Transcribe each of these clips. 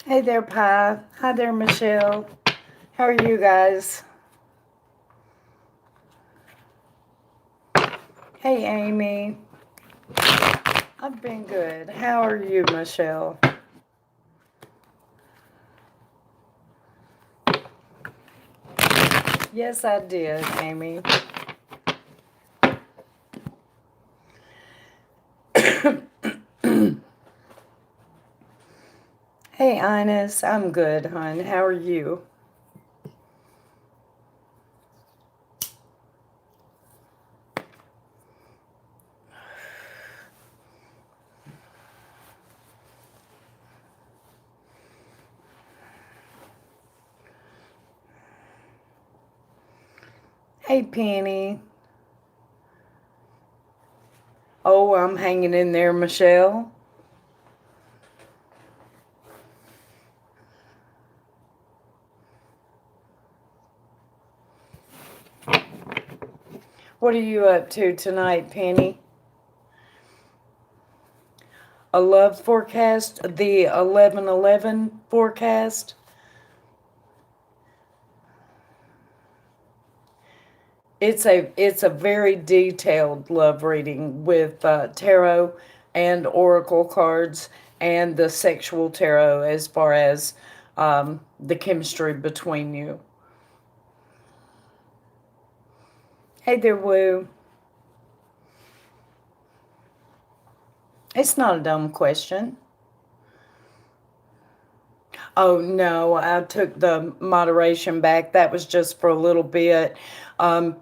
Hey there, Pi. Hi there, Michelle. How are you guys? Hey, Amy. I've been good. How are you, Michelle? Yes, I did, Amy. Hey, Ines. I'm good, hon. How are you? Hey, Penny. Oh, I'm hanging in there, Michelle. What are you up to tonight, Penny? A love forecast? The 11/11 forecast? It's a very detailed love reading with tarot and oracle cards and the sexual tarot as far as the chemistry between you. Hey there, Woo. It's not a dumb question. Oh no, I took the moderation back. That was just for a little bit. Um,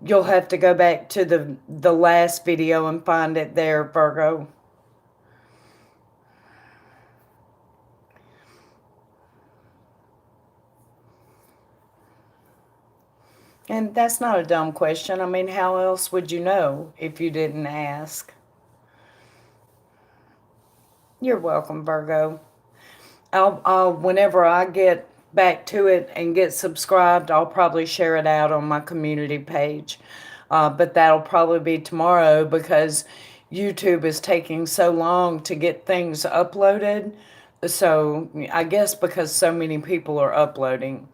you'll have to go back to the last video and find it there, Virgo. And that's not a dumb question. I mean, how else would you know if you didn't ask? You're welcome, Virgo. I'll whenever I get back to it and get subscribed, I'll probably share it out on my community page. But that'll probably be tomorrow because YouTube is taking so long to get things uploaded. So I guess because so many people are uploading.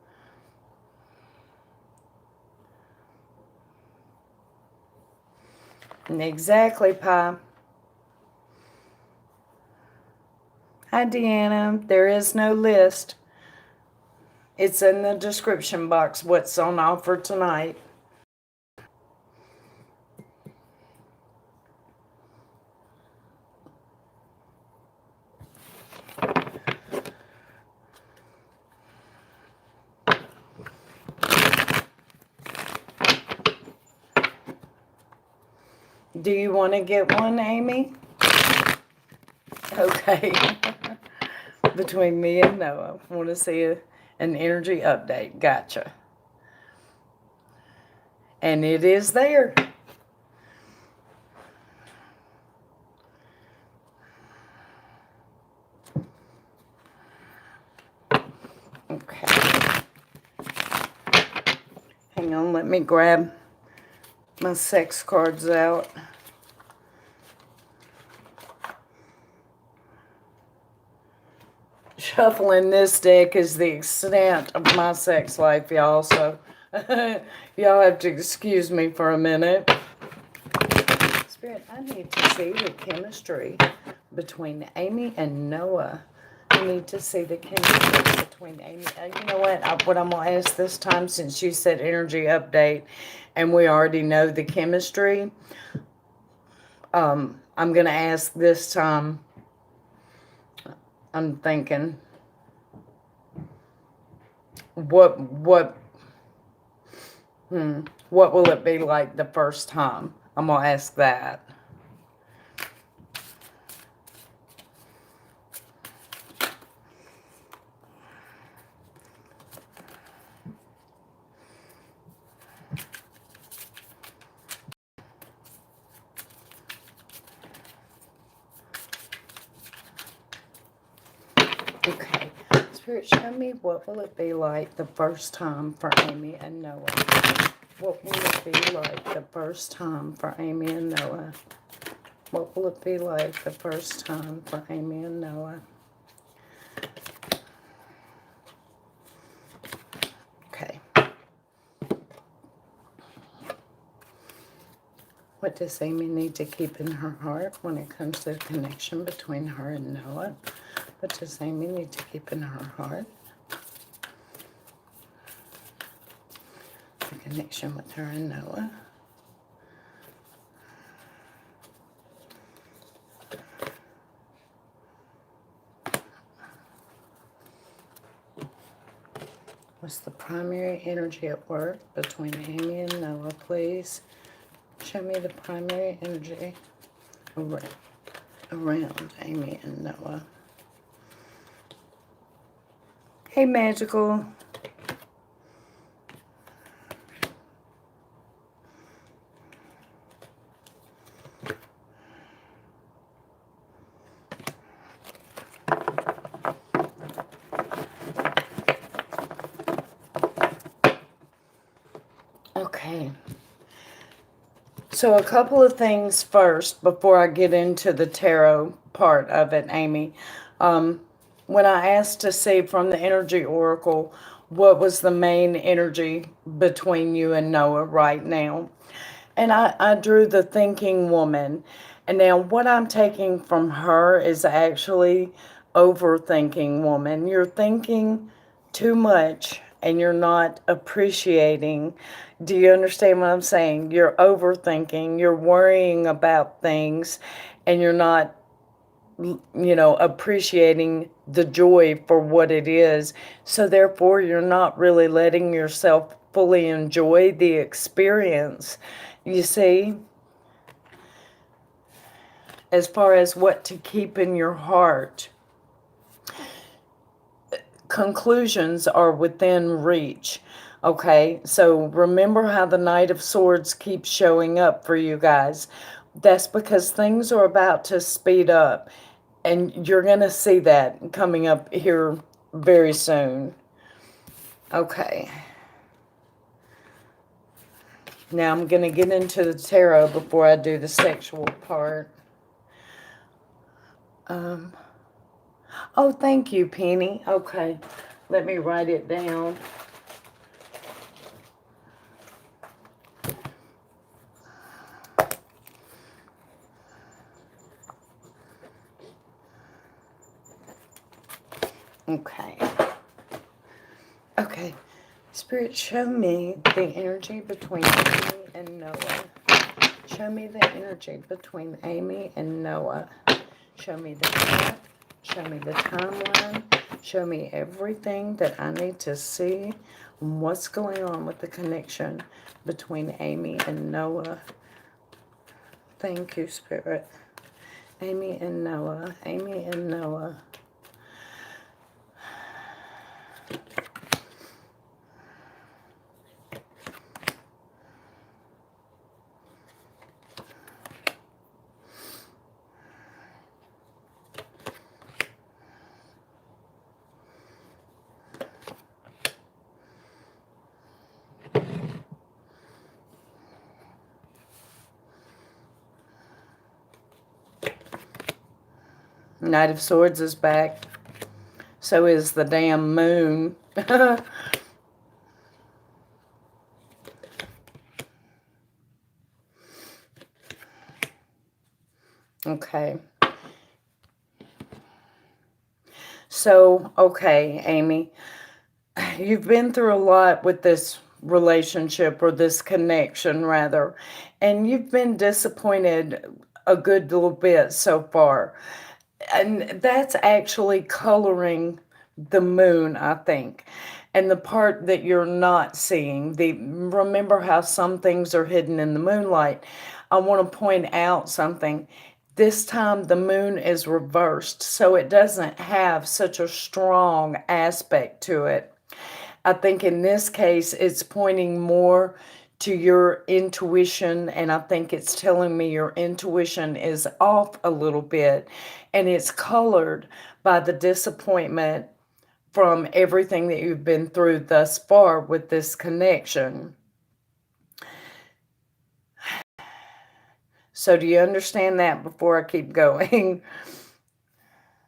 Exactly, Pi. Hi, Deanna. There is no list. It's in the description box what's on offer tonight. Do you want to get one, Amy? Okay. Between me and Noah. Want to see an energy update. Gotcha. And it is there. Okay. Hang on, let me grab my sex cards out. Shuffling this deck is the extent of my sex life, y'all, so y'all have to excuse me for a minute. Spirit, I need to see the chemistry between Amy and Noah. I need to see the chemistry between Amy. You know what I'm going to ask this time, since you said energy update and we already know the chemistry, I'm going to ask this time, I'm thinking, what will it be like the first time? I'm going to ask that. Okay. Spirit, show me what will it be like the first time for Amy and Noah. What will it be like the first time for Amy and Noah? What will it be like the first time for Amy and Noah? What does Amy need to keep in her heart when it comes to the connection between her and Noah? What does Amy need to keep in her heart? The connection with her and Noah. What's the primary energy at work between Amy and Noah, please? Show me the primary energy around Amy and Noah. Hey, Magical. Okay. So a couple of things first before I get into the tarot part of it, Amy. When I asked to see from the energy oracle what was the main energy between you and Noah right now, and I drew the thinking woman. And now what I'm taking from her is actually overthinking woman. You're thinking too much and you're not appreciating. Do you understand what I'm saying? You're overthinking, you're worrying about things, and you're not, appreciating the joy for what it is. So therefore, you're not really letting yourself fully enjoy the experience. You see, as far as what to keep in your heart, conclusions are within reach. Okay, so remember how the Knight of Swords keeps showing up for you guys. That's because things are about to speed up, and you're going to see that coming up here very soon. Okay. Now I'm going to get into the tarot before I do the sexual part. Oh, thank you, Penny. Okay, let me write it down. Okay. Okay. Spirit, show me the energy between Amy and Noah. Show me the energy between Amy and Noah. Show me the path. Show me the timeline. Show me everything that I need to see. What's going on with the connection between Amy and Noah. Thank you, Spirit. Amy and Noah. Amy and Noah. Knight of Swords is back. So is the damn moon. Okay. So, okay, Amy, you've been through a lot with this relationship, or this connection rather, and you've been disappointed a good little bit so far. And that's actually coloring the moon, I think. And the part that you're not seeing, remember how some things are hidden in the moonlight. I want to point out something. This time the moon is reversed, so it doesn't have such a strong aspect to it. I think in this case, it's pointing more to your intuition, and I think it's telling me your intuition is off a little bit, and it's colored by the disappointment from everything that you've been through thus far with this connection. So do you understand that before I keep going?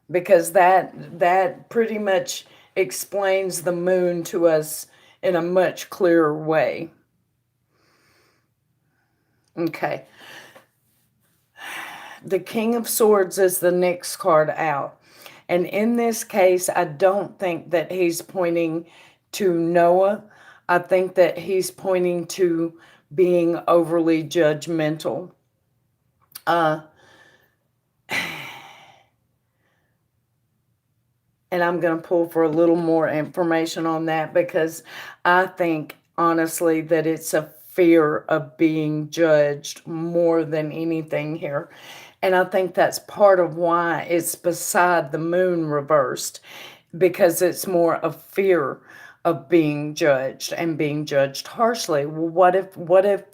Because that pretty much explains the moon to us in a much clearer way. Okay. the King of Swords is the next card out. And in this case, I don't think that he's pointing to Noah. I think that he's pointing to being overly judgmental. And I'm going to pull for a little more information on that, because I think, honestly, that it's a fear of being judged more than anything here. And I think that's part of why it's beside the moon reversed, because it's more a fear of being judged and being judged harshly. Well, what if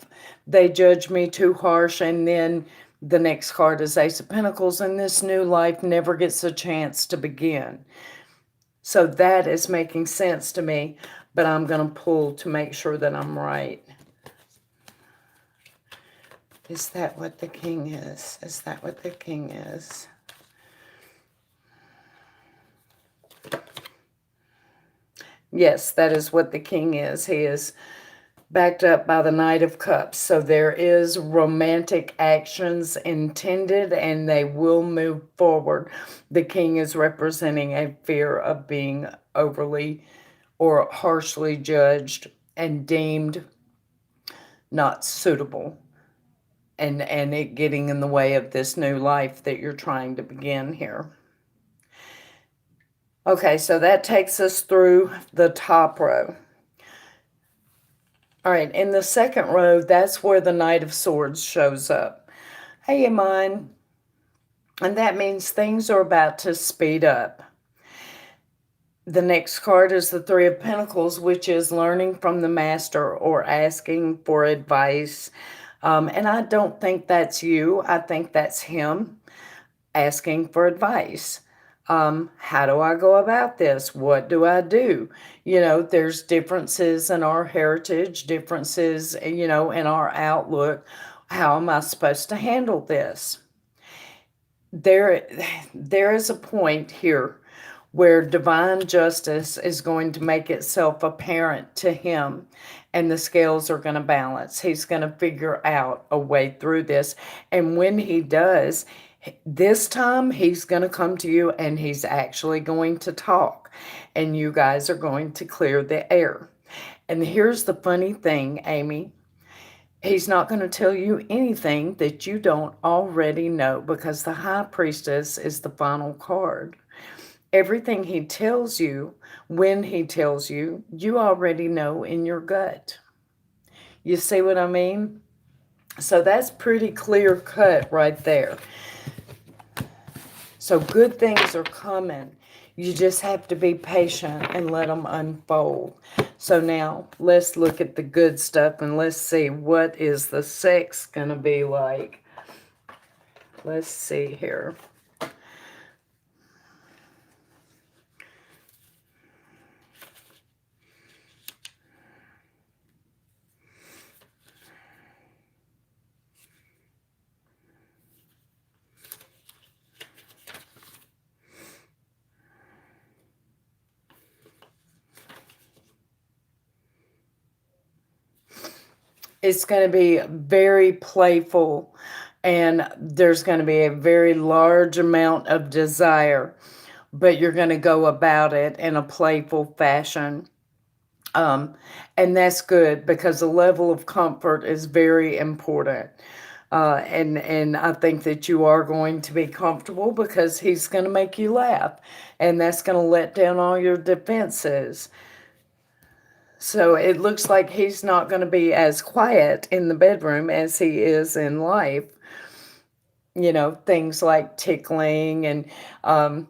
they judge me too harsh, and then the next card is Ace of Pentacles, and this new life never gets a chance to begin? So that is making sense to me, but I'm going to pull to make sure that I'm right. Is that what the king is? Is that what the king is? Yes, that is what the king is. He is backed up by the Knight of Cups. So there is romantic actions intended, and they will move forward. The king is representing a fear of being overly or harshly judged and deemed not suitable, and it getting in the way of this new life that you're trying to begin here. Okay, so that takes us through the top row. All right, in the second row, that's where the Knight of Swords shows up. Hey, Iman. And that means things are about to speed up. The next card is the Three of Pentacles, which is learning from the master or asking for advice. And I don't think that's you. I think that's him asking for advice. How do I go about this? What do I do? You know, there's differences in our heritage, differences, you know, in our outlook. How am I supposed to handle this? There is a point here where divine justice is going to make itself apparent to him, and the scales are going to balance. He's going to figure out a way through this. And when he does, this time he's going to come to you, and he's actually going to talk, and you guys are going to clear the air. And here's the funny thing, Amy. He's not going to tell you anything that you don't already know, because the High Priestess is the final card. Everything he tells you, when he tells you, you already know in your gut. You see what I mean? So that's pretty clear cut right there. So good things are coming. You just have to be patient and let them unfold. So now let's look at the good stuff, and let's see, what is the sex going to be like? Let's see here. It's going to be very playful, and there's going to be a very large amount of desire, but you're going to go about it in a playful fashion. And that's good, because the level of comfort is very important. And I think that you are going to be comfortable, because he's going to make you laugh, and that's going to let down all your defenses. So it looks like he's not going to be as quiet in the bedroom as he is in life. You know, things like tickling and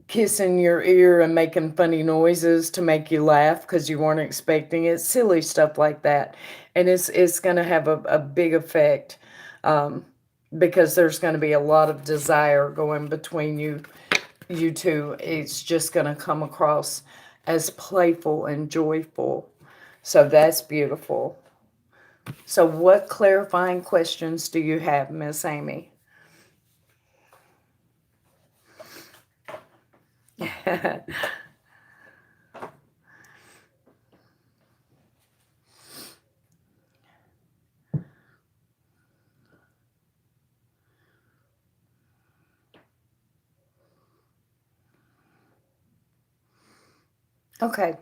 kissing your ear and making funny noises to make you laugh because you weren't expecting it. Silly stuff like that. And it's going to have a big effect, because there's going to be a lot of desire going between you two. It's just going to come across as playful and joyful. So that's beautiful. So what clarifying questions do you have, Miss Amy? Okay.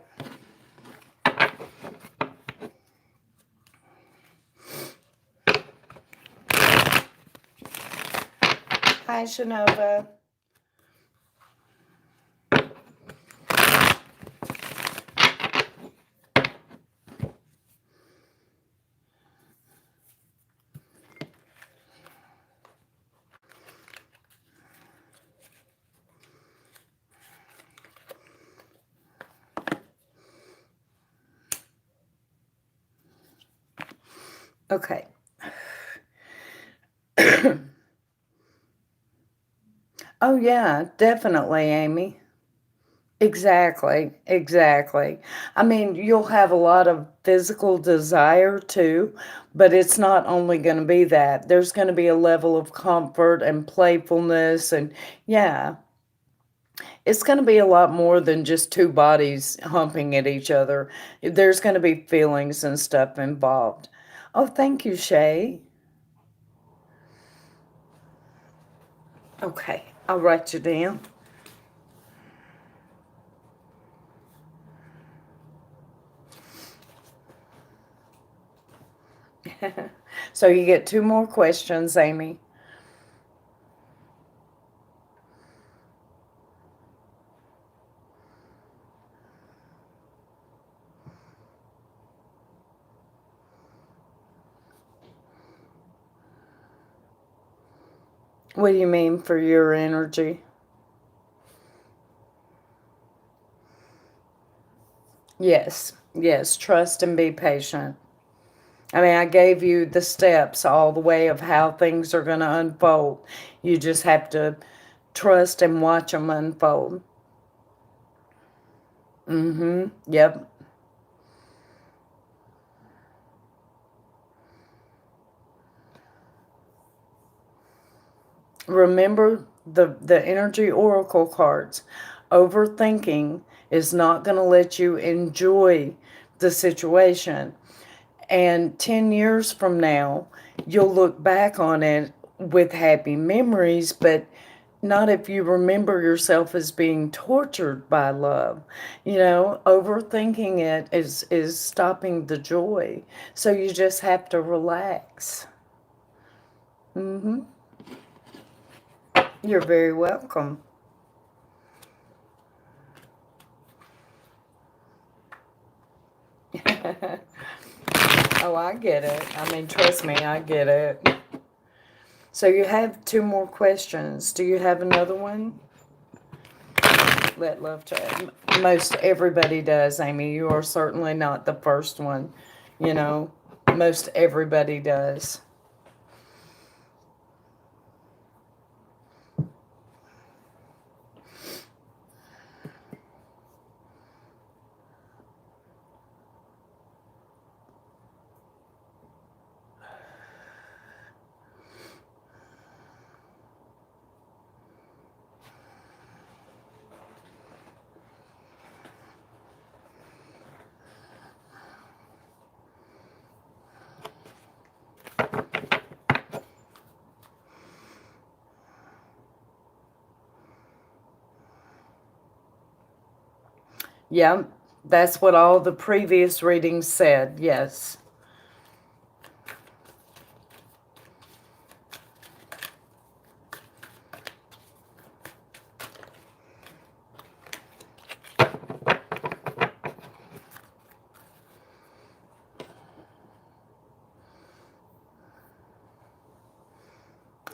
Hi, Shanova. Okay. Oh, yeah, definitely, Amy. Exactly, exactly. I mean, you'll have a lot of physical desire too, but it's not only going to be that. There's going to be a level of comfort and playfulness, and yeah, it's going to be a lot more than just two bodies humping at each other. There's going to be feelings and stuff involved. Oh, thank you, Shay. Okay, I'll write you down. So you get two more questions, Amy. What do you mean for your energy? Yes, yes, trust and be patient. I mean, I gave you the steps all the way of how things are going to unfold. You just have to trust and watch them unfold. Mm-hmm. Yep. Remember the energy oracle cards. Overthinking is not going to let you enjoy the situation. And 10 years from now, you'll look back on it with happy memories, but not if you remember yourself as being tortured by love. You know, overthinking it is stopping the joy. So you just have to relax. Mm-hmm. You're very welcome. Oh, I get it. I mean, trust me, I get it. So you have two more questions. Do you have another one? Let love chat. Most everybody does, Amy. You are certainly not the first one. You know, most everybody does. Yeah, that's what all the previous readings said. Yes.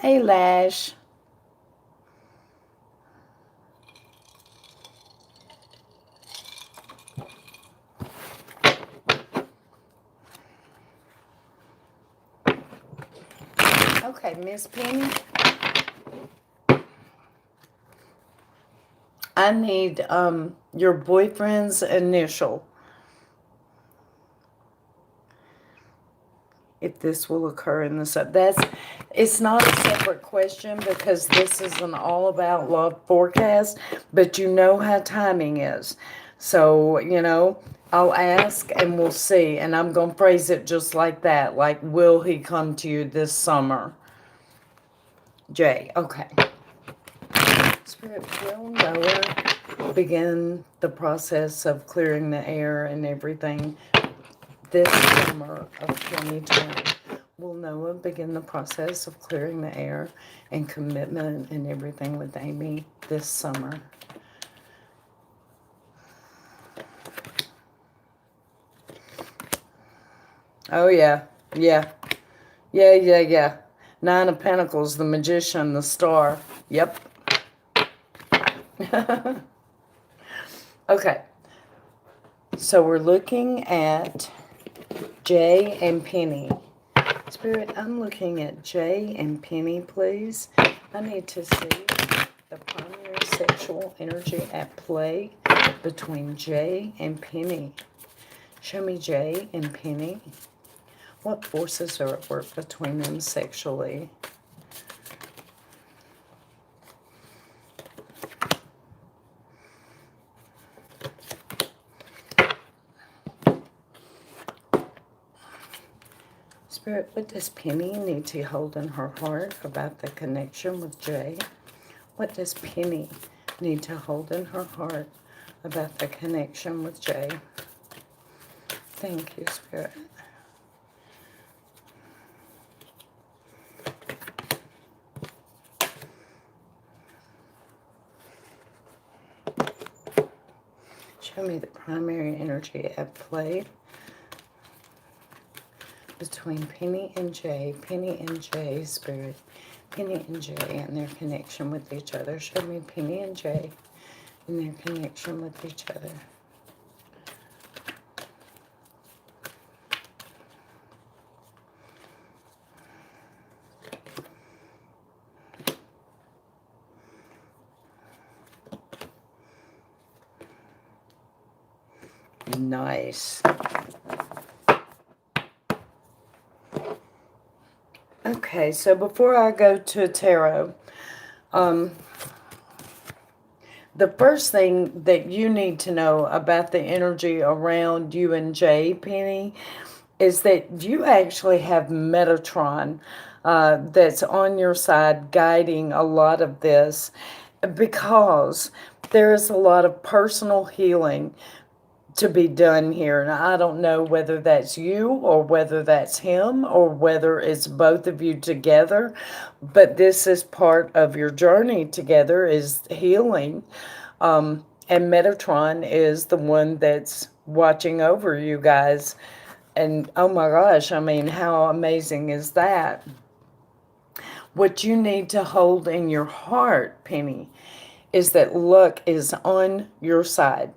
Hey, Lash. Okay, Miss Penny. I need your boyfriend's initial. If this will occur in the that's it's not a separate question because this is an all about love forecast, but you know how timing is. So, you know, I'll ask and we'll see. And I'm going to phrase it just like that. Like, will he come to you this summer? Jay, okay. Spirit will know her. begin the process of clearing the air and everything this summer of 2020. Will Noah begin the process of clearing the air and commitment and everything with Amy this summer? Oh, yeah. Yeah. Yeah, yeah, yeah. Nine of Pentacles, the Magician, the Star. Yep. Okay. So we're looking at Jay and Penny. Spirit, I'm looking at Jay and Penny, please. I need to see the primary sexual energy at play between Jay and Penny. Show me Jay and Penny. What forces are at work between them sexually? Spirit, what does Penny need to hold in her heart about the connection with Jay? What does Penny need to hold in her heart about the connection with Jay? Thank you, Spirit. Show me the primary energy at play between Penny and Jay. Penny and Jay, Spirit. Penny and Jay and their connection with each other. Show me Penny and Jay and their connection with each other. Nice. Okay, so before I go to tarot, the first thing that you need to know about the energy around you and Jay, Penny, is that you actually have Metatron that's on your side guiding a lot of this, because there is a lot of personal healing to be done here. And I don't know whether that's you or whether that's him or whether it's both of you together, but this is part of your journey together, is healing. And Metatron is the one that's watching over you guys. And oh my gosh, I mean, how amazing is that? What you need to hold in your heart, Penny, is that luck is on your side.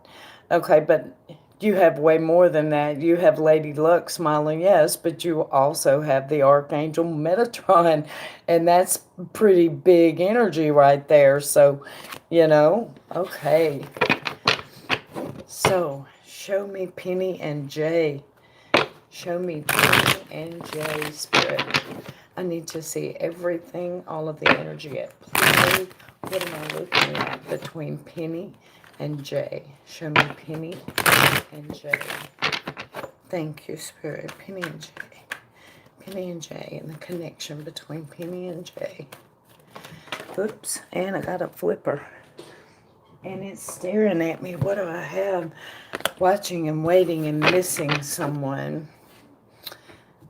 Okay, but you have way more than that. You have Lady Luck smiling, yes, but you also have the Archangel Metatron, and that's pretty big energy right there. So, you know, okay. So, show me Penny and Jay. Show me Penny and Jay, Spirit. I need to see everything, all of the energy at play. What am I looking at between Penny and Jay? Show me Penny and Jay. Thank you, Spirit. Penny and Jay. Penny and Jay, and the connection between Penny and Jay. Oops, and I got a flipper. And it's staring at me. What do I have? Watching and waiting and missing someone.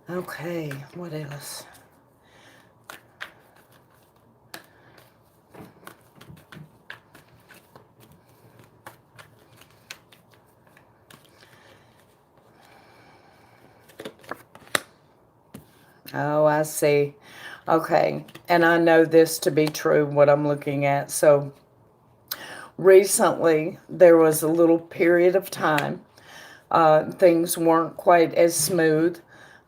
Okay, what else? Oh, I see. Okay, and I know this to be true, what I'm looking at. So recently, there was a little period of time. Things weren't quite as smooth.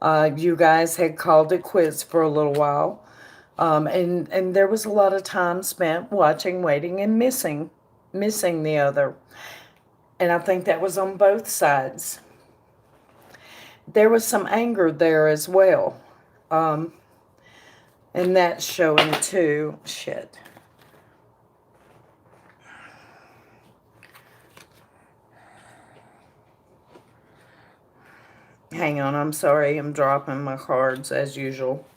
You guys had called it quits for a little while. And there was a lot of time spent watching, waiting, and missing the other. And I think that was on both sides. There was some anger there as well. And that's showing too. Shit. Hang on, I'm sorry. I'm dropping my cards as usual.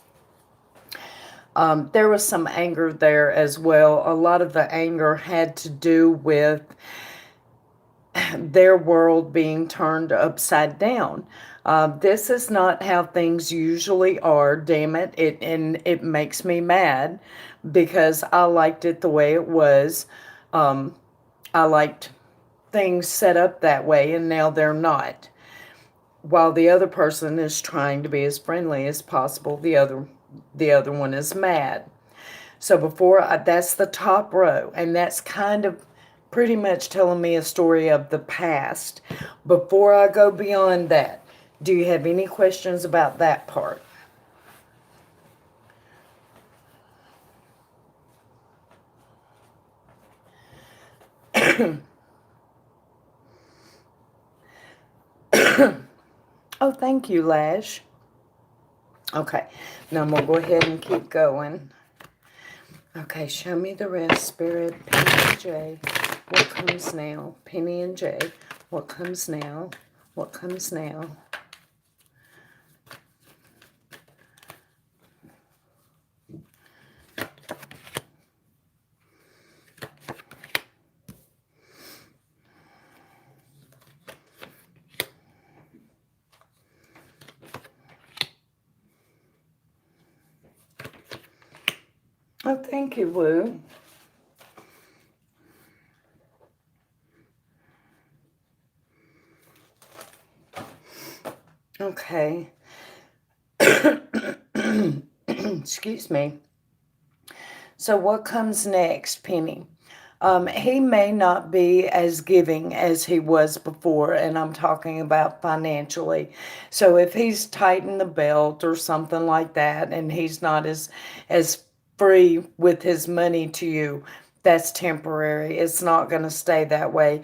There was some anger there as well. A lot of the anger had to do with their world being turned upside down. This is not how things usually are, damn it. And it makes me mad because I liked it the way it was. I liked things set up that way, and now they're not. While the other person is trying to be as friendly as possible, the other one is mad. So that's the top row, and that's kind of pretty much telling me a story of the past. Before I go beyond that, do you have any questions about that part? Oh, thank you, Lash. Okay, now I'm going to go ahead and keep going. Okay, show me the rest, Spirit. Penny and J. What comes now? Penny and J. What comes now? What comes now? Oh, thank you, Lou. Okay. Excuse me. So what comes next, Penny? He may not be as giving as he was before, and I'm talking about financially. So if he's tightened the belt or something like that, and he's not as free with his money to you, that's temporary. It's not going to stay that way.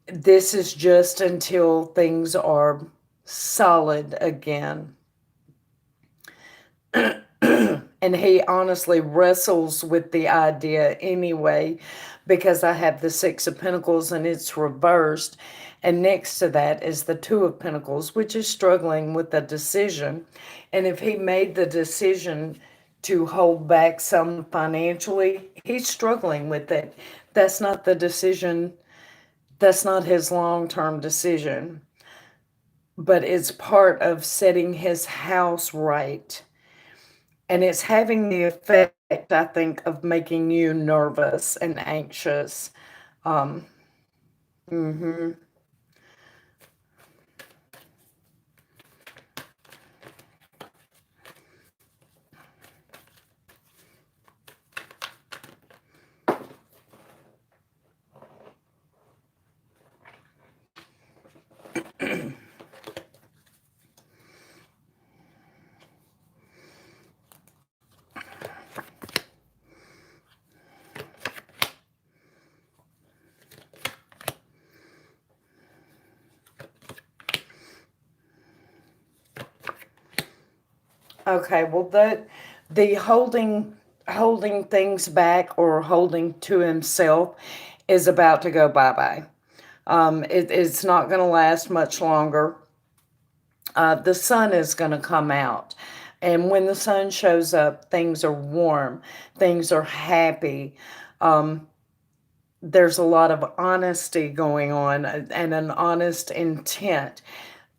This is just until things are solid again. And he honestly wrestles with the idea anyway, because I have the Six of Pentacles and it's reversed. And next to that is the Two of Pentacles, which is struggling with a decision. And if he made the decision to hold back some financially, he's struggling with it. That's not the decision. That's not his long-term decision. But it's part of setting his house right. And it's having the effect, I think, of making you nervous and anxious. Um, mhm. Okay, well, the holding things back or holding to himself is about to go bye-bye. It's not going to last much longer. The sun is going to come out. And when the sun shows up, things are warm, things are happy. There's a lot of honesty going on and an honest intent.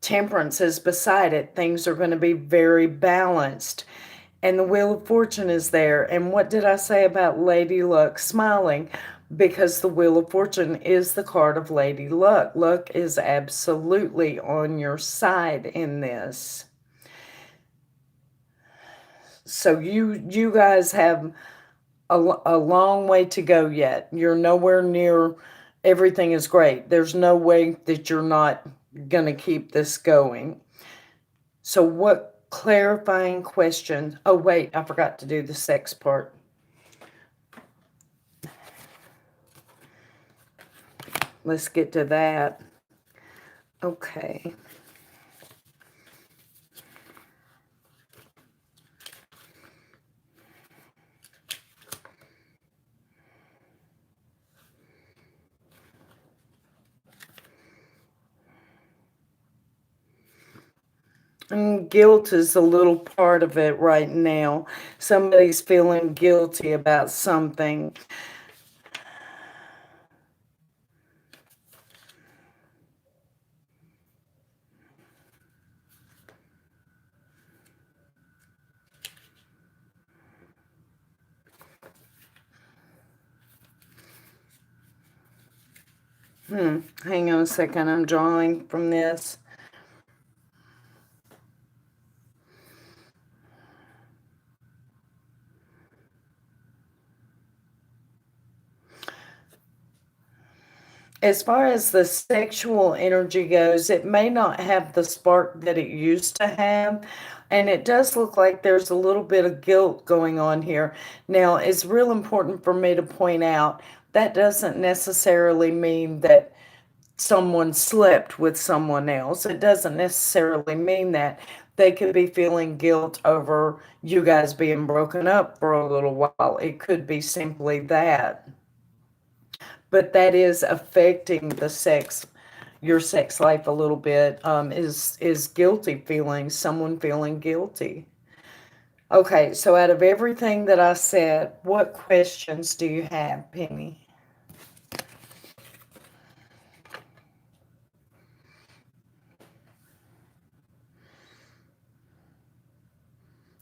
Temperance is beside it. Things are going to be very balanced. And the Wheel of Fortune is there. And what did I say about Lady Luck smiling? Because the Wheel of Fortune is the card of Lady Luck. Luck is absolutely on your side in this. So you guys have a long way to go yet. You're nowhere near everything is great. There's no way that you're not going to keep this going. So what clarifying question? Oh, wait, I forgot to do the sex part. Let's get to that. Okay. And guilt is a little part of it right now. Somebody's feeling guilty about something. Hang on a second. I'm drawing from this. As far as the sexual energy goes, it may not have the spark that it used to have. And it does look like there's a little bit of guilt going on here. Now, it's real important for me to point out that doesn't necessarily mean that someone slept with someone else. It doesn't necessarily mean that. They could be feeling guilt over you guys being broken up for a little while. It could be simply that. But that is affecting the sex, your sex life a little bit. Is guilty feelings, someone feeling guilty. Okay, so out of everything that I said, what questions do you have, Penny?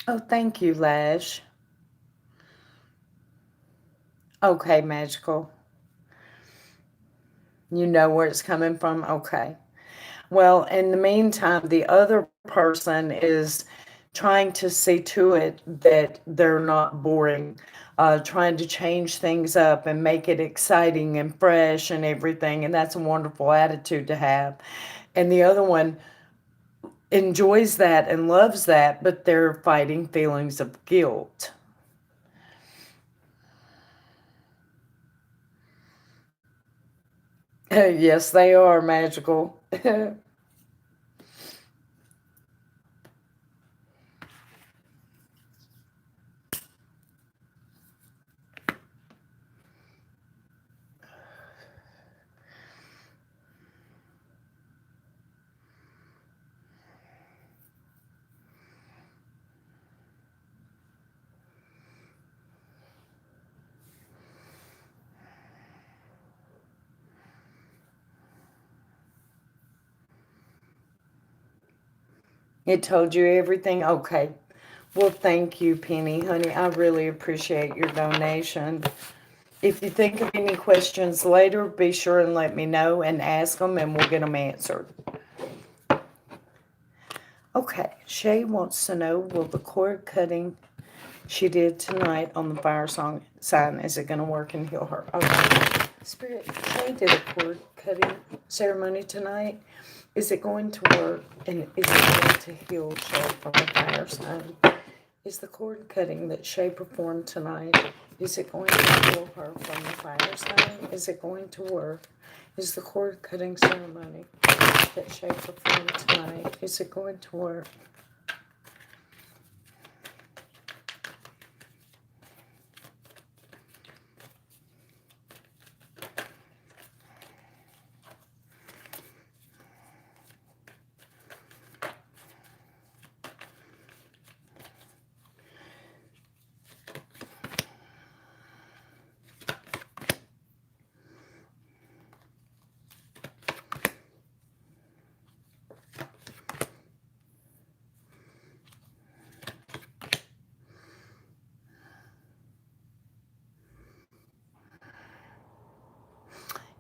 Oh, thank you, Lash. Okay, magical. You know where it's coming from? Okay. Well, in the meantime, the other person is trying to see to it that they're not boring, trying to change things up and make it exciting and fresh and everything. And that's a wonderful attitude to have. And the other one enjoys that and loves that, but they're fighting feelings of guilt. Yes, they are magical. It told you everything? Okay. Well, thank you, Penny, honey. I really appreciate your donation. If you think of any questions later, be sure and let me know and ask them, and we'll get them answered. Okay, Shay wants to know, will the cord cutting she did tonight on the fire song sign, is it going to work and heal her? Okay. Spirit, Shay did a cord cutting ceremony tonight. Is it going to work, and is it going to heal Shay from the fire sign? Is the cord cutting that Shay performed tonight, is it going to heal her from the fire sign? Is it going to work? Is the cord cutting ceremony that Shay performed tonight, is it going to work?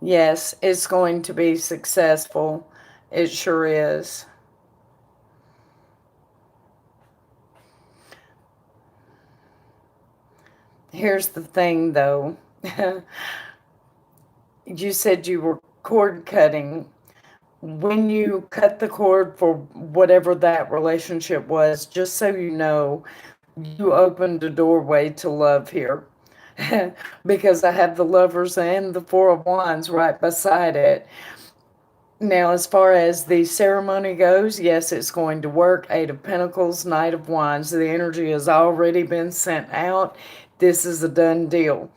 Yes, it's going to be successful. It sure is. Here's the thing, though. You said you were cord cutting. When you cut the cord for whatever that relationship was, just so you know, you opened a doorway to love here. Because I have the lovers and the four of wands right beside it. Now, as far as the ceremony goes, yes, it's going to work. Eight of Pentacles, Knight of Wands. The energy has already been sent out. This is a done deal.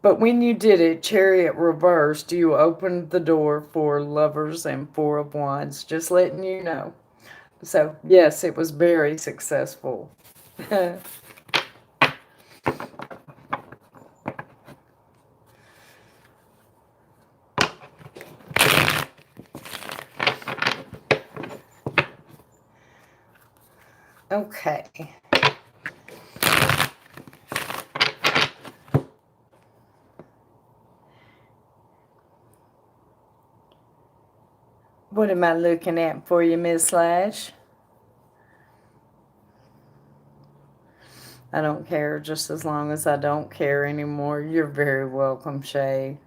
But when you did it, Chariot reversed, you opened the door for lovers and four of wands. Just letting you know. So, yes, it was very successful. Okay. What am I looking at for you, Miss Lash? I don't care just as long as I don't care anymore. You're very welcome, Shay.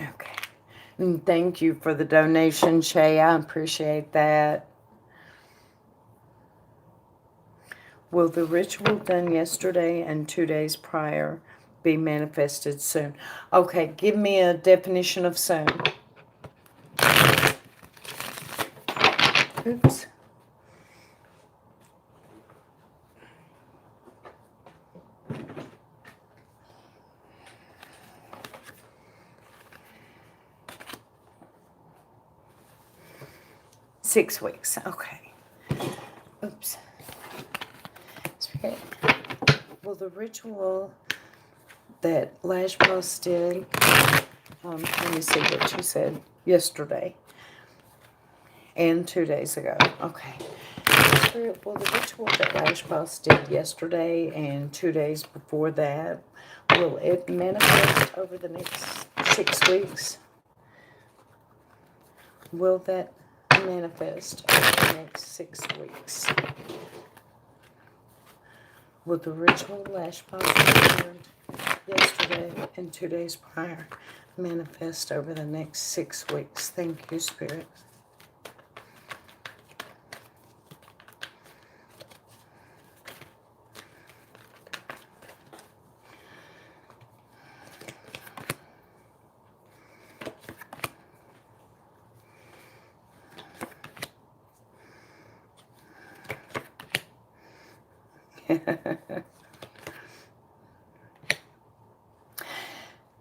Okay. And thank you for the donation, Shay. I appreciate that. Will the ritual done yesterday and 2 days prior be manifested soon? Okay, give me a definition of soon. Oops. Six weeks. Okay. Oops. Okay. Well, the ritual that Lash Boss did, let me see what she said yesterday and 2 days ago. Okay. Well, the ritual that Lash Boss did yesterday and 2 days before that, will it manifest over the next 6 weeks? Will that manifest over the next 6 weeks? Will the ritual Lash Boss did yesterday and 2 days prior manifest over the next 6 weeks? Thank you, Spirit.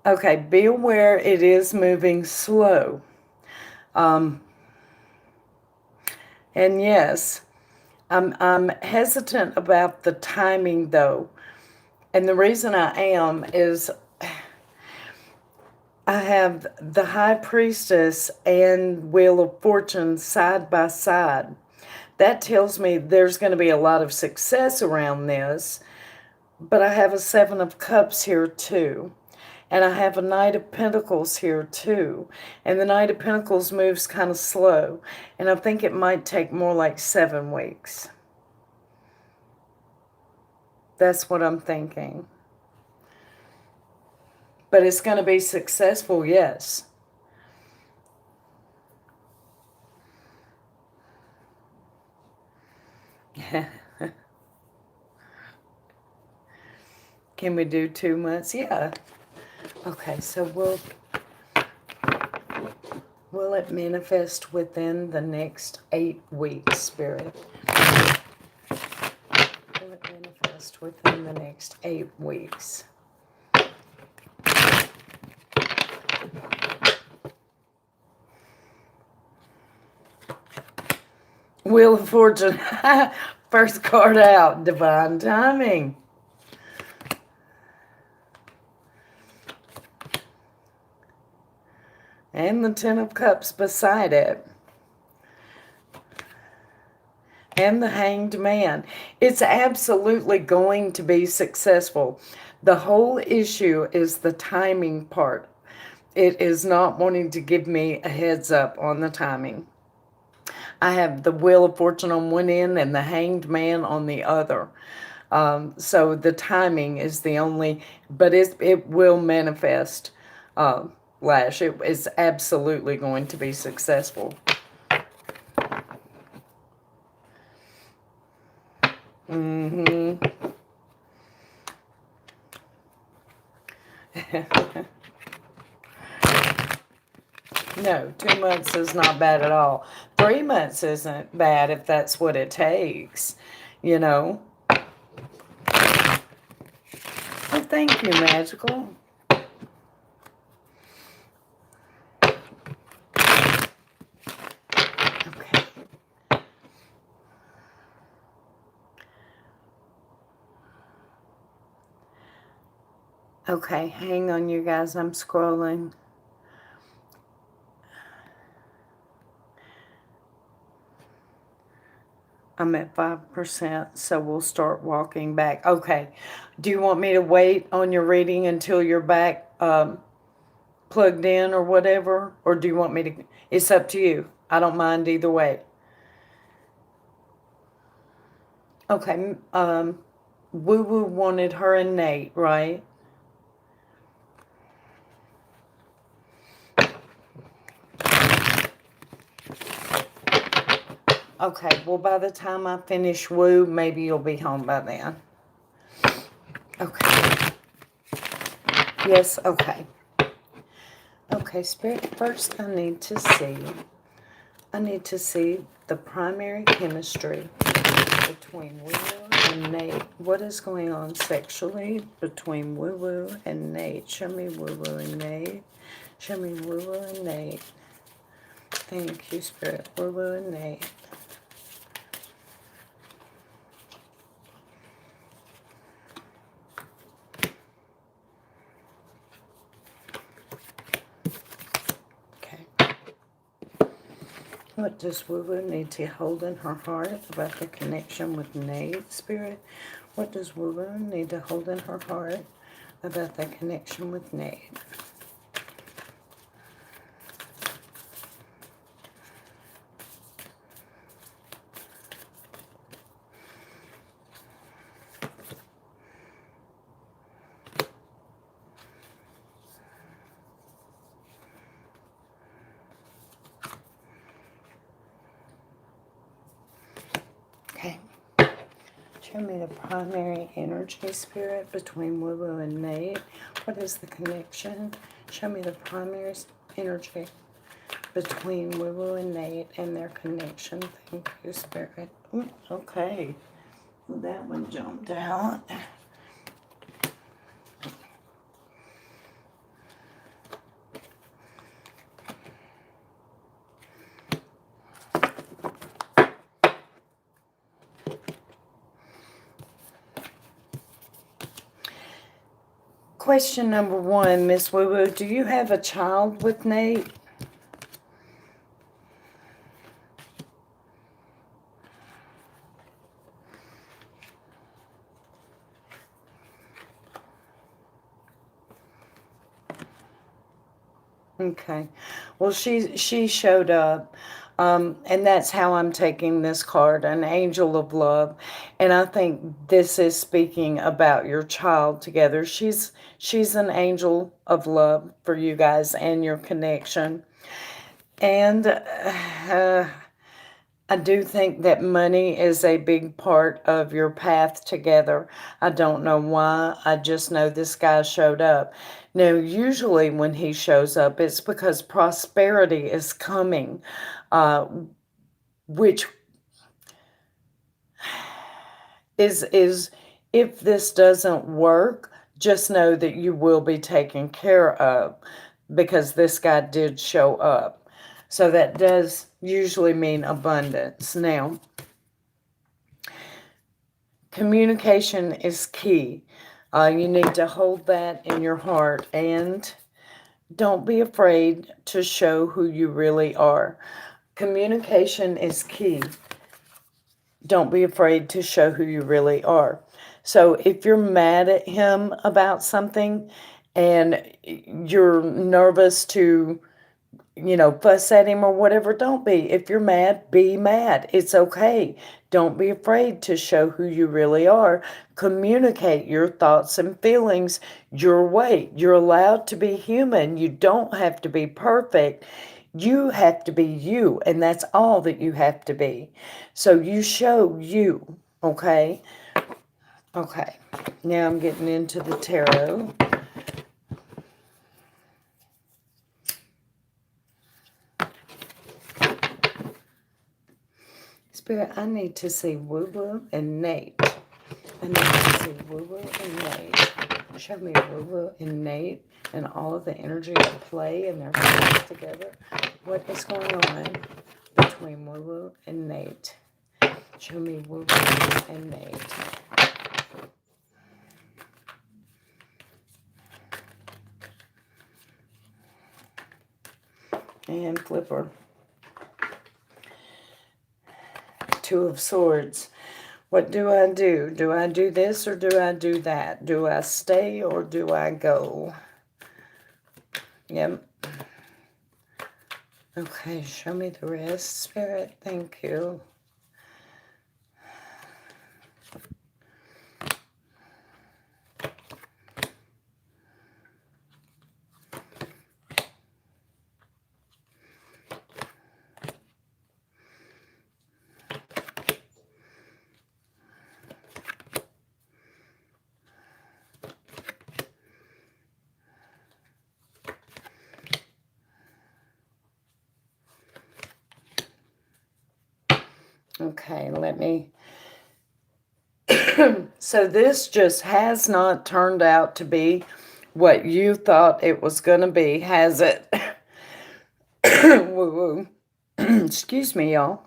Okay, be aware it is moving slow. And yes, I'm hesitant about the timing though. And the reason I am is I have the High Priestess and Wheel of Fortune side by side. That tells me there's going to be a lot of success around this. But I have a Seven of Cups here too. And I have a Knight of Pentacles here too. And the Knight of Pentacles moves kind of slow. And I think it might take more like 7 weeks. That's what I'm thinking. But it's going to be successful, yes. Can we do 2 months? Yeah. Okay, so will it manifest within the next 8 weeks, Spirit? Will it manifest within the next 8 weeks? Wheel of Fortune. First card out. Divine timing. And the Ten of Cups beside it. And the Hanged Man. It's absolutely going to be successful. The whole issue is the timing part. It is not wanting to give me a heads up on the timing. I have the Wheel of Fortune on one end and the Hanged Man on the other. So the timing is the only, but it will manifest, Lash. It is absolutely going to be successful. Mm-hmm. No, 2 months is not bad at all. 3 months isn't bad if that's what it takes, you know. Well, thank you, Magical. Okay. Okay, hang on, you guys. I'm scrolling. I'm at 5%, so we'll start walking back. Okay. Do you want me to wait on your reading until you're back plugged in or whatever? Or do you want me to? It's up to you. I don't mind either way. Okay. Woo Woo wanted her and Nate, right? Okay, well, by the time I finish Woo, maybe you'll be home by then. Okay. Yes, okay. Okay, Spirit, first I need to see the primary chemistry between Woo Woo and Nate. What is going on sexually between Woo Woo and Nate? Show me Woo Woo and Nate. Show me Woo Woo and Nate. Thank you, Spirit. Woo Woo and Nate. What does Woo Woo need to hold in her heart about the connection with Nate, Spirit? What does Woo Woo need to hold in her heart about the connection with Nate? Okay. Show me the primary energy, Spirit, between Woo Woo and Nate. What is the connection? Show me the primary energy between Woo Woo and Nate and their connection. Thank you, Spirit. Ooh, okay. Well, that one jumped out. Question number 1, Miss Woo Woo, do you have a child with Nate? Okay. Well, she showed up. And that's how I'm taking this card, an angel of love. And I think this is speaking about your child together. She's an angel of love for you guys and your connection. And I do think that money is a big part of your path together. I don't know why. I just know this guy showed up. Now, usually when he shows up, it's because prosperity is coming, which is if this doesn't work, just know that you will be taken care of because this guy did show up. So that does usually mean abundance. Now, communication is key. You need to hold that in your heart and don't be afraid to show who you really are. Communication is key. Don't be afraid to show who you really are. So if you're mad at him about something and you're nervous to, fuss at him or whatever, don't be. If you're mad, be mad. It's okay. Don't be afraid to show who you really are. Communicate your thoughts and feelings your way. You're allowed to be human. You don't have to be perfect. You have to be you, and that's all that you have to be. So you show you, okay? Okay. Now I'm getting into the tarot. Spirit, I need to see Woo-Woo and Nate. I need to see Woo-Woo and Nate. Show me Woo-Woo and Nate and all of the energy of play and their friends together. What is going on between Woo-Woo and Nate? Show me Woo-Woo and Nate. And Flipper. Two of Swords. What do I do? Do I do this or do I do that? Do I stay or do I go? Yep. Okay, show me the rest, Spirit. Thank you. Okay, let me... So this just has not turned out to be what you thought it was going to be, has it? Woo-woo. Excuse me, y'all.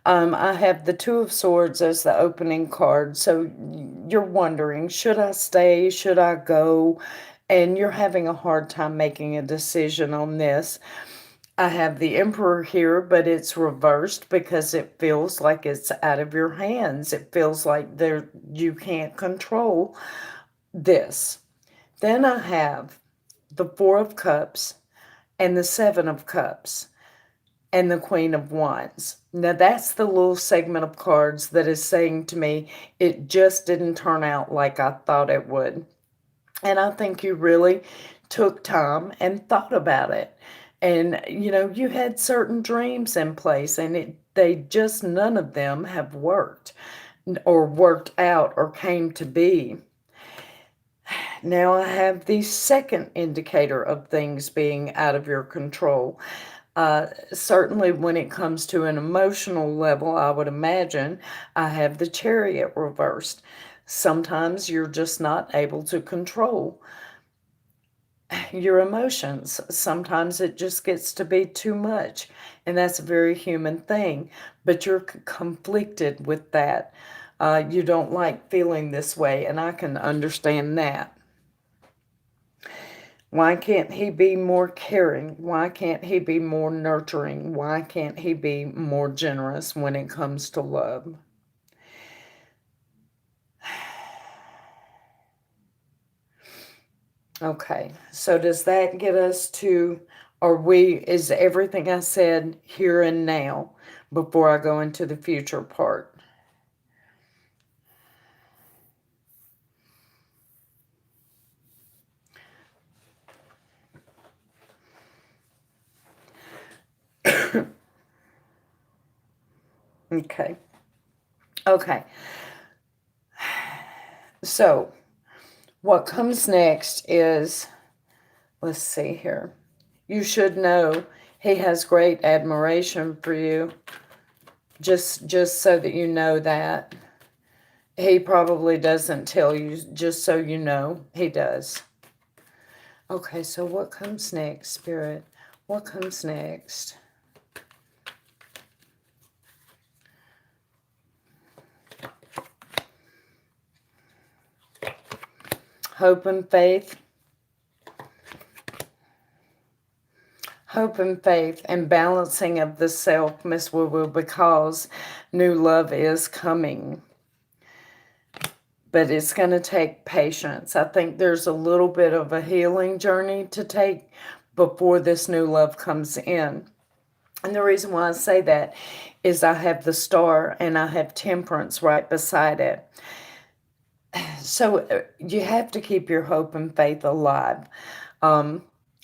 I have the Two of Swords as the opening card. So you're wondering, should I stay? Should I go? And you're having a hard time making a decision on this. I have the Emperor here, but it's reversed because it feels like it's out of your hands. It feels like you can't control this. Then I have the Four of Cups and the Seven of Cups and the Queen of Wands. Now that's the little segment of cards that is saying to me, it just didn't turn out like I thought it would. And I think you really took time and thought about it. And, you know, you had certain dreams in place and they just, none of them have worked or worked out or came to be. Now I have the second indicator of things being out of your control. Certainly when it comes to an emotional level, I would imagine I have the Chariot reversed. Sometimes you're just not able to control your emotions. Sometimes it just gets to be too much, and that's a very human thing, but you're conflicted with that. You don't like feeling this way, and I can understand that. Why can't he be more caring? Why can't he be more nurturing? Why can't he be more generous when it comes to love? Okay, so does that get us to, is everything I said here and now before I go into the future part? Okay. Okay. So what comes next is, let's see here. You should know he has great admiration for you. Just so that you know that. He probably doesn't tell you, just so you know, he does. Okay, so what comes next, Spirit? What comes next? Hope and faith. Hope and faith and balancing of the self, Miss Woo Woo, because new love is coming. But it's going to take patience. I think there's a little bit of a healing journey to take before this new love comes in. And the reason why I say that is I have the Star and I have Temperance right beside it. So you have to keep your hope and faith alive. And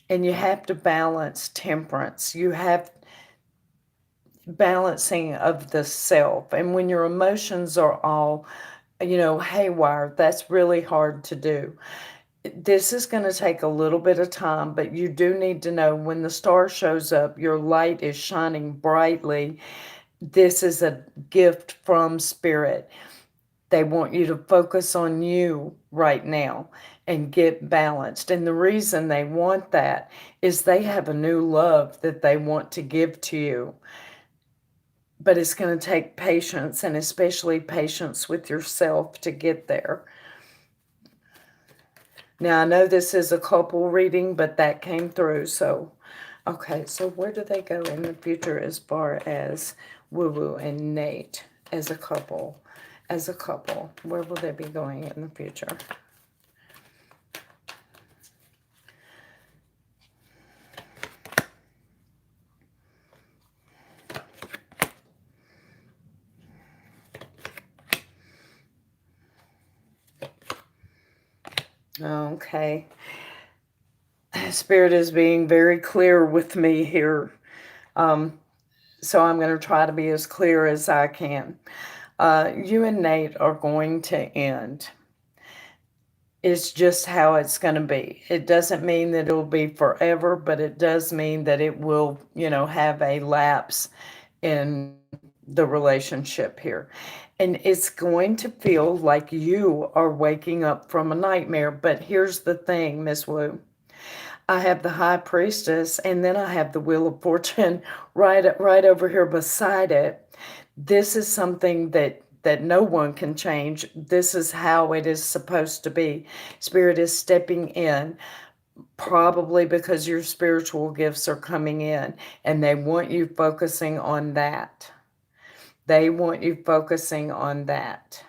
you have to balance temperance. You have balancing of the self. And when your emotions are all, you know, haywire, that's really hard to do. This is going to take a little bit of time, but you do need to know when the Star shows up, your light is shining brightly. This is a gift from Spirit. They want you to focus on you right now and get balanced. And the reason they want that is they have a new love that they want to give to you. But it's going to take patience, and especially patience with yourself to get there. Now, I know this is a couple reading, but that came through. So, okay, so where do they go in the future as far as Woo Woo and Nate as a couple? As a couple, where will they be going in the future? Okay. Spirit is being very clear with me here. So I'm going to try to be as clear as I can. You and Nate are going to end. It's just how it's going to be. It doesn't mean that it will be forever, but it does mean that it will, have a lapse in the relationship here. And it's going to feel like you are waking up from a nightmare. But here's the thing, Miss Wu. I have the High Priestess, and then I have the Wheel of Fortune right over here beside it. This is something that no one can change. This is how it is supposed to be. Spirit is stepping in, probably because your spiritual gifts are coming in, and they want you focusing on that. They want you focusing on that.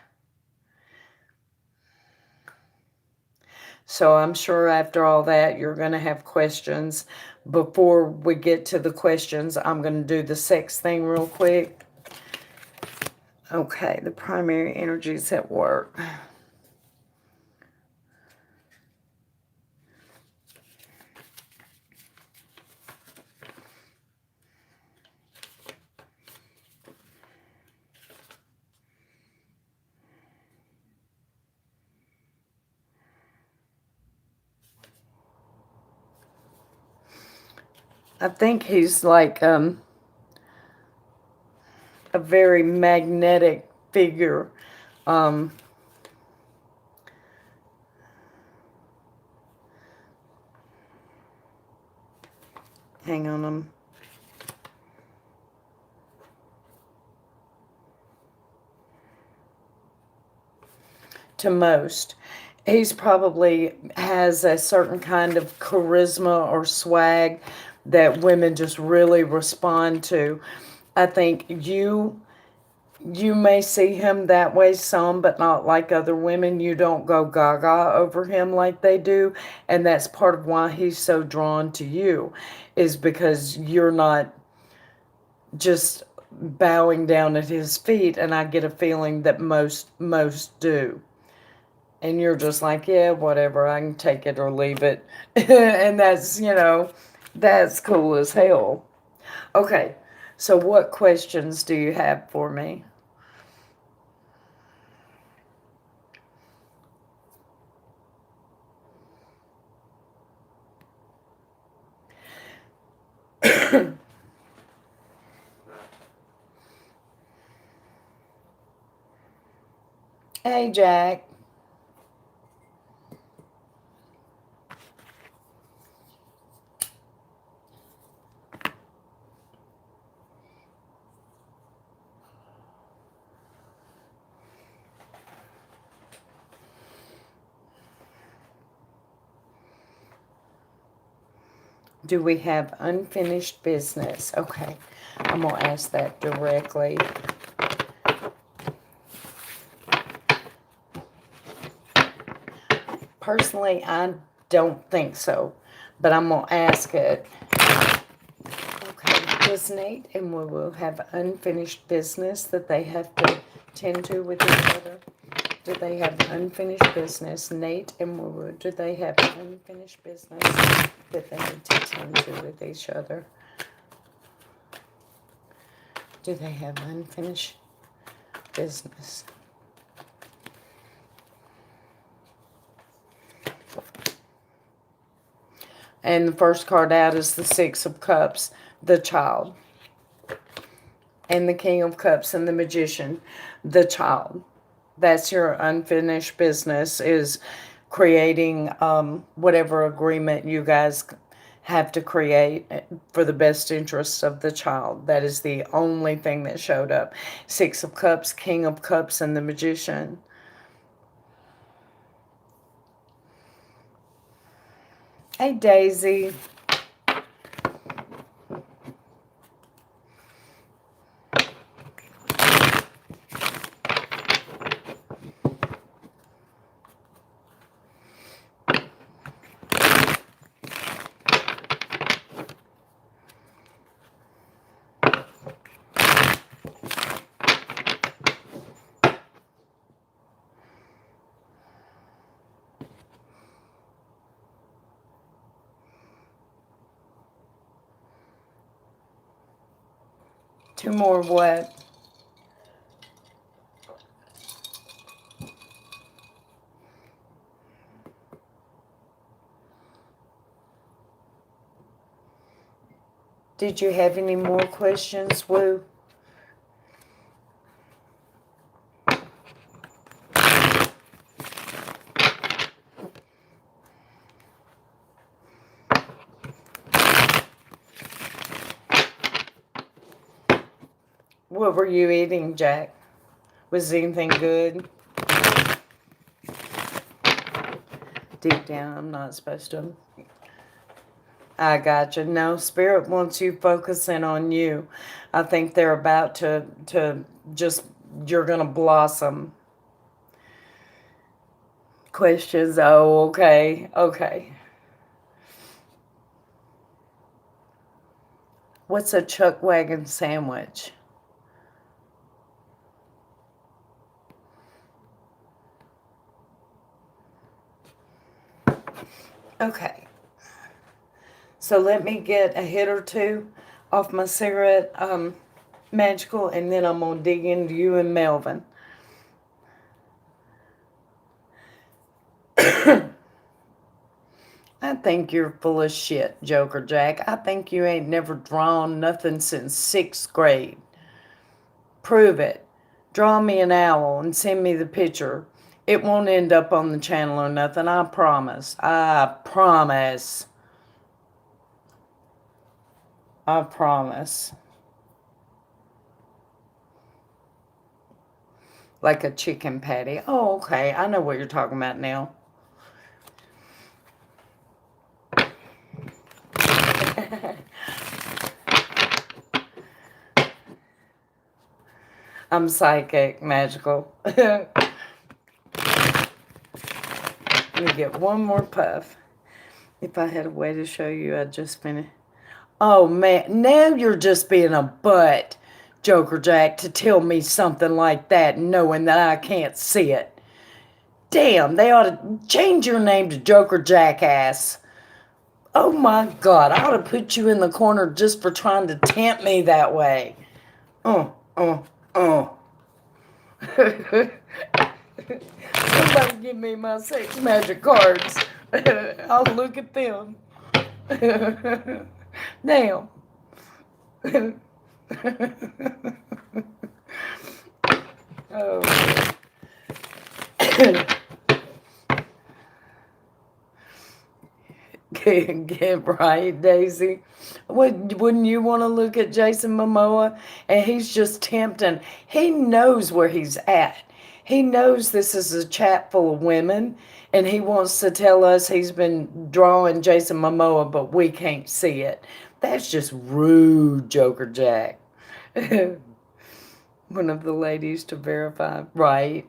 So I'm sure after all that, you're going to have questions. Before we get to the questions, I'm going to do the sex thing real quick. Okay, the primary energies at work. I think he's like a very magnetic figure. Hang on. To most. He's probably has a certain kind of charisma or swag that women just really respond to. I think you may see him that way some, but not like other women. You don't go gaga over him like they do. And that's part of why he's so drawn to you, is because you're not just bowing down at his feet. And I get a feeling that most do. And you're just like, yeah, whatever, I can take it or leave it. And that's, that's cool as hell. Okay, so what questions do you have for me? Hey, Jack. Do we have unfinished business? Okay, I'm going to ask that directly. Personally, I don't think so, but I'm going to ask it. Okay, does Nate and Woo Woo have unfinished business that they have to tend to with each other? Do they have unfinished business? Nate and Woo Woo, do they have unfinished business that they need to tend to with each other? Do they have unfinished business? And the first card out is the Six of Cups, the child. and the King of Cups and the Magician, the child. That's your unfinished business, is creating whatever agreement you guys have to create for the best interests of the child. That is the only thing that showed up. Six of Cups, King of Cups, and the Magician. Hey, Daisy. Two more what? Did you have any more questions, Woo? What were you eating, Jack? Was anything good? Deep down, I'm not supposed to. I got you. No, Spirit wants you focusing on you. I think they're about to just, you're going to blossom. Questions? Oh, okay. Okay. What's a chuck wagon sandwich? Okay. So let me get a hit or two off my cigarette magical, and then I'm going to dig into you and Melvin. I think you're full of shit, Joker Jack. I think you ain't never drawn nothing since 6th grade. Prove it. Draw me an owl and send me the picture. It won't end up on the channel or nothing, I promise. I promise. I promise. Like a chicken patty. Oh, okay. I know what you're talking about now. I'm psychic, magical. Let me get one more puff. If I had a way to show you, I'd just finish. Oh, man. Now you're just being a butt, Joker Jack, to tell me something like that knowing that I can't see it. Damn, they ought to change your name to Joker Jackass. Oh, my God. I ought to put you in the corner just for trying to tempt me that way. Somebody give me my sex magic cards. I'll look at them. Damn. Oh. Get right, Daisy. Wouldn't you want to look at Jason Momoa? And he's just tempting. He knows where he's at. He knows this is a chat full of women, and he wants to tell us he's been drawing Jason Momoa, but we can't see it. That's just rude, Joker Jack. One of the ladies to verify. Right.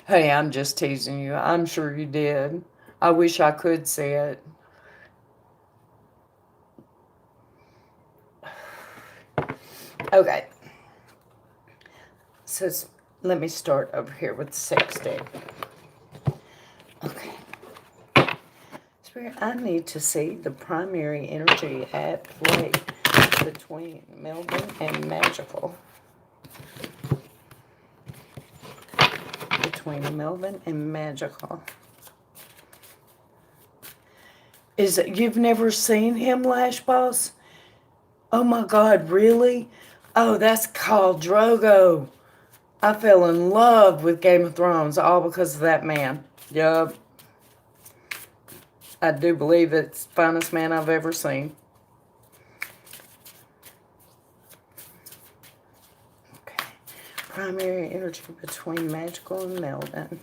Hey, I'm just teasing you. I'm sure you did. I wish I could see it. Okay. So let me start over here with 60. Okay. Spirit, I need to see the primary energy at play between Melvin and Magical. Between Melvin and Magical. Is it, you've never seen him, Lash Boss? Oh my God, really? Oh, that's called Drogo. I fell in love with Game of Thrones all because of that man. Yup. I do believe it's the finest man I've ever seen. Okay. Primary energy between Magical and Melvin.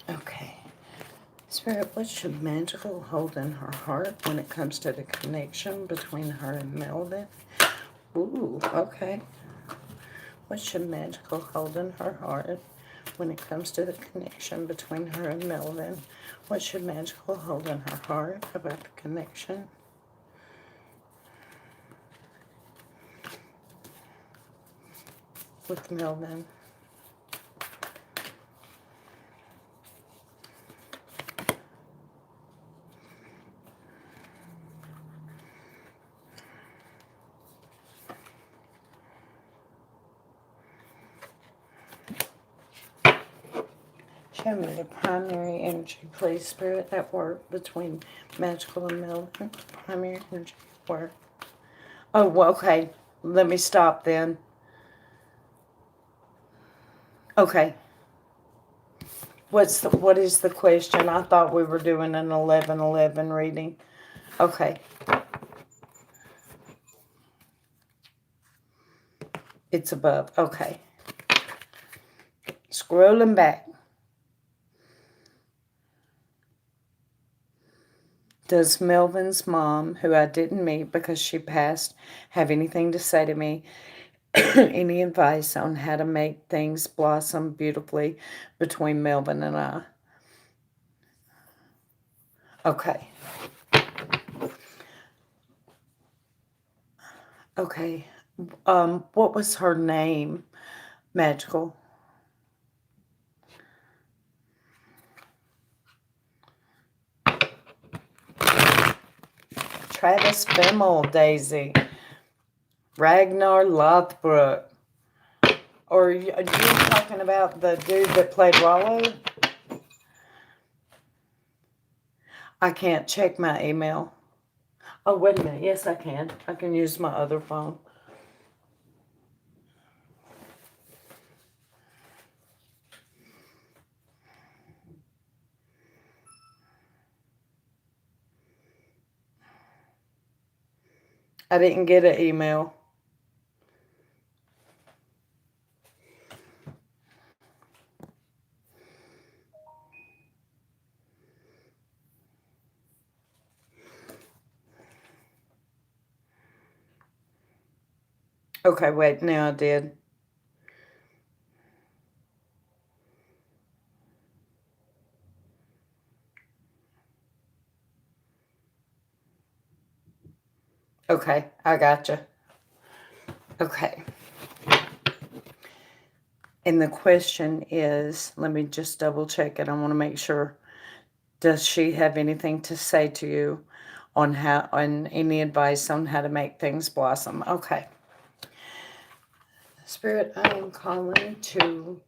Okay. Spirit, what should Magical hold in her heart when it comes to the connection between her and Melvin? Ooh, okay. What should Magical hold in her heart when it comes to the connection between her and Melvin? What should Magical hold in her heart about the connection? With Melvin. Show me the primary energy, please, Spirit, at work between Magical and Melvin. Primary energy at work. Oh, well, okay. Let me stop then. Okay. What is the question? I thought we were doing an 11:11 reading. Okay. It's above. Okay. Scrolling back. Does Melvin's mom, who I didn't meet because she passed, have anything to say to me? Any advice on how to make things blossom beautifully between Melvin and I? Okay. Okay. What was her name? Magical. Travis Fimmel, Daisy. Ragnar Lothbrok. Or are you talking about the dude that played Rollo? I can't check my email. Oh, wait a minute. Yes, I can. I can use my other phone. I didn't get an email. Okay, wait. Now I did. Okay, I gotcha. Okay. And the question is, let me just double check it. I want to make sure. Does she have anything to say to you on any advice on how to make things blossom? Okay. Spirit, I am calling to.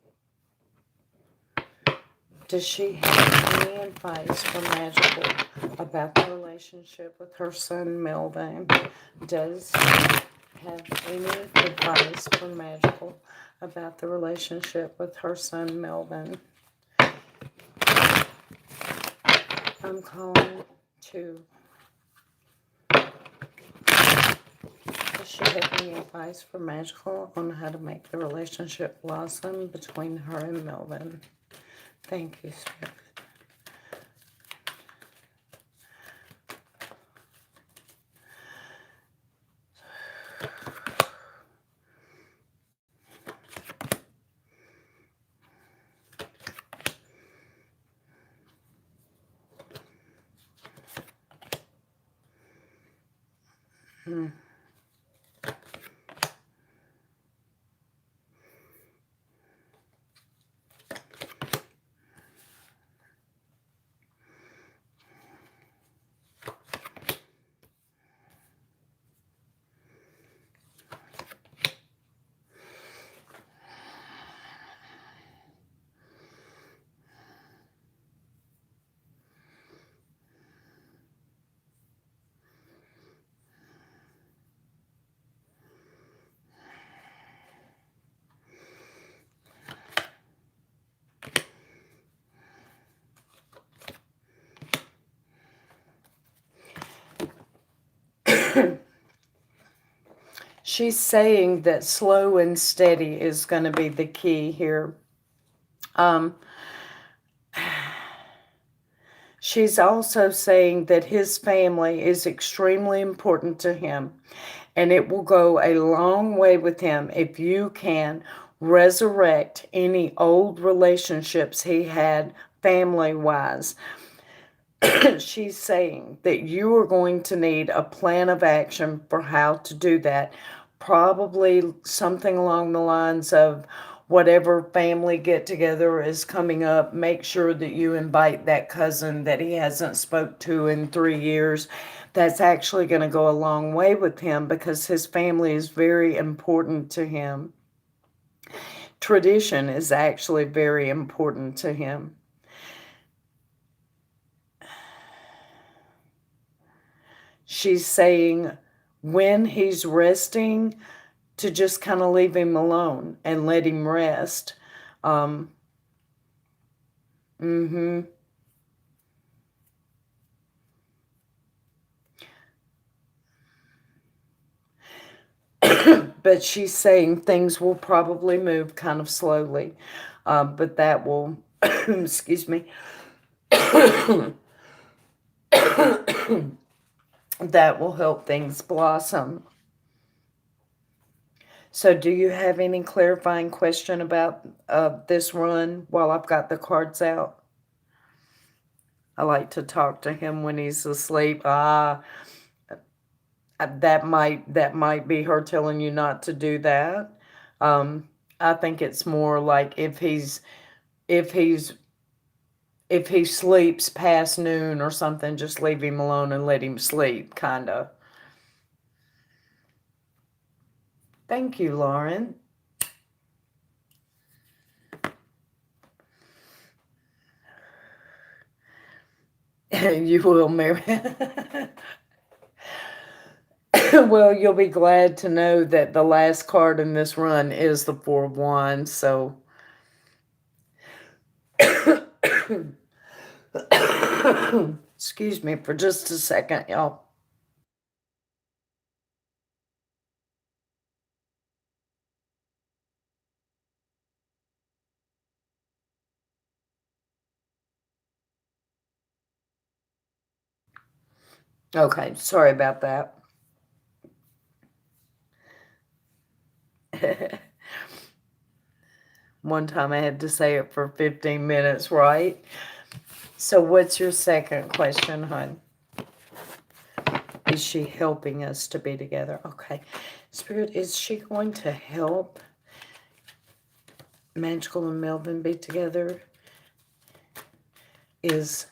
Does she have any advice for Magical about the relationship with her son Melvin? Does have any advice for Magical about the relationship with her son Melvin? I'm calling to. Does she have any advice for Magical on how to make the relationship blossom between her and Melvin? Thank you, Spirit. She's saying that slow and steady is going to be the key here. She's also saying that his family is extremely important to him, and it will go a long way with him if you can resurrect any old relationships he had family-wise. She's saying that you are going to need a plan of action for how to do that. Probably something along the lines of whatever family get together is coming up, make sure that you invite that cousin that he hasn't spoke to in 3 years. That's actually going to go a long way with him because his family is very important to him. Tradition is actually very important to him. She's saying when he's resting, to just kind of leave him alone and let him rest. Um, mm-hmm. But she's saying things will probably move kind of slowly. But that will, excuse me, that will help things blossom. So do you have any clarifying question about this run while I've got the cards out? I like to talk to him when he's asleep. That might be her telling you not to do that. I think it's more like if he's if he sleeps past noon or something, just leave him alone and let him sleep, kind of. Thank you, Lauren. You will, Mary. Well, you'll be glad to know that the last card in this run is the Four of Wands, so... Excuse me for just a second, y'all. Okay, sorry about that. One time I had to say it for 15 minutes, right? So what's your second question, hon? Is she helping us to be together? Okay. Spirit, is she going to help Magical and Melvin be together? Is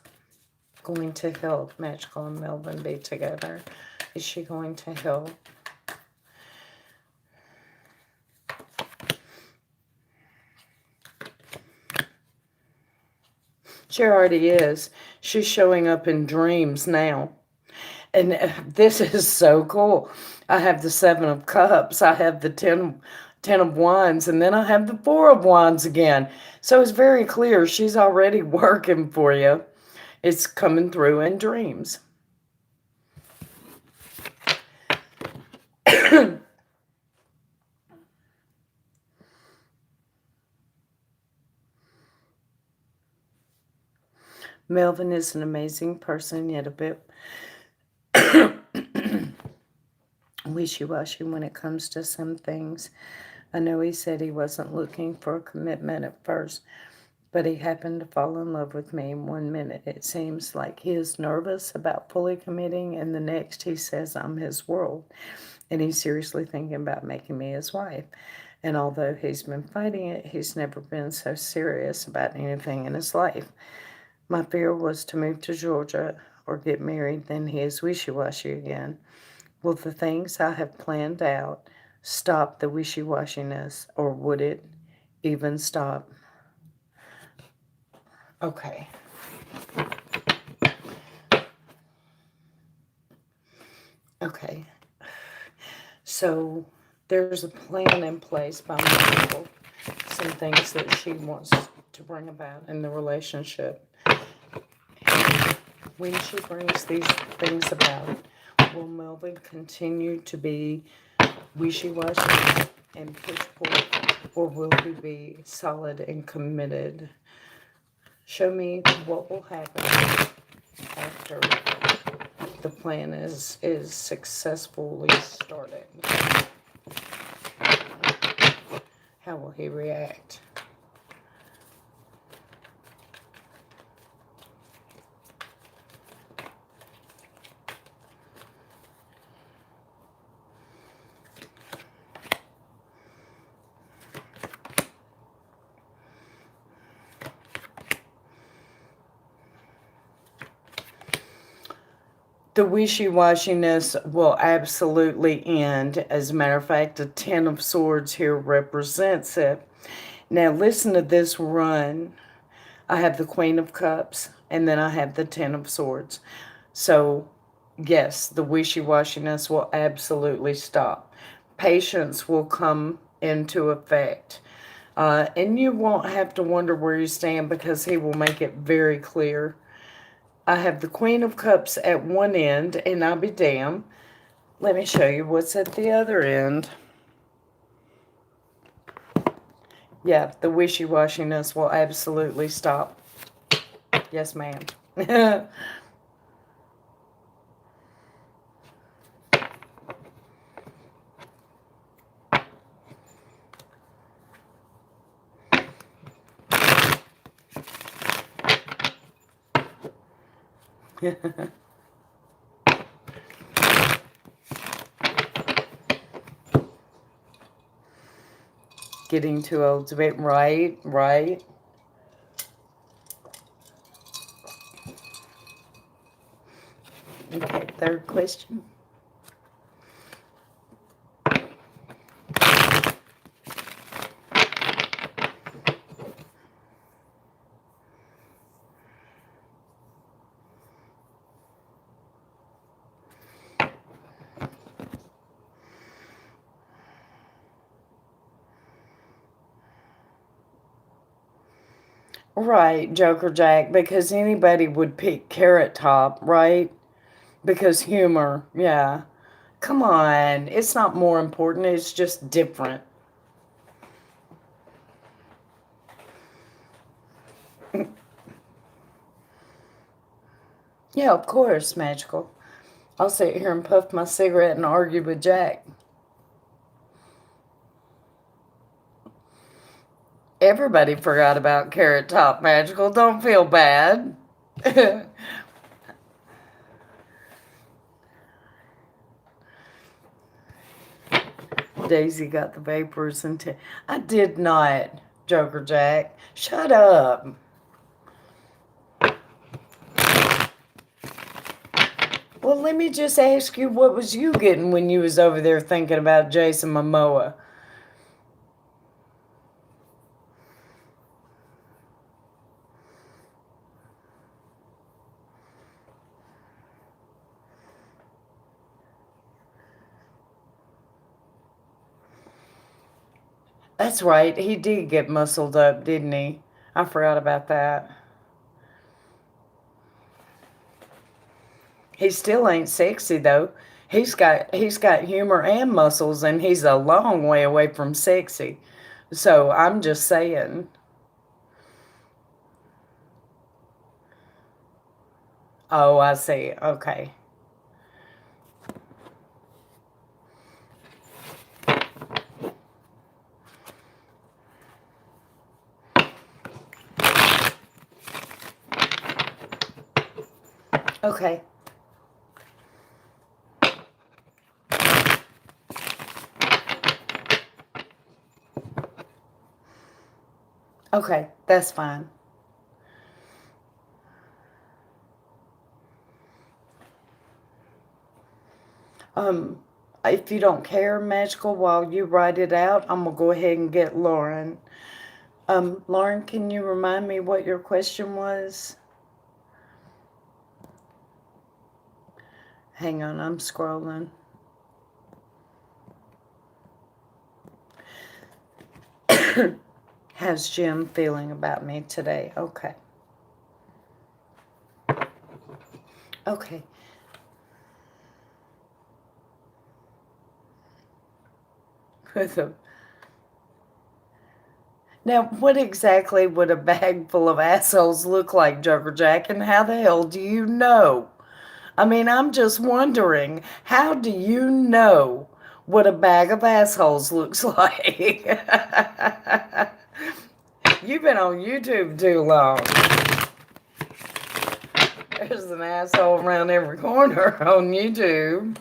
going to help Magical and Melvin be together? Is she going to help? She already is. She's showing up in dreams now. And this is so cool. I have the Seven of Cups. I have the Ten of Wands. And then I have the Four of Wands again. So it's very clear she's already working for you. It's coming through in dreams. Melvin is an amazing person, yet a bit wishy-washy when it comes to some things. I know he said he wasn't looking for a commitment at first, but he happened to fall in love with me in 1 minute. It seems like he is nervous about fully committing, and the next he says I'm his world, and he's seriously thinking about making me his wife. And although he's been fighting it, he's never been so serious about anything in his life. My fear was to move to Georgia or get married, then he is wishy-washy again. Will the things I have planned out stop the wishy-washiness, or would it even stop? Okay. Okay. So there's a plan in place by Michael. Some things that she wants to bring about in the relationship. When she brings these things about, will Melvin continue to be wishy-washy and push-pull, or will he be solid and committed? Show me what will happen after the plan is successfully started. How will he react? The wishy-washiness will absolutely end. As a matter of fact, the Ten of Swords here represents it. Now listen to this run. I have the Queen of Cups, and then I have the Ten of Swords. So, yes, the wishy-washiness will absolutely stop. Patience will come into effect. And you won't have to wonder where you stand because he will make it very clear. I have the Queen of Cups at one end, and I'll be damned. Let me show you what's at the other end. Yeah, the wishy-washiness will absolutely stop. Yes, ma'am. Getting too old to be right, right. Okay, third question. Right, Joker Jack, because anybody would pick Carrot Top, right? Because humor, yeah. Come on, it's not more important, it's just different. Yeah, of course, Magical. I'll sit here and puff my cigarette and argue with Jack. Everybody forgot about Carrot Top, Magical. Don't feel bad. Daisy got the vapors and I did not, Joker Jack. Shut up. Well, let me just ask you, what was you getting when you was over there thinking about Jason Momoa? That's right. He did get muscled up, didn't he? I forgot about that. He still ain't sexy though. He's got humor and muscles, and he's a long way away from sexy. So I'm just saying. Oh, I see. Okay. Okay. Okay, that's fine. Um, if you don't care, Magical, while you write it out, I'm gonna go ahead and get Lauren. Lauren, can you remind me what your question was? Hang on, I'm scrolling. How's Jim feeling about me today? Okay. Okay. with a... Now, what exactly would a bag full of assholes look like, Joker Jack, and how the hell do you know? I mean, I'm just wondering, how do you know what a bag of assholes looks like? You've been on YouTube too long. There's an asshole around every corner on YouTube.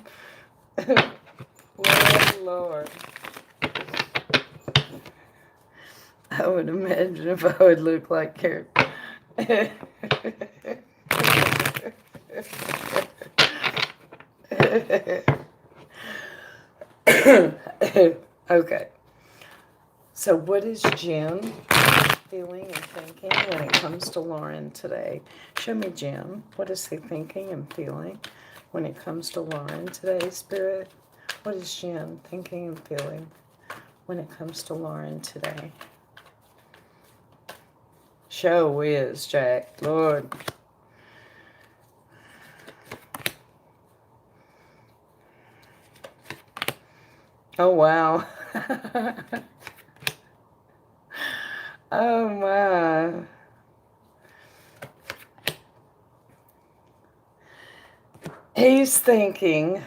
Lord, Lord. I would imagine if I would look like Carrot. Okay. So what is Jen feeling and thinking when it comes to Lauren today? Show me Jen. What is he thinking and feeling when it comes to Lauren today, Spirit? What is Jen thinking and feeling when it comes to Lauren today? Show is, Jack. Lord. Oh, wow. Oh, my. He's thinking,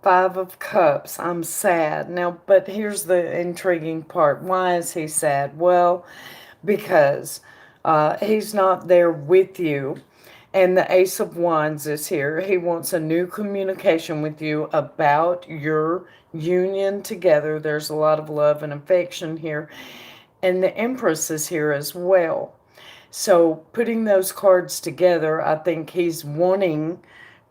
Five of Cups, I'm sad. Now, but here's the intriguing part. Why is he sad? Well, because he's not there with you. And the Ace of Wands is here. He wants a new communication with you about your union together. There's a lot of love and affection here. And the Empress is here as well. So putting those cards together, I think he's wanting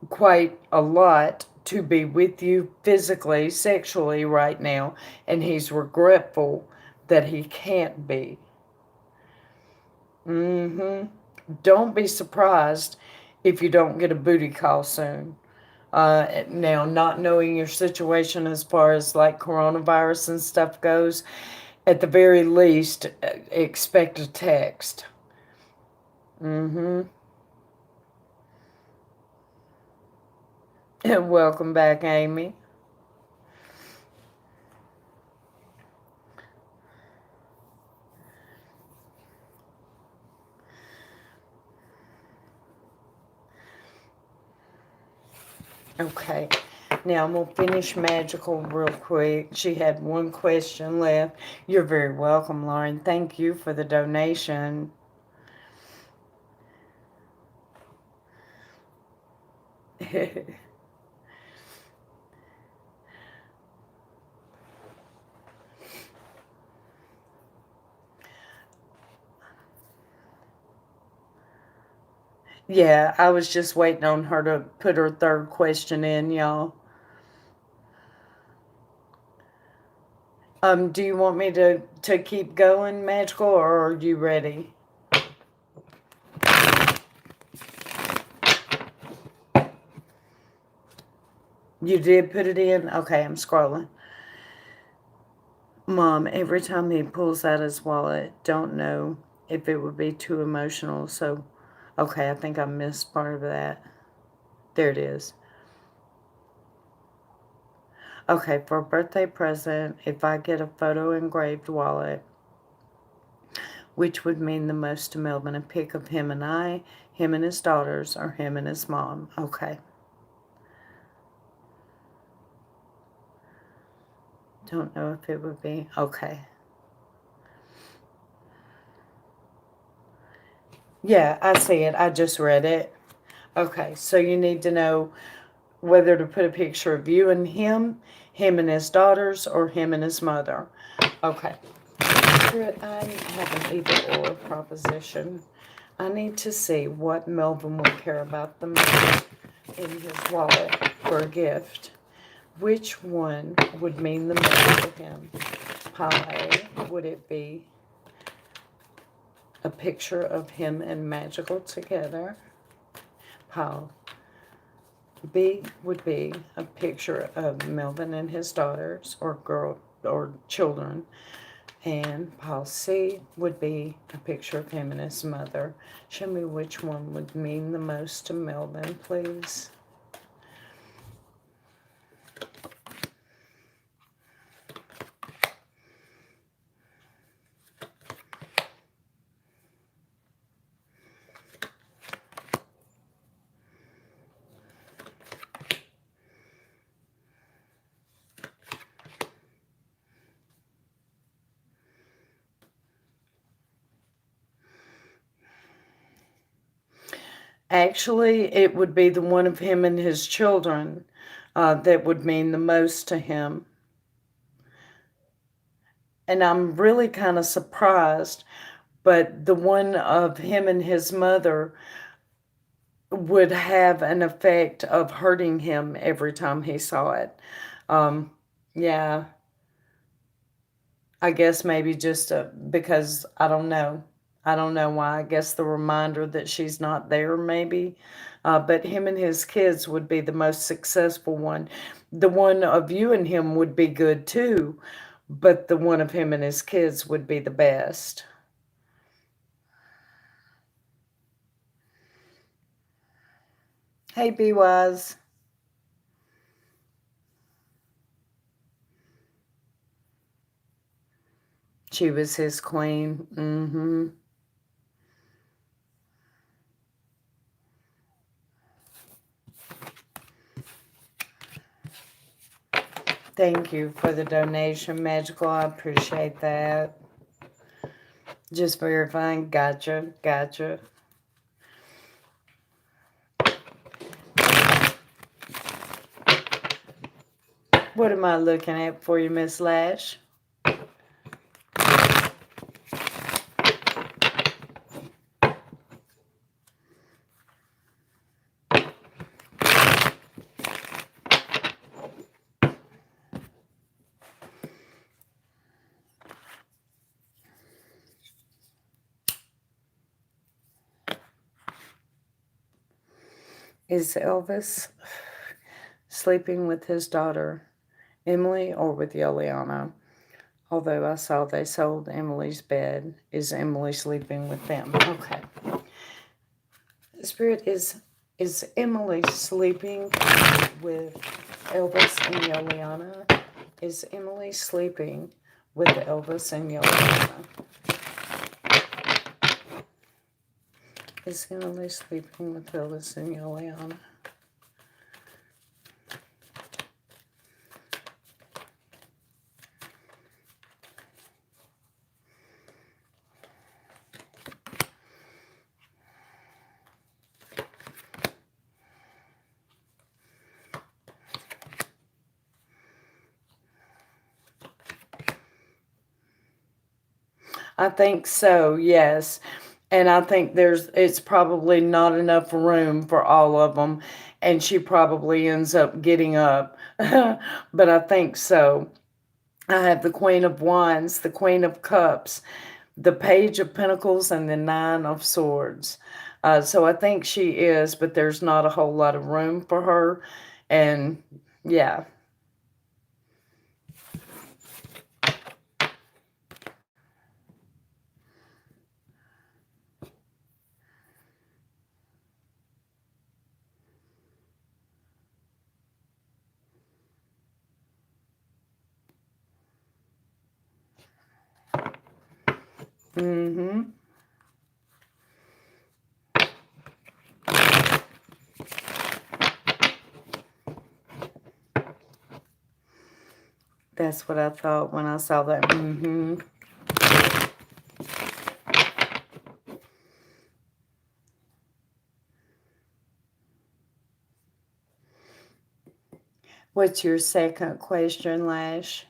quite a lot to be with you physically, sexually right now. And he's regretful that he can't be. Don't be surprised if you don't get a booty call soon. Now, not knowing your situation as far as like coronavirus and stuff goes, at the very least, expect a text. Welcome back, Amy. Okay, now I'm going to finish Magical real quick. She had one question left. You're very welcome, Lauren. Thank you for the donation. Yeah, I was just waiting on her to put her third question in, y'all. Do you want me to keep going, Magical, or are you ready? You did put it in? Okay, I'm scrolling. Mom, every time he pulls out his wallet, don't know if it would be too emotional, so... Okay, I think I missed part of that. There it is. Okay, for a birthday present, if I get a photo engraved wallet, which would mean the most to Melvin? A pic of him and I, him and his daughters, or him and his mom? Okay. Don't know if it would be. Okay. Yeah, I see it. I just read it. Okay, so you need to know whether to put a picture of you and him and his daughters, or him and his mother. Okay. Spirit, I have an either or proposition. I need to see what Melvin will care about the most in his wallet for a gift. Which one would mean the most to him? Pie, would it be a picture of him and Magical together? Pile B would be a picture of Melvin and his daughters, or girl, or children. And pile C would be a picture of him and his mother. Show me which one would mean the most to Melvin, please. Actually, it would be the one of him and his children that would mean the most to him. And I'm really kind of surprised, but the one of him and his mother would have an effect of hurting him every time he saw it. Um, yeah, I guess maybe just because I don't know. I don't know why. I guess the reminder that she's not there, maybe. But him and his kids would be the most successful one. The one of you and him would be good too, but the one of him and his kids would be the best. Hey, Be Wise. She was his queen. Mm-hmm. Thank you for the donation, Magical. I appreciate that. Just verifying. Gotcha. Gotcha. What am I looking at for you, Miss Lash? Is Elvis sleeping with his daughter, Emily, or with Yoliana? Although I saw they sold Emily's bed. Is Emily sleeping with them? Okay. Spirit, is Emily sleeping with Elvis and Yoliana? Is Emily sleeping with Elvis and Yoliana? Is Emily sleeping with Elvis and Yoliana? I think so, yes. And I think it's probably not enough room for all of them. And she probably ends up getting up. But I think so. I have the Queen of Wands, the Queen of Cups, the Page of Pentacles, and the Nine of Swords. So I think she is, but there's not a whole lot of room for her. And yeah. Mm-hmm. That's what I thought when I saw that. Mm-hmm. What's your second question, Lash?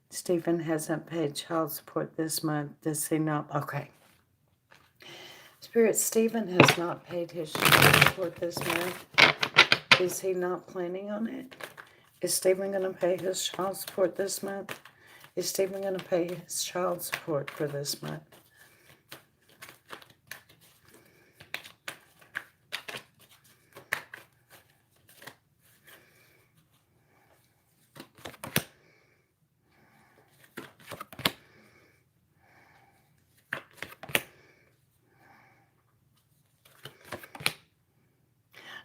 Stephen hasn't paid child support this month. Does he not? Okay. Spirit, Stephen has not paid his child support this month. Is he not planning on it? Is Stephen going to pay his child support this month? Is Stephen going to pay his child support for this month?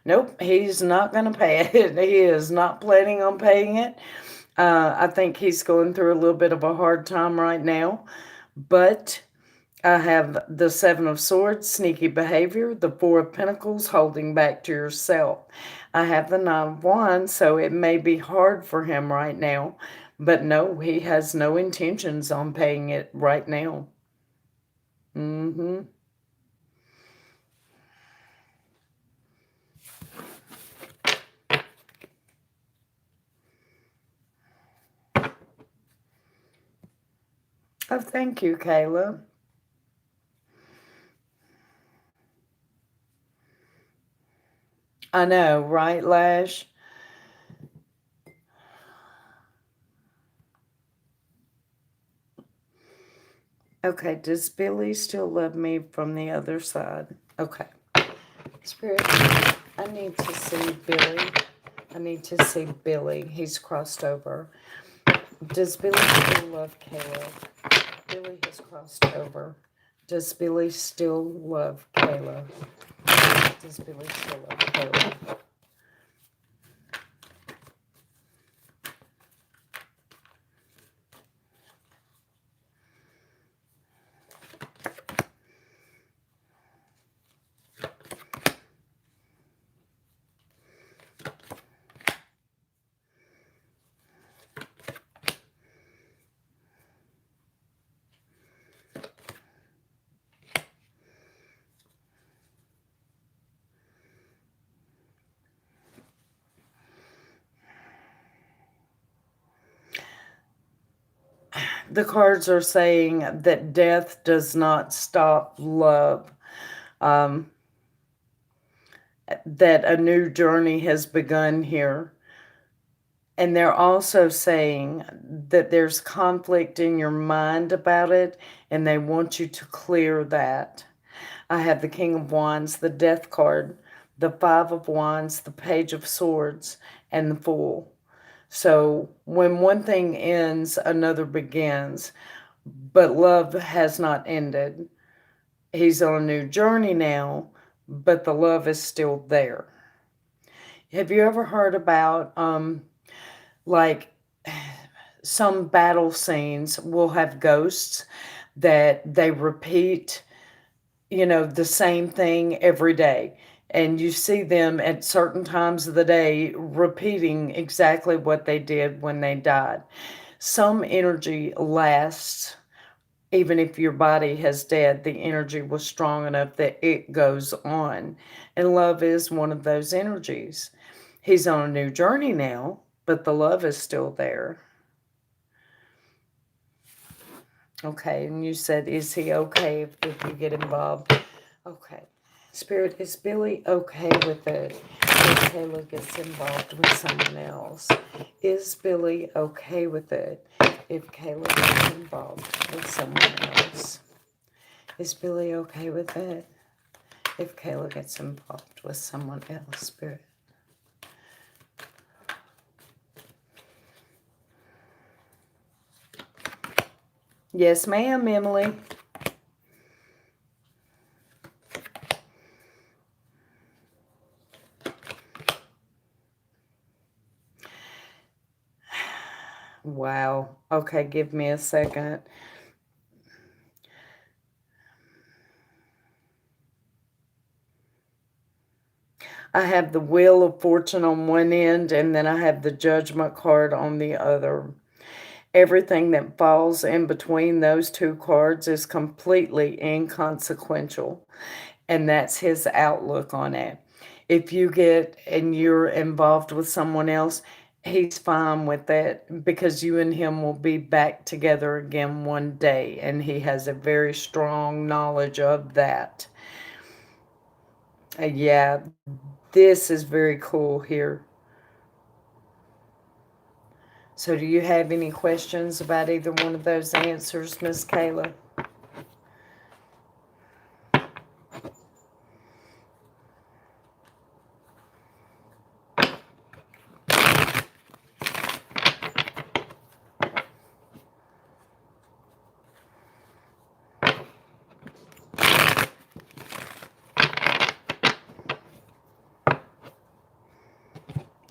Nope, he's not going to pay it. He is not planning on paying it. I think he's going through a little bit of a hard time right now. But I have the Seven of Swords, sneaky behavior, the Four of Pentacles, holding back to yourself. I have the Nine of Wands, so it may be hard for him right now, but no, he has no intentions on paying it right now. Mm-hmm. Oh, thank you, Kayla. I know, right, Lash? Okay, does Billy still love me from the other side? Okay. Spirit, I need to see Billy. I need to see Billy. He's crossed over. Does Billy still love Kayla? Billy has crossed over. Does Billy still love Kayla? Does Billy still love Kayla? The cards are saying that death does not stop love. Um, that a new journey has begun here. And they're also saying that there's conflict in your mind about it, and they want you to clear that. I have the King of Wands, the Death card, the Five of Wands, the Page of Swords, and the Fool. So when one thing ends, another begins. But love has not ended. He's on a new journey now, but the love is still there. Have you ever heard about, like, some battle scenes will have ghosts that they repeat, the same thing every day? And you see them at certain times of the day repeating exactly what they did when they died. Some energy lasts. Even if your body has dead, the energy was strong enough that it goes on. And love is one of those energies. He's on a new journey now, but the love is still there. Okay, and you said, is he okay if you get involved? Okay. Spirit, is Billy okay with it if Kayla gets involved with someone else? Is Billy okay with it if Kayla gets involved with someone else? Is Billy okay with it if Kayla gets involved with someone else, Spirit? Yes, ma'am, Emily. Wow. Okay, give me a second. I have the Wheel of Fortune on one end, and then I have the Judgment card on the other. Everything that falls in between those two cards is completely inconsequential, and that's his outlook on it. If you get and you're involved with someone else, he's fine with that because you and him will be back together again one day, and he has a very strong knowledge of that. Yeah, this is very cool here. So do you have any questions about either one of those answers, Miss Kayla?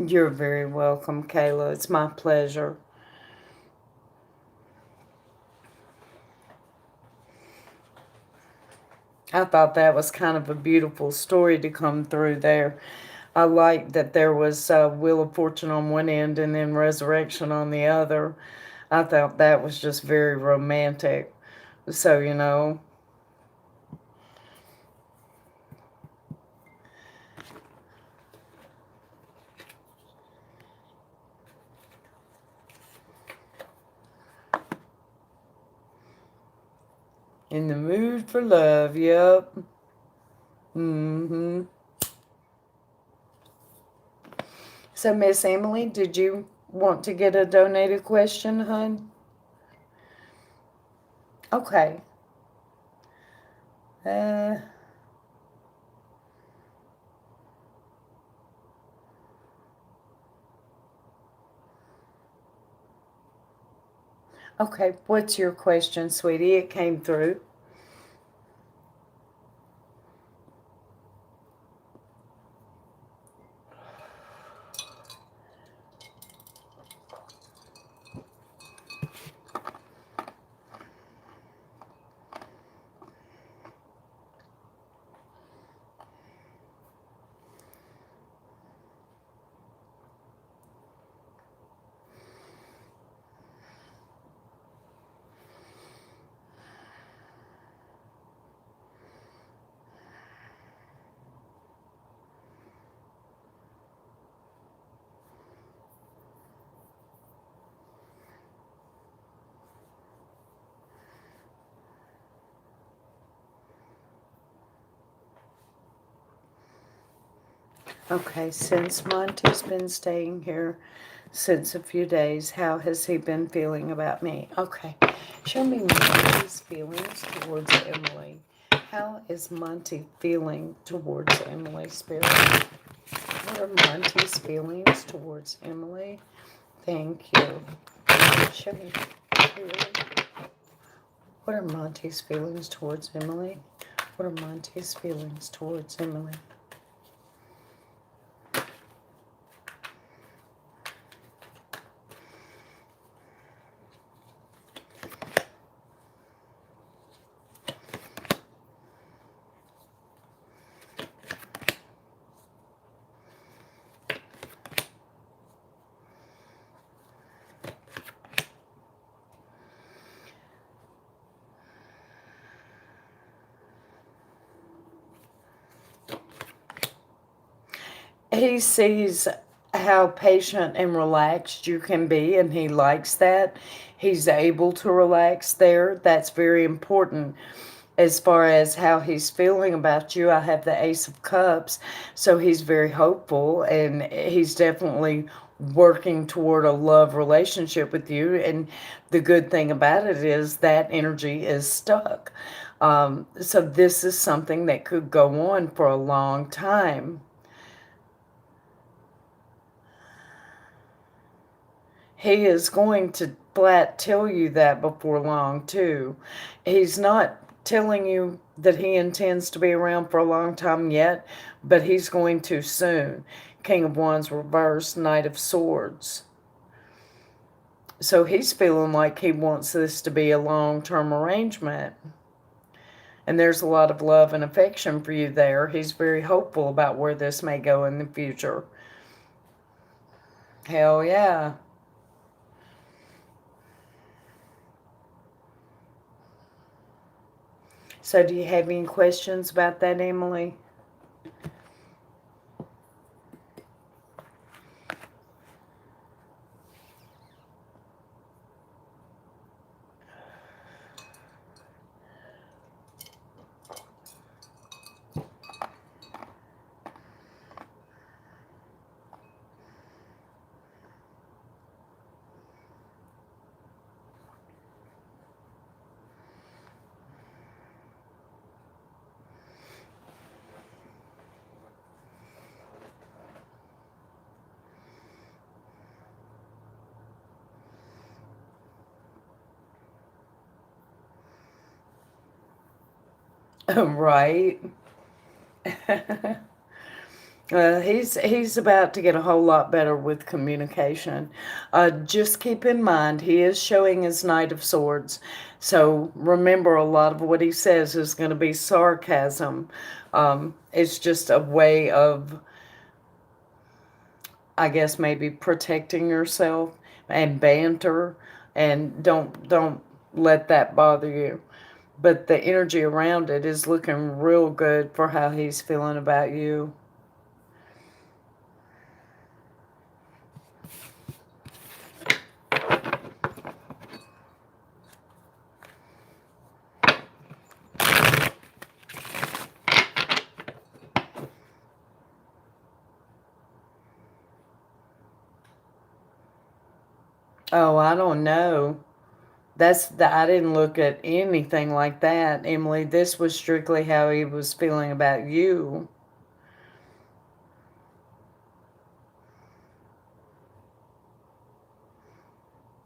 You're very welcome, Kayla. It's my pleasure. I thought that was kind of a beautiful story to come through there. I liked that there was Wheel of Fortune on one end and then Resurrection on the other. I thought that was just very romantic. So, in the mood for love, yep. Mm-hmm. So, Miss Emily, did you want to get a donated question, hun? Okay. Uh, okay. What's your question, sweetie? It came through. Okay, since Monty's been staying here since a few days, how has he been feeling about me? Okay, show me Monty's feelings towards Emily. How is Monty feeling towards Emily, Spirit? What are Monty's feelings towards Emily? Thank you. Show me clearly. What are Monty's feelings towards Emily? What are Monty's feelings towards Emily? He sees how patient and relaxed you can be, and he likes that. He's able to relax there. That's very important. As far as how he's feeling about you, I have the Ace of Cups, so he's very hopeful, and he's definitely working toward a love relationship with you. And the good thing about it is that energy is stuck. So this is something that could go on for a long time. He is going to flat tell you that before long, too. He's not telling you that he intends to be around for a long time yet, but he's going to soon. King of Wands reversed, Knight of Swords. So he's feeling like he wants this to be a long-term arrangement. And there's a lot of love and affection for you there. He's very hopeful about where this may go in the future. Hell yeah. So do you have any questions about that, Emily? Right. He's about to get a whole lot better with communication. Just keep in mind he is showing his Knight of Swords, so remember a lot of what he says is going to be sarcasm. It's just a way of, I guess, maybe protecting yourself and banter, and don't let that bother you. But the energy around it is looking real good for how he's feeling about you. Oh, I don't know. I didn't look at anything like that, Emily. This was strictly how he was feeling about you.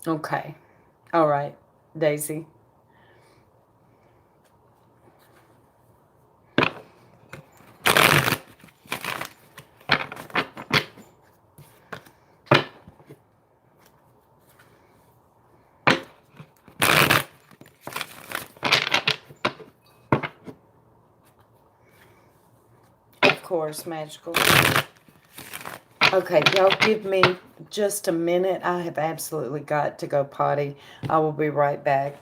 Okay. All right, Daisy. Of course, magical. Okay, y'all give me just a minute. I have absolutely got to go potty. I will be right back.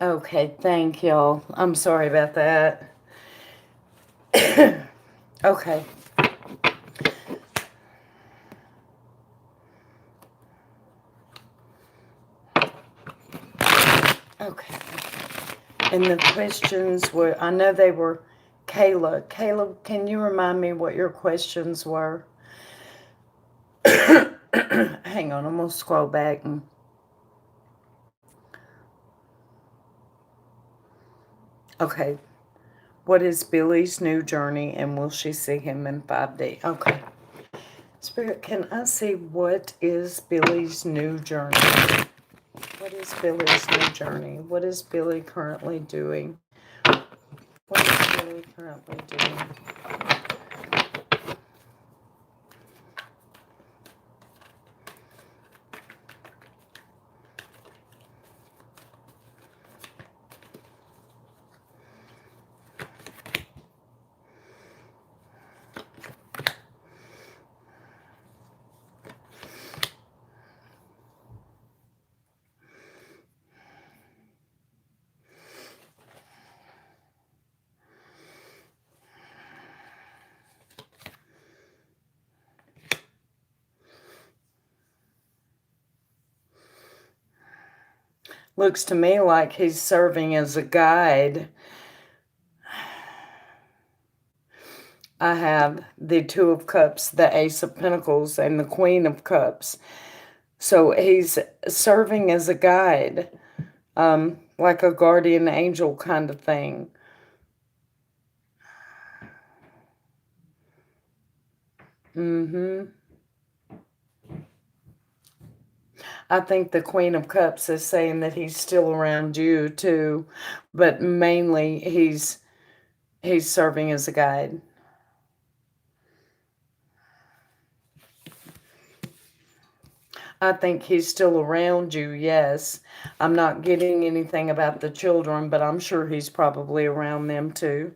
Okay, thank y'all. I'm sorry about that. Okay. Okay. And the questions were, I know they were Kayla. Kayla, can you remind me what your questions were? Hang on, I'm going to scroll back. Okay. What is Billy's new journey and will she see him in 5D? Okay. Spirit, can I see what is Billy's new journey? What is Billy's new journey? What is Billy currently doing? What is Billy currently doing? Looks to me like he's serving as a guide. I have the Two of Cups, the Ace of Pentacles, and the Queen of Cups. So he's serving as a guide, like a guardian angel kind of thing. I think the Queen of Cups is saying that he's still around you too, but mainly he's serving as a guide. I think he's still around you, yes. I'm not getting anything about the children, but I'm sure he's probably around them too.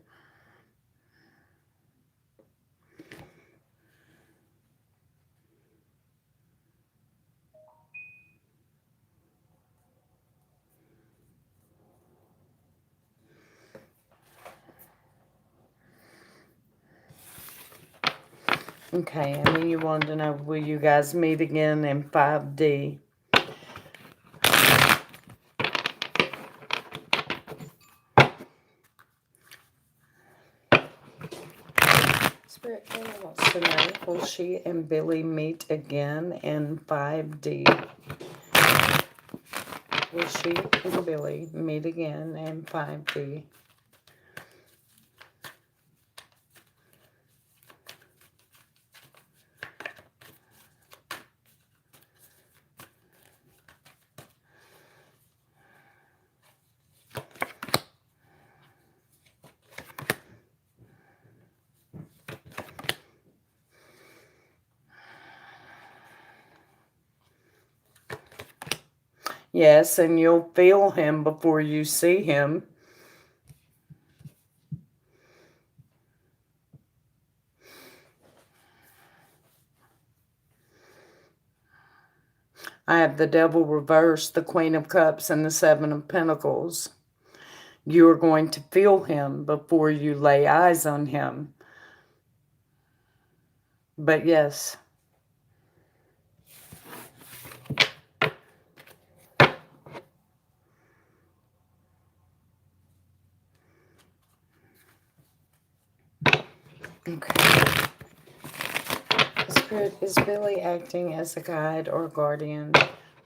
Okay, and then you wanted to know, will you guys meet again in 5D? Spirit Kayla wants to know, will she and Billy meet again in 5D? Will she and Billy meet again in 5D? Yes, and you'll feel him before you see him. I have the Devil reversed, the Queen of Cups, and the Seven of Pentacles. You are going to feel him before you lay eyes on him. But yes. Okay. Spirit, is Billy acting as a guide or guardian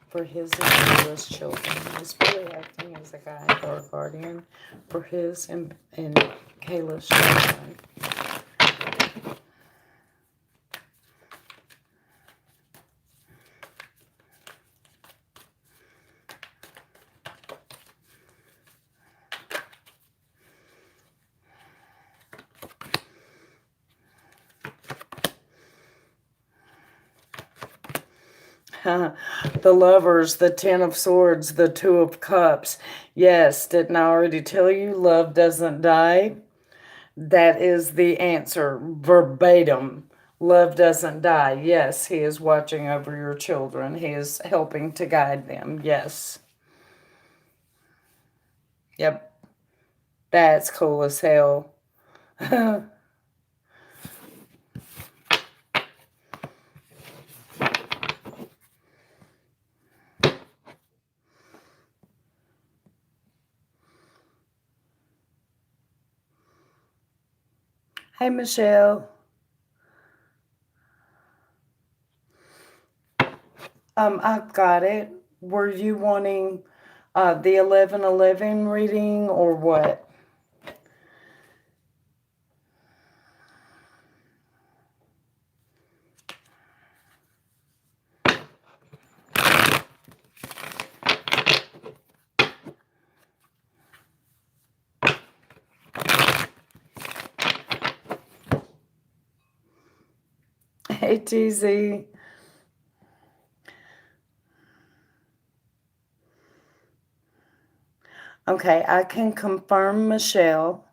for his and Kayla's children? Is Billy acting as a guide or a guardian for his and Kayla's children? The Lovers, the Ten of Swords, the Two of Cups. Yes, didn't I already tell you love doesn't die? That is the answer, verbatim. Love doesn't die. Yes, he is watching over your children. He is helping to guide them. Yes. Yep. That's cool as hell. Hey, Michelle. I've got it. Were you wanting the 1111 reading or what? Hey, TZ. Okay, I can confirm Michelle.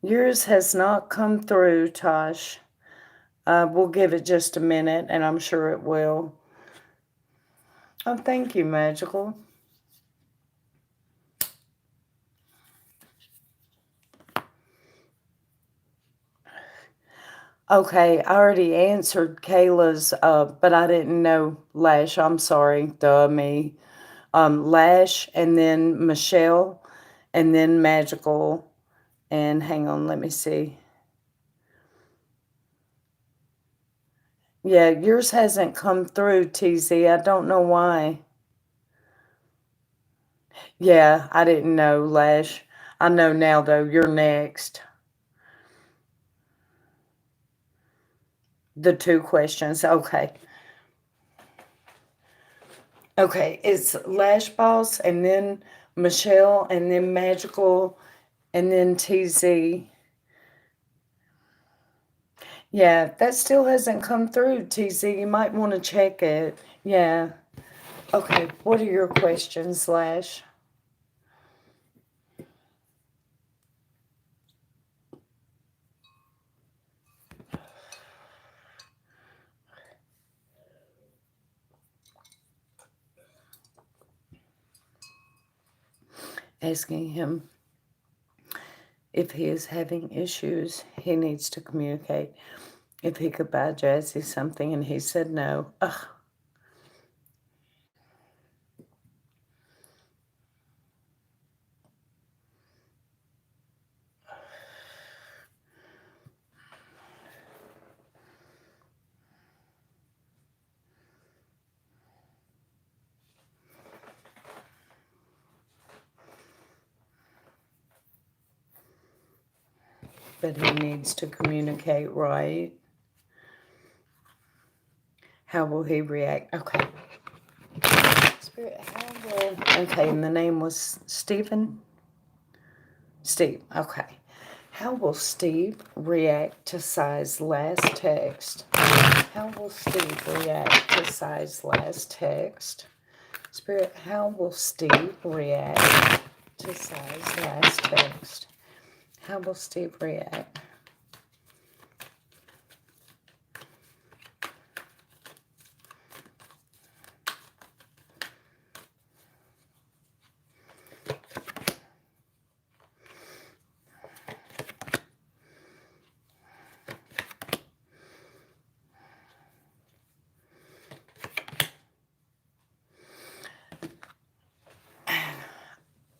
Yours has not come through, Tosh. We'll give it just a minute, and I'm sure it will. Oh, thank you, Magical. Okay, I already answered Kayla's, but I didn't know Lash. I'm sorry, duh me. Lash, and then Michelle, and then Magical. And hang on, let me see. Yeah, yours hasn't come through, TZ. I don't know why. Yeah, I didn't know, Lash. I know now, though. You're next. The two questions. Okay. Okay, it's Lash Boss, and then Michelle, and then Magical, and then TZ. Yeah, that still hasn't come through, TZ. You might want to check it. Yeah. Okay, what are your questions, Lash? Asking him if he is having issues, he needs to communicate. If he could buy Jazzy something, and he said no. Ugh. But he needs to communicate, right? How will he react? Okay. Spirit, how will... Okay, and the name was Stephen? Steve, okay. How will Steve react to Sai's last text? How will Steve react to Sai's last text? Spirit, how will Steve react to Sai's last text? How will Steve react?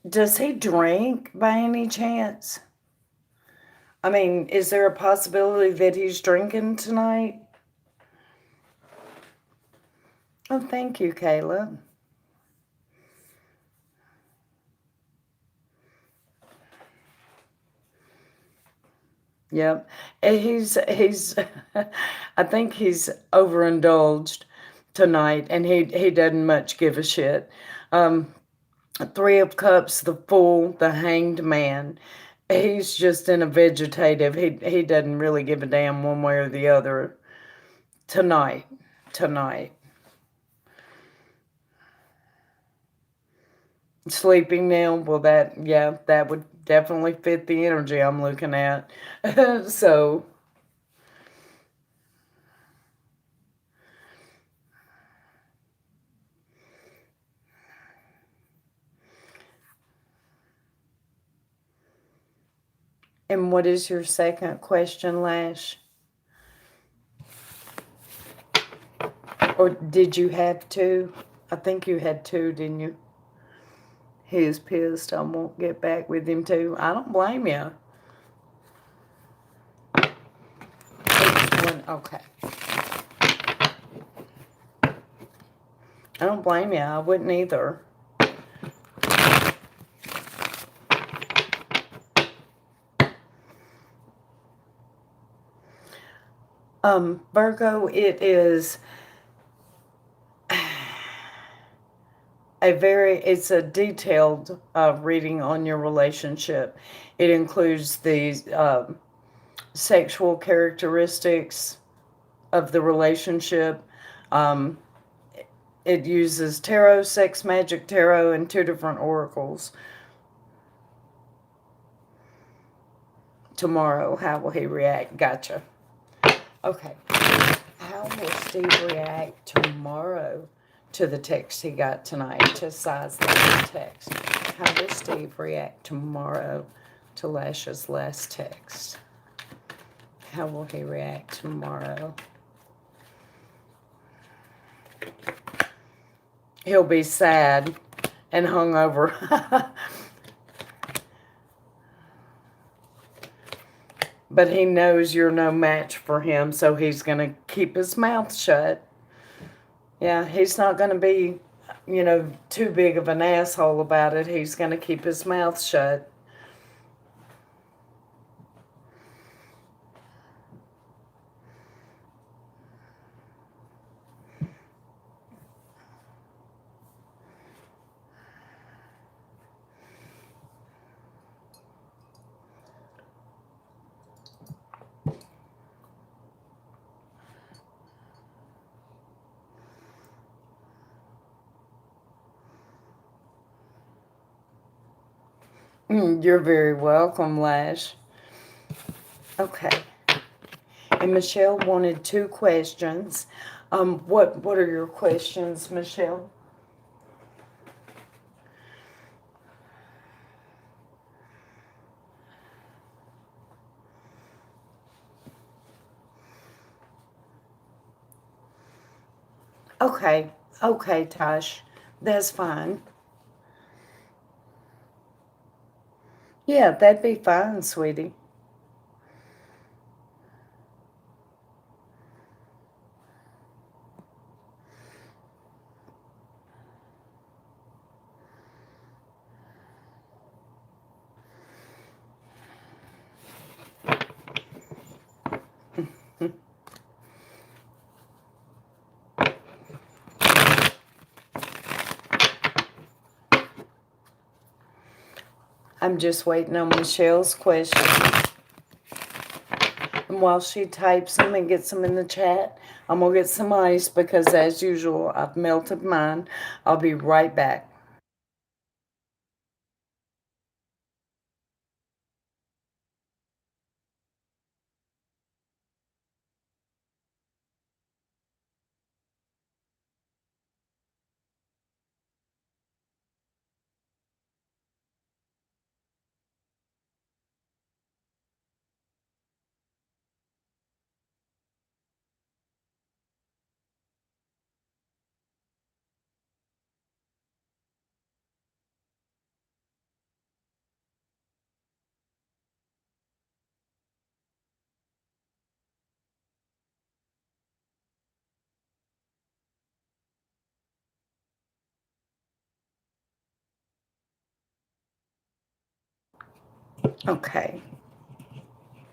Does he drink by any chance? I mean, is there a possibility that he's drinking tonight? Oh, thank you, Kayla. Yep. And he's I think he's overindulged tonight, and he doesn't much give a shit. Three of Cups, the Fool, the Hanged Man. He's just in a vegetative. He doesn't really give a damn one way or the other tonight. Tonight. Sleeping now, well, that would definitely fit the energy I'm looking at. So, and what is your second question, Lash? Or did you have two? I think you had two, didn't you? He's pissed I won't get back with him too. I don't blame you. Okay. I don't blame you. I wouldn't either. Virgo, it is it's a detailed reading on your relationship. It includes the sexual characteristics of the relationship. Um, it uses tarot, sex magic tarot, and two different oracles. Tomorrow, how will he react? Gotcha. Okay. How will Steve react tomorrow to the text he got tonight, to Sai's last text? How will Steve react tomorrow to Lash's last text? How will he react tomorrow? He'll be sad. and hungover. But he knows you're no match for him, so he's going to keep his mouth shut. Yeah, he's not going to be, you know, too big of an asshole about it. He's going to keep his mouth shut. You're very welcome, Lash. Okay. And Michelle wanted 2 questions. What are your questions, Michelle? Okay. Okay, Tosh. That's fine. Yeah, that'd be fine, sweetie. I'm just waiting on Michelle's question. And while she types them and gets them in the chat, I'm going to get some ice because, as usual, I've melted mine. I'll be right back. Okay.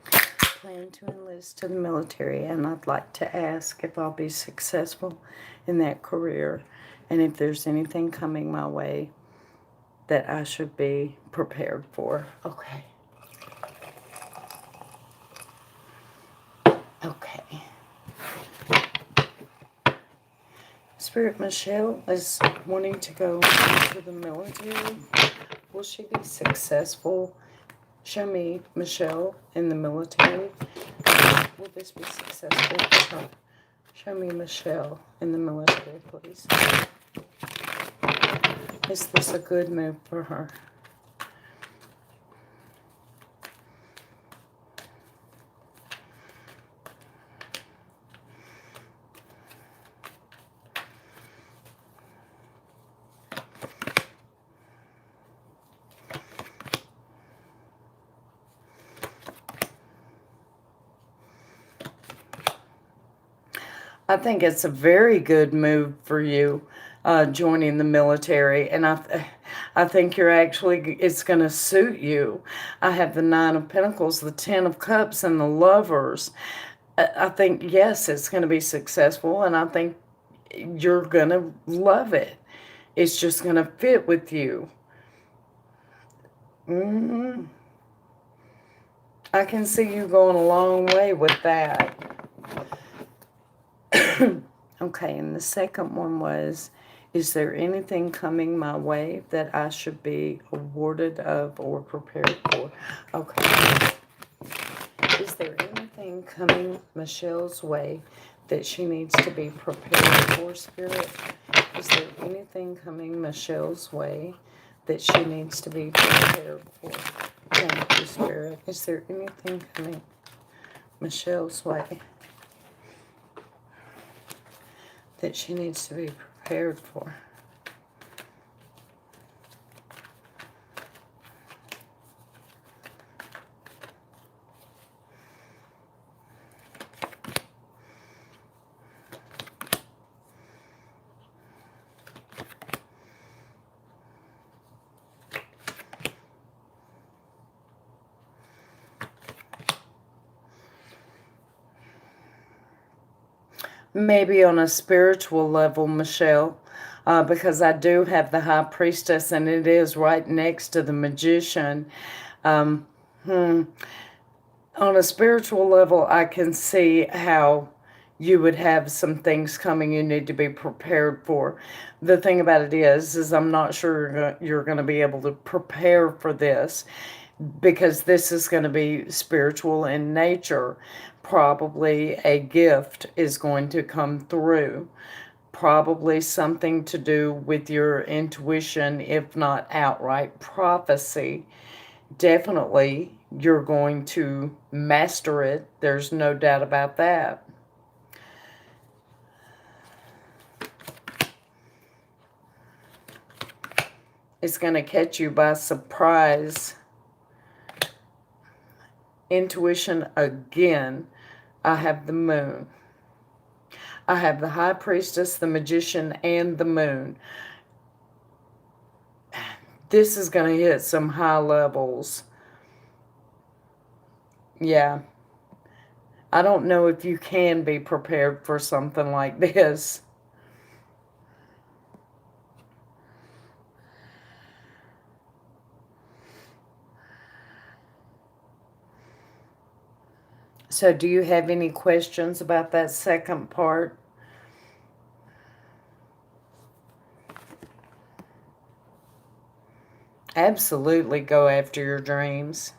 Plan to enlist to the military, and I'd like to ask if I'll be successful in that career and if there's anything coming my way that I should be prepared for. Okay. Okay. Spirit Michelle is wanting to go into the military. Will she be successful? Show me Michelle in the military. Will this be successful for her? Show me Michelle in the military, please. Is this a good move for her? I think it's a very good move for you, joining the military, and I think you're actually, it's going to suit you. I have the 9 of Pentacles, the 10 of Cups, and the Lovers. I think, yes, it's going to be successful, and I think you're going to love it. It's just going to fit with you. I can see you going a long way with that. Okay, and the second one was, is there anything coming my way that I should be awarded of or prepared for? Okay. Is there anything coming Michelle's way that she needs to be prepared for, Spirit? Is there anything coming Michelle's way that she needs to be prepared for? Thank you, Spirit. Is there anything coming Michelle's way that she needs to be prepared for? maybe on a spiritual level, Michelle, because I do have the high priestess and it is right next to the magician. Um, hmm, on a spiritual level, I can see how you would have some things coming you need to be prepared for. The thing about it is I'm not sure you're going to be able to prepare for this because this is going to be spiritual in nature. Probably a gift is going to come through. Probably something to do with your intuition, if not outright prophecy. Definitely, you're going to master it. There's no doubt about that. It's going to catch you by surprise. Intuition again. I have the moon. I have the high priestess, the magician, and the moon. This is going to hit some high levels. Yeah. I don't know if you can be prepared for something like this. So do you have any questions about that second part? Absolutely go after your dreams.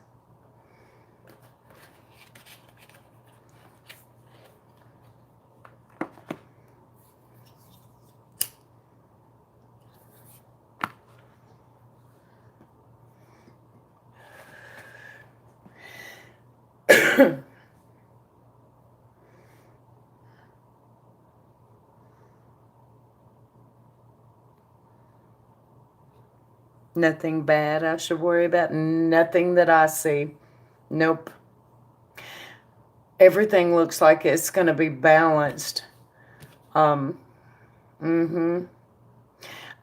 Nothing bad I should worry about. Nothing that I see. Nope. Everything looks like it's going to be balanced. Um, mm-hmm.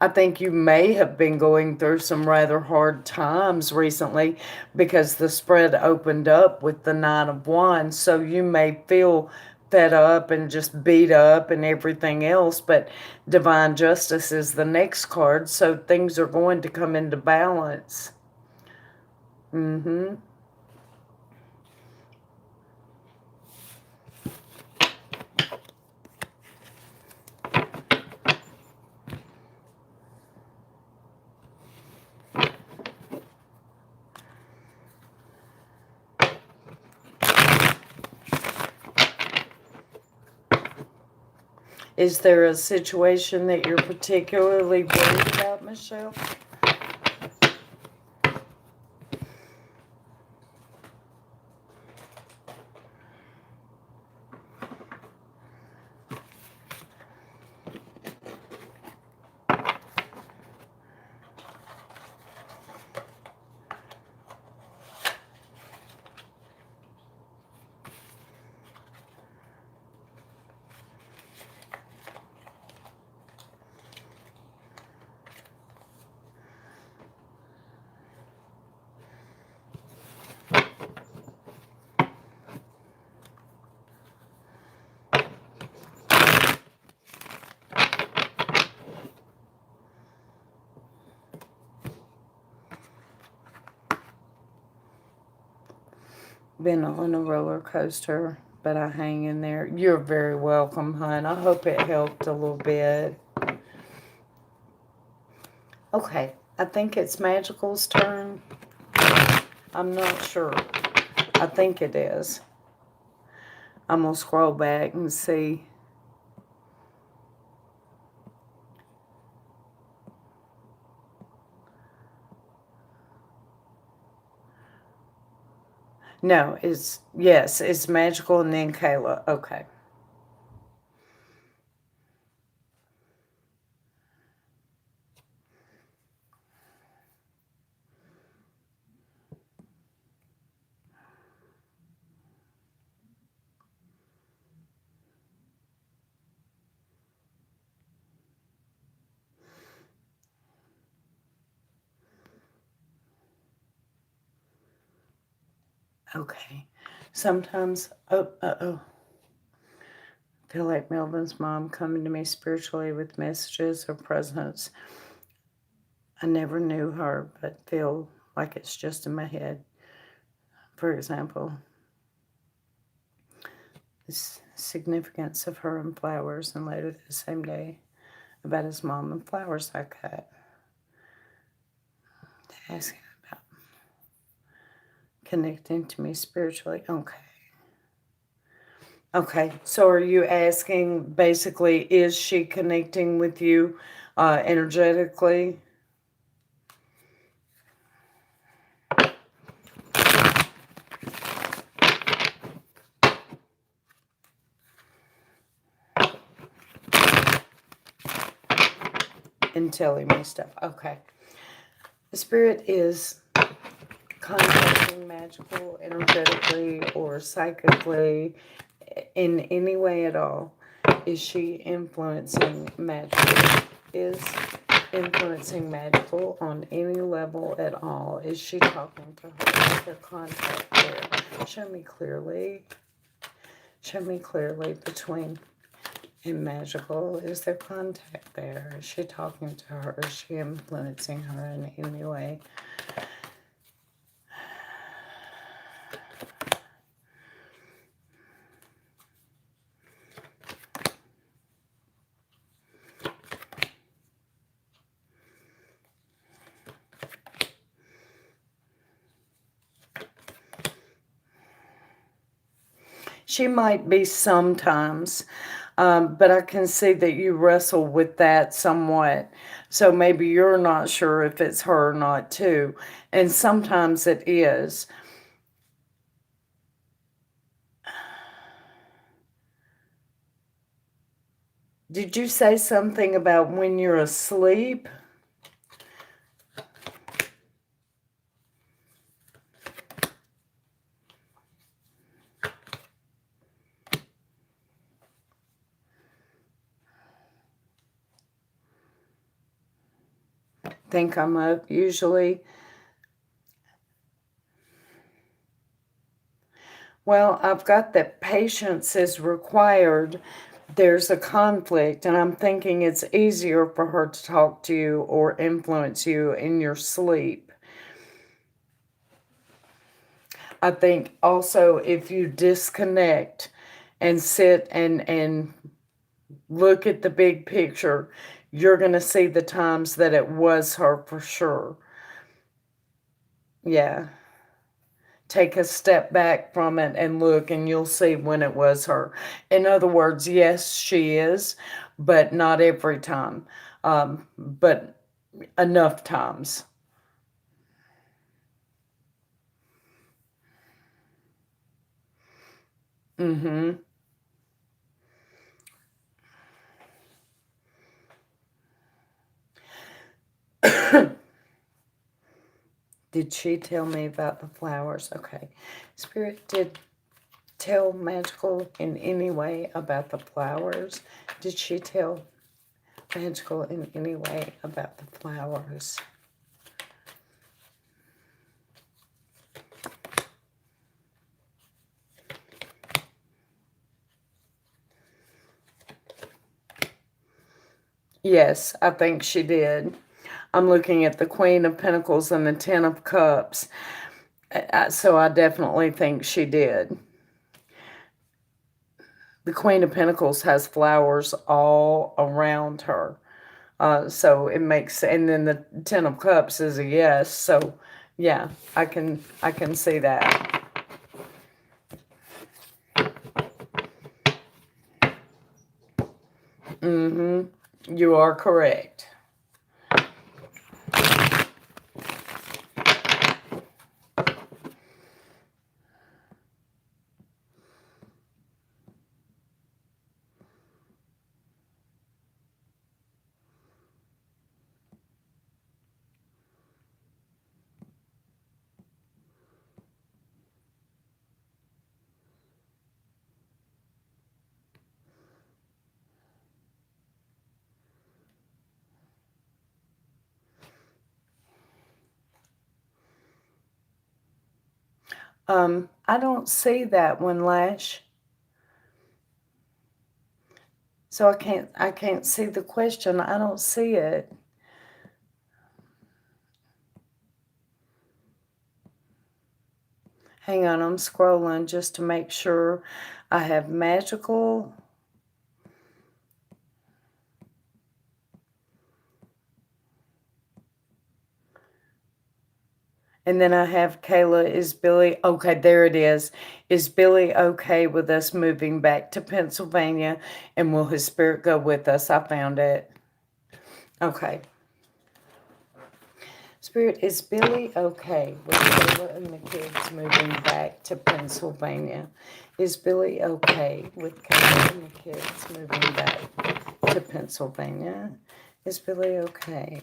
I think you may have been going through some rather hard times recently because the spread opened up with the Nine of Wands. So you may feel fed up and just beat up and everything else. But Divine Justice is the next card. So things are going to come into balance. Mm-hmm. Is there a situation that you're particularly worried about, Michelle? Been on a roller coaster, but I hang in there. You're very welcome, hon. I hope it helped a little bit. Okay, I think it's Magical's turn. I'm not sure. I think it is. I'm going to scroll back and see. No, yes, it's Magical and then Kayla. Okay. Okay. Sometimes, oh. feel like Melvin's mom coming to me spiritually with messages or presence. I never knew her, but feel like it's just in my head. For example, the significance of her and flowers, and later the same day about his mom and flowers I cut. Asking about connecting to me spiritually. Okay. Okay, so are you asking basically, is she connecting with you energetically? And telling me stuff. Okay. The spirit is contacting magical, energetically, or psychically in any way at all. Is she influencing magical? Is influencing magical on any level at all? Is she talking to her? Is there contact there? Show me clearly. Show me clearly between and magical. Is there contact there? Is she talking to her? Is she influencing her in any way? She might be sometimes, but I can see that you wrestle with that somewhat. So maybe you're not sure if it's her or not, too. And sometimes it is. Did you say something about when you're asleep? Think I'm up usually. Well, I've got that patience is required. There's a conflict, and I'm thinking it's easier for her to talk to you or influence you in your sleep. I think also if you disconnect and sit and look at the big picture, you're going to see the times that it was her for sure. Yeah. Take a step back from it and look, and you'll see when it was her. In other words, yes, she is, but not every time, but enough times. Mm-hmm. Did she tell me about the flowers? Okay. Spirit did tell Magical in any way about the flowers? Did she tell Magical in any way about the flowers? Yes, I think she did. I'm looking at the Queen of Pentacles and the Ten of Cups. So I definitely think she did. The Queen of Pentacles has flowers all around her. So it makes, and then the Ten of Cups is a yes. So yeah, I can see that. Mm-hmm. You are correct. I don't see that one, Lash. So I can't see the question. I don't see it. Hang on, I'm scrolling just to make sure I have magical. And then I have Kayla, is Billy, okay, there it is. Is Billy okay with us moving back to Pennsylvania? And will his spirit go with us? I found it. Okay. Spirit, is Billy okay with Kayla and the kids moving back to Pennsylvania? Is Billy okay with Kayla and the kids moving back to Pennsylvania? Is Billy okay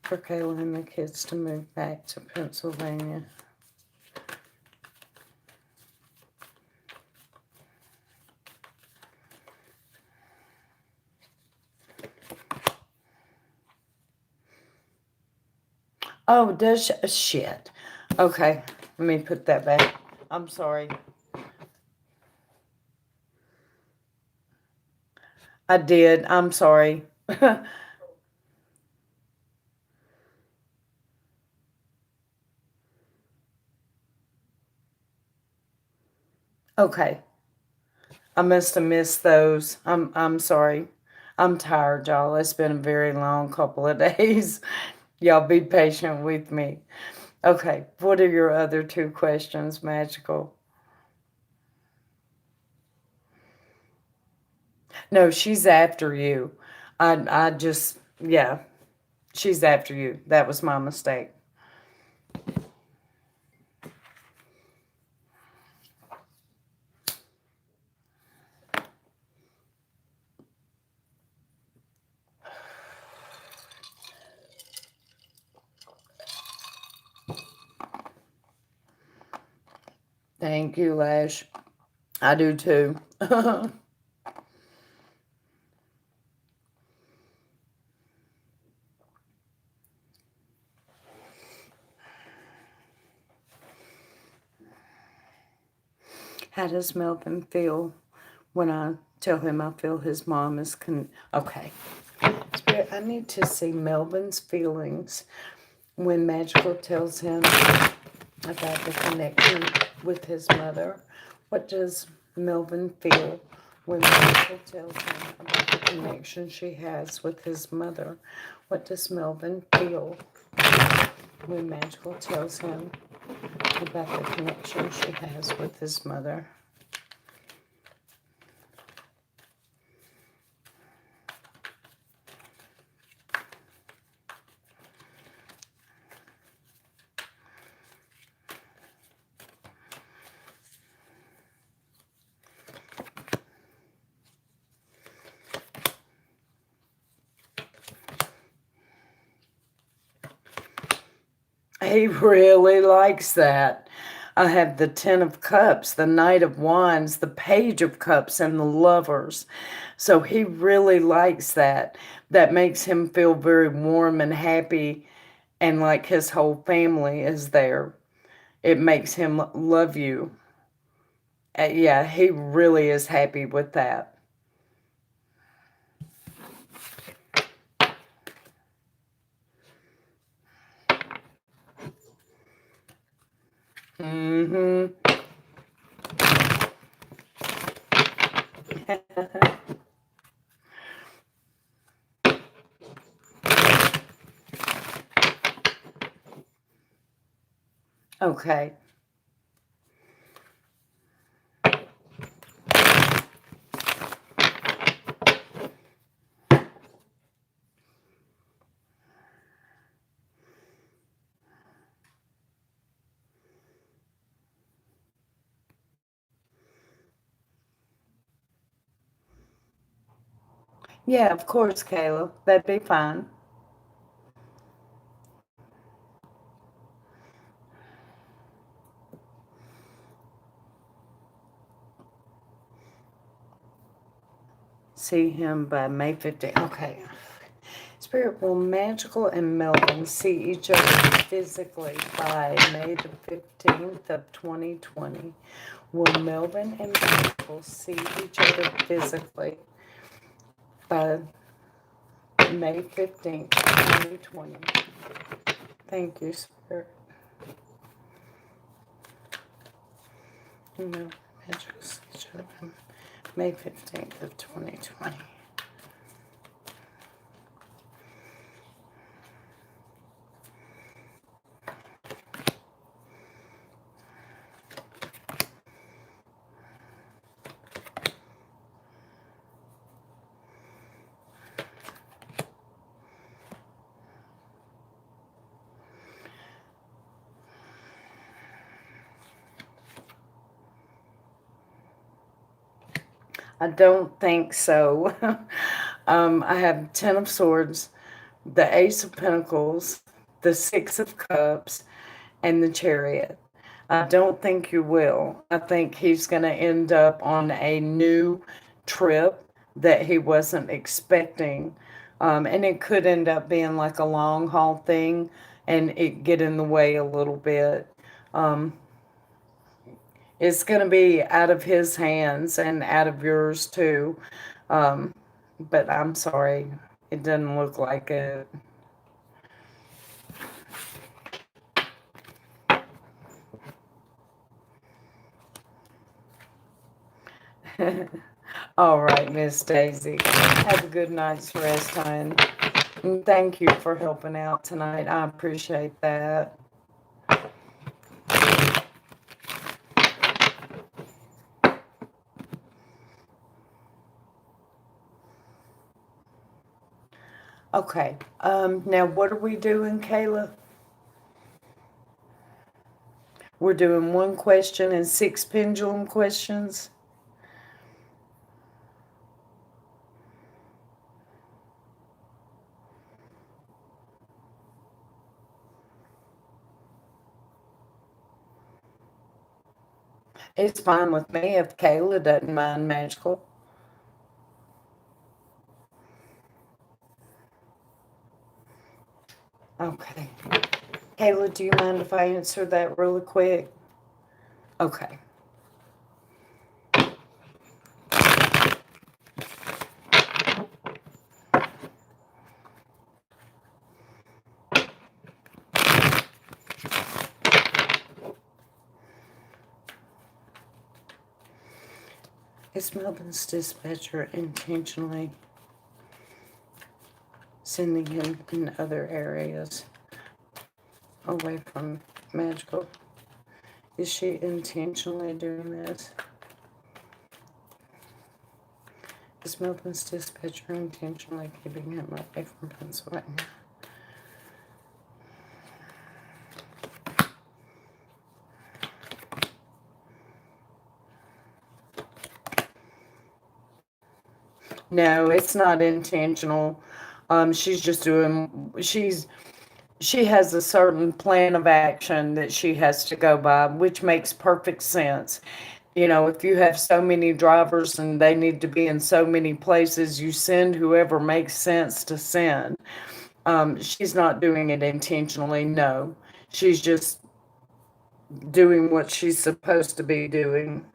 for Kayla and the kids to move back to Pennsylvania? Oh, does shit. Okay, let me put that back. I'm sorry. I did. I'm sorry. Okay. I must have missed those. I'm sorry. I'm tired, y'all. It's been a very long couple of days. Y'all be patient with me. Okay, what are your other two questions, Magical? No, she's after you. I just, yeah, she's after you. That was my mistake. Thank you, Lash. I do too. How does Melvin feel when I tell him I feel his mom is okay. Spirit, I need to see Melvin's feelings when Magical tells him about the connection with his mother. What does Melvin feel when Magical tells him about the connection she has with his mother? What does Melvin feel when Magical tells him about the connection she has with his mother? He really likes that. I have the Ten of Cups, the Knight of Wands, the Page of Cups, and the Lovers. So he really likes that. That makes him feel very warm and happy, and like his whole family is there. It makes him love you. Yeah, he really is happy with that. Mm-hmm. Okay. Yeah, of course, Caleb. That'd be fine. See him by May 15th. Okay. Spirit, will Magical and Melvin see each other physically by May the 15th of 2020? Will Melvin and Magical see each other physically by May 15th, 2020? Thank you, Spirit. No, Magical see each other by May 15th of 2020. I don't think so. I have 10 of Swords, the Ace of Pentacles, the Six of Cups, and the Chariot. I don't think you will. I think he's going to end up on a new trip that he wasn't expecting. And it could end up being like a long haul thing and it get in the way a little bit. It's going to be out of his hands and out of yours too. But I'm sorry, it doesn't look like it. All right, Miss Daisy. Have a good night's rest, hon. And thank you for helping out tonight. I appreciate that. Okay, now what are we doing, Kayla? We're doing 1 question and 6 pendulum questions. It's fine with me if Kayla doesn't mind, Magical. Okay. Kayla, do you mind if I answer that really quick? Okay. Is Melvin's dispatcher intentionally sending him in other areas away from Magical? Is she intentionally doing this? Is Melvin's dispatcher intentionally keeping him away from Pennsylvania? No, it's not intentional. She's just doing, she has a certain plan of action that she has to go by, which makes perfect sense. You know, if you have so many drivers and they need to be in so many places, you send whoever makes sense to send. She's not doing it intentionally, no. She's just doing what she's supposed to be doing.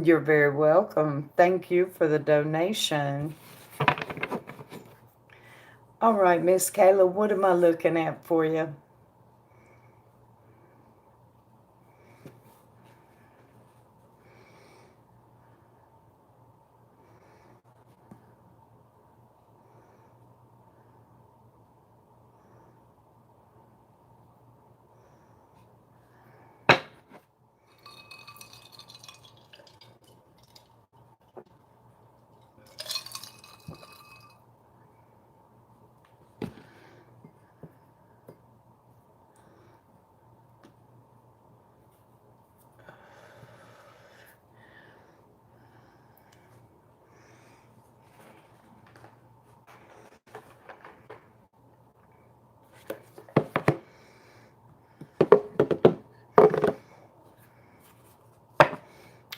You're very welcome. Thank you for the donation. All right, Miss Kayla, what am I looking at for you?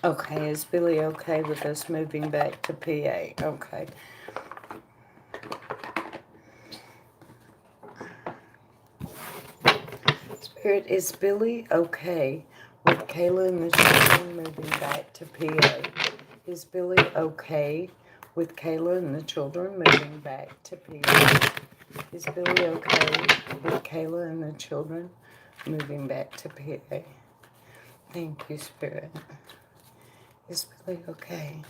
Okay, is Billy okay with us moving back to PA? Okay. Spirit, is Billy okay with Kayla and the children moving back to PA? Is Billy okay with Kayla and the children moving back to PA? Is Billy okay with Kayla and the children moving back to PA? Thank you, Spirit. Is Billy okay?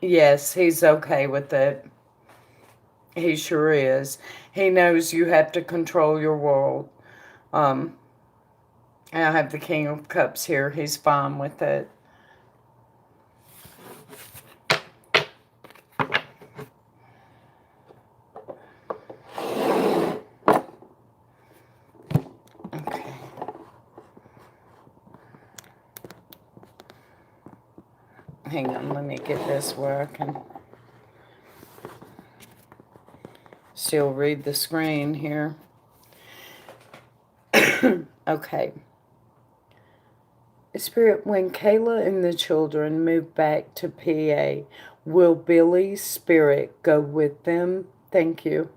Yes, he's okay with it. He sure is. He knows you have to control your world. And I have the King of Cups here. He's fine with it. Okay. Hang on, let me get this where I can still read the screen here. Okay. Spirit, when Kayla and the children move back to PA, will Billy's spirit go with them? Thank you.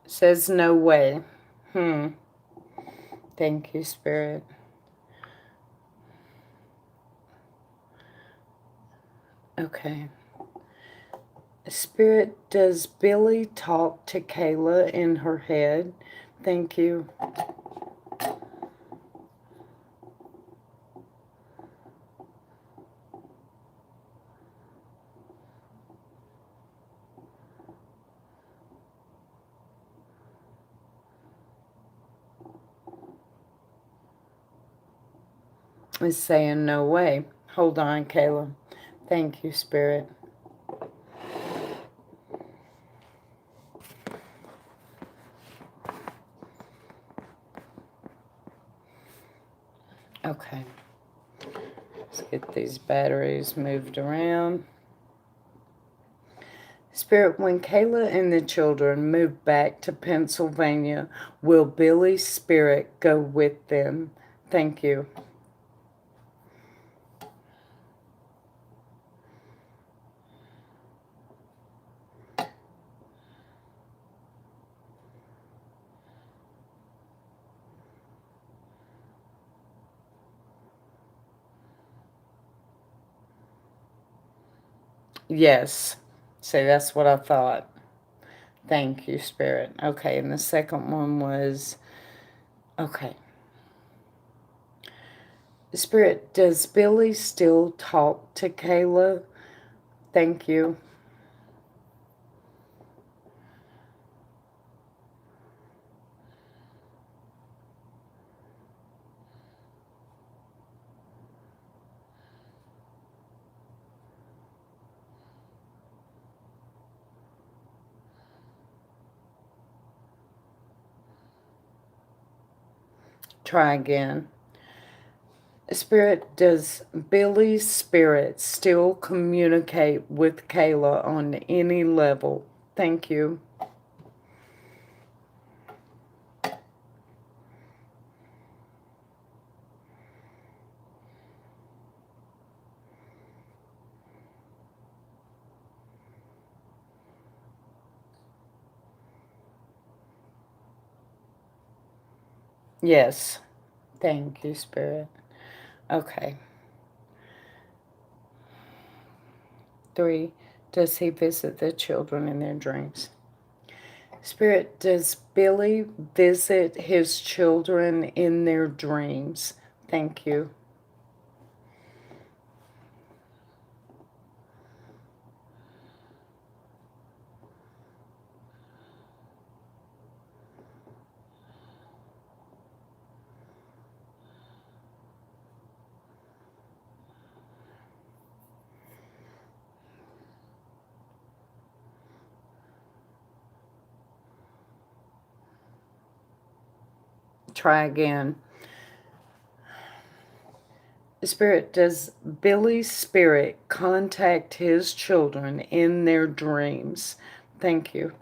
Says no way. Thank you, Spirit. Okay. Spirit, does Billy talk to Kayla in her head? Thank you. Is saying no way. Hold on, Kayla. Thank you, Spirit. Okay. Let's get these batteries moved around. Spirit, when Kayla and the children move back to Pennsylvania, will Billy's spirit go with them? Thank you. Yes. See, that's what I thought. Thank you, Spirit. Okay, and the second one was, okay. Spirit, does Billy still talk to Kayla? Thank you. Try again. Spirit, does Billy's spirit still communicate with Kayla on any level? Thank you. Yes. Thank you, Spirit. Okay. 3. Does he visit the children in their dreams? Spirit, does Billy visit his children in their dreams? Thank you. try again. Spirit, does Billy's spirit contact his children in their dreams? Thank you.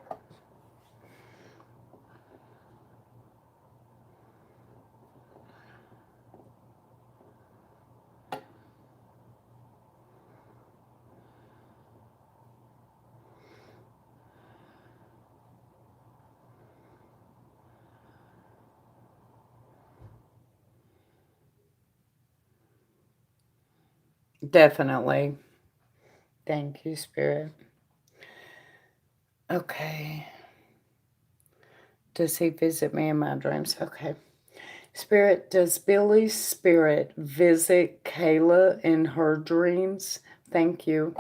Definitely. Thank you, Spirit. Okay. Does he visit me in my dreams? Okay. Spirit, does Billy's spirit visit Kayla in her dreams? Thank you.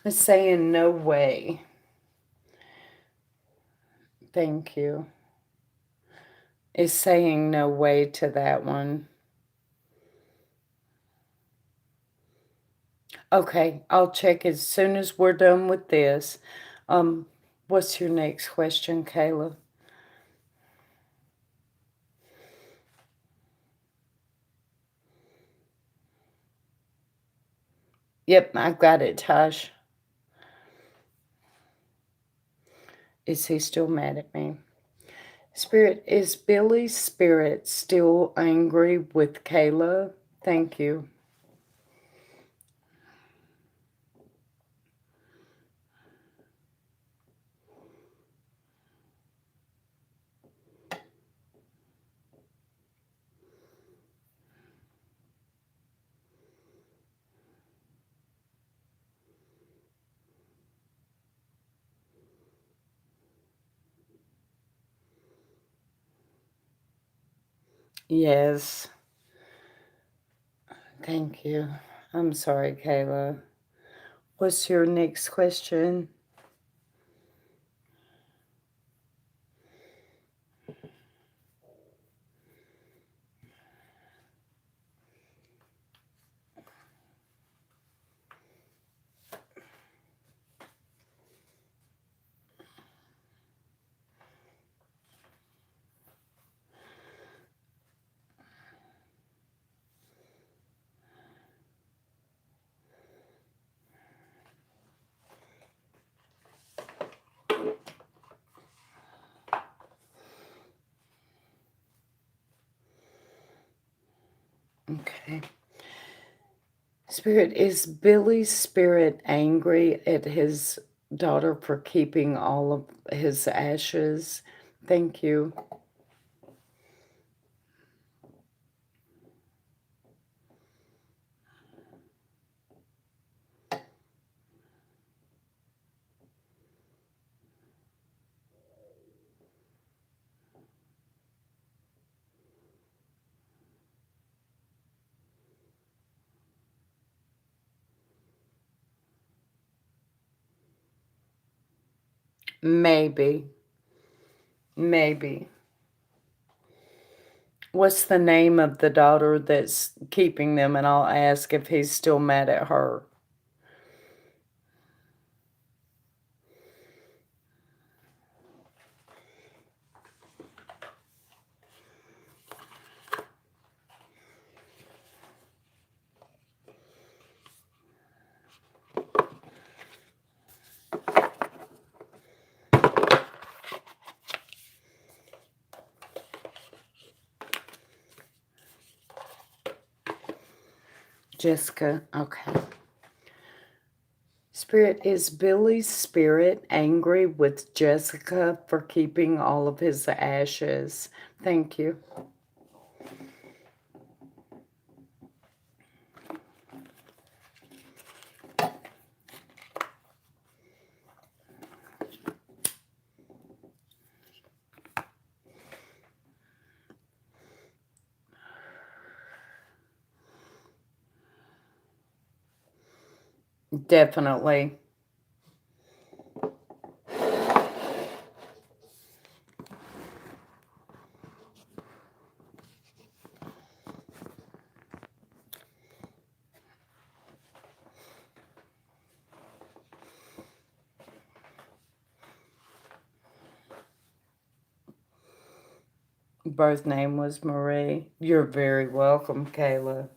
It's saying no way. Thank you. It's saying no way to that one. Okay, I'll check as soon as we're done with this. What's your next question, Kayla? Yep, I've got it, Tosh. Is he still mad at me? Spirit, is Billy's spirit still angry with Kayla? Thank you. Yes. Thank you. I'm sorry, Kayla. What's your next question? Okay. Spirit, is Billy's spirit angry at his daughter for keeping all of his ashes? Thank you. Maybe. Maybe. What's the name of the daughter that's keeping them? And I'll ask if he's still mad at her. Jessica. Okay. Spirit, is Billy's spirit angry with Jessica for keeping all of his ashes? Thank you. Definitely. Birth name was Marie. You're very welcome, Kayla.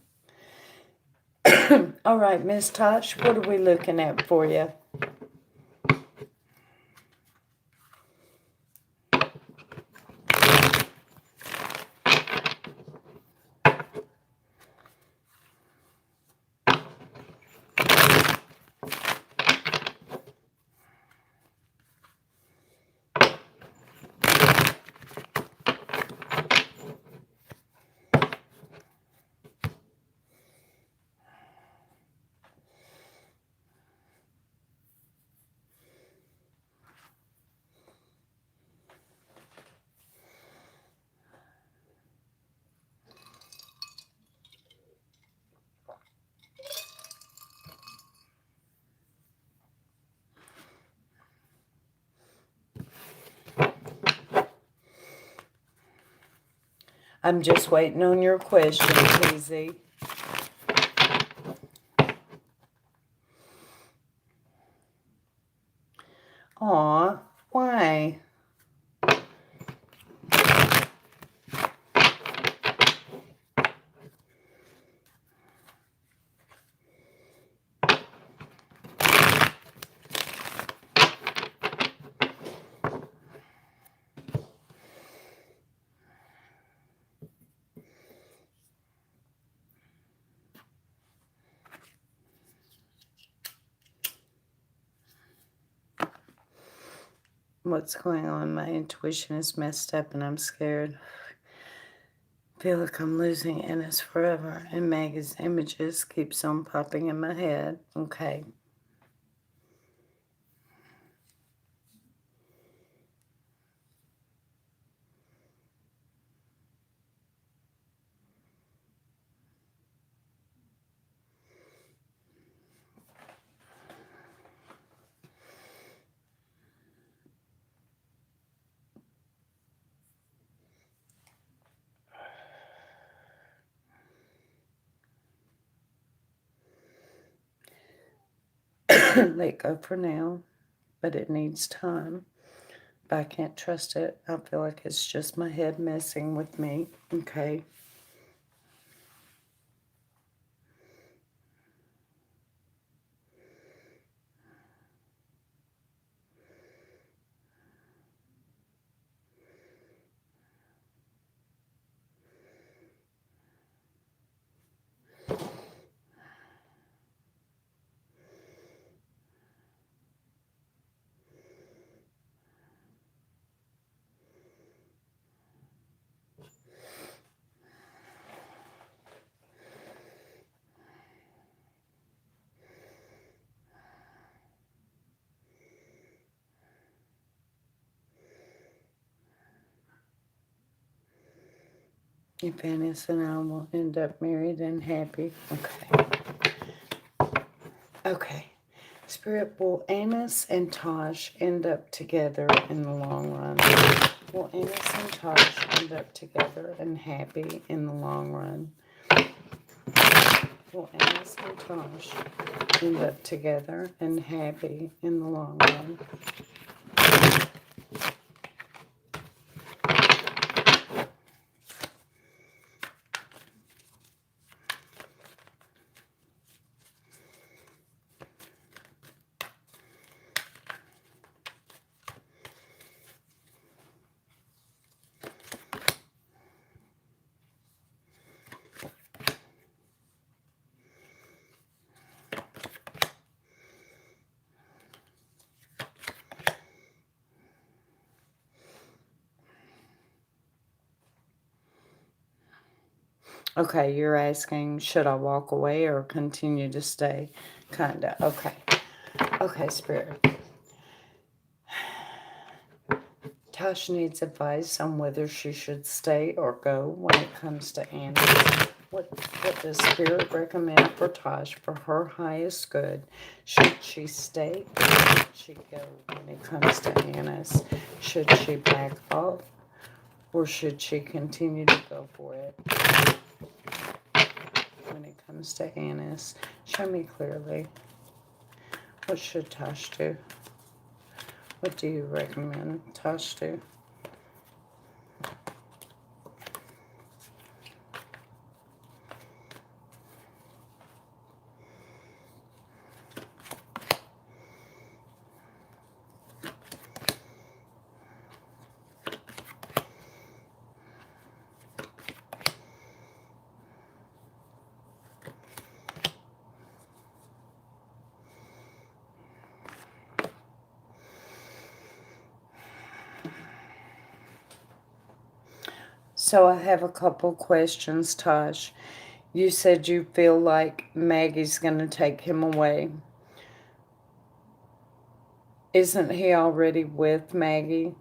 All right, Miss Tosh, what are we looking at for you? I'm just waiting on your question, Lizzie. Aw, why? What's going on? My intuition is messed up and I'm scared. I feel like I'm losing Ennis forever. And Maggie's images keeps on popping in my head. Okay. Let go for now, but it needs time. But I can't trust it. I feel like it's just my head messing with me. Okay. If Ennis and I will end up married and happy. Okay. Okay. Spirit, will Annis and Tosh end up together in the long run? Will Annis and Tosh end up together and happy in the long run? Will Annis and Tosh end up together and happy in the long run? Okay, you're asking, should I walk away or continue to stay? Kinda. Okay. Okay, Spirit. Tosh needs advice on whether she should stay or go when it comes to Annis. What does Spirit recommend for Tosh for her highest good? Should she stay or should she go when it comes to Annis? Should she back off or should she continue to go for it when it comes to Annis? Show me clearly. What should Tosh do? What do you recommend Tosh do? So I have a couple questions, Tosh. You said you feel like Maggie's going to take him away. Isn't he already with Maggie?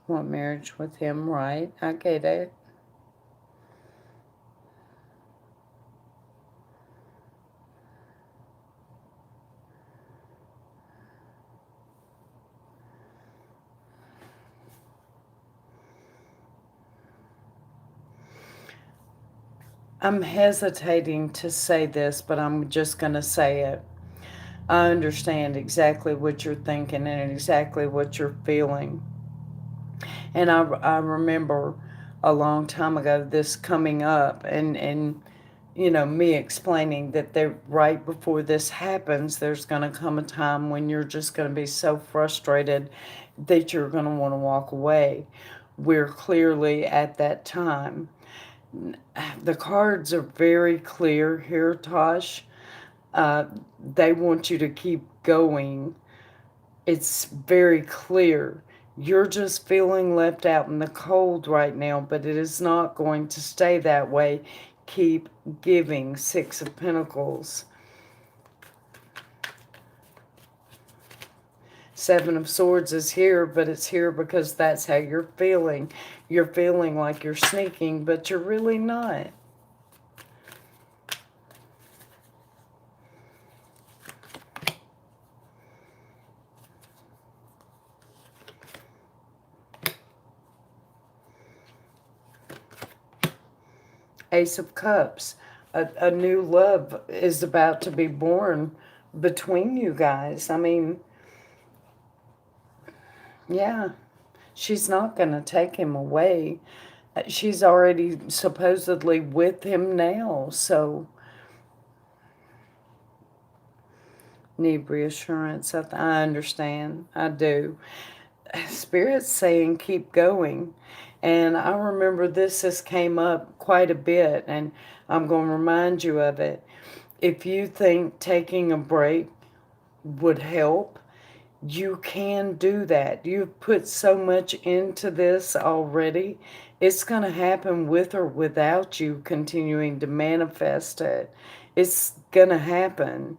Want marriage with him, right? I get it. I'm hesitating to say this, but I'm just going to say it. I understand exactly what you're thinking and exactly what you're feeling. And I remember a long time ago this coming up and you know, me explaining that right before this happens, there's going to come a time when you're just going to be so frustrated that you're going to want to walk away. We're clearly at that time. The cards are very clear here, Tosh. They want you to keep going. It's very clear. You're just feeling left out in the cold right now, but it is not going to stay that way. Keep giving. Six of Pentacles. Seven of Swords is here, but it's here because that's how you're feeling. You're feeling like you're sneaking, but you're really not. Ace of Cups. A new love is about to be born between you guys. I mean, yeah, she's not going to take him away. She's already supposedly with him now, so need reassurance. I understand. I do. Spirit's saying keep going. And I remember this has came up quite a bit, and I'm going to remind you of it. If you think taking a break would help, you can do that. You've put so much into this already. It's going to happen with or without you continuing to manifest it. It's going to happen.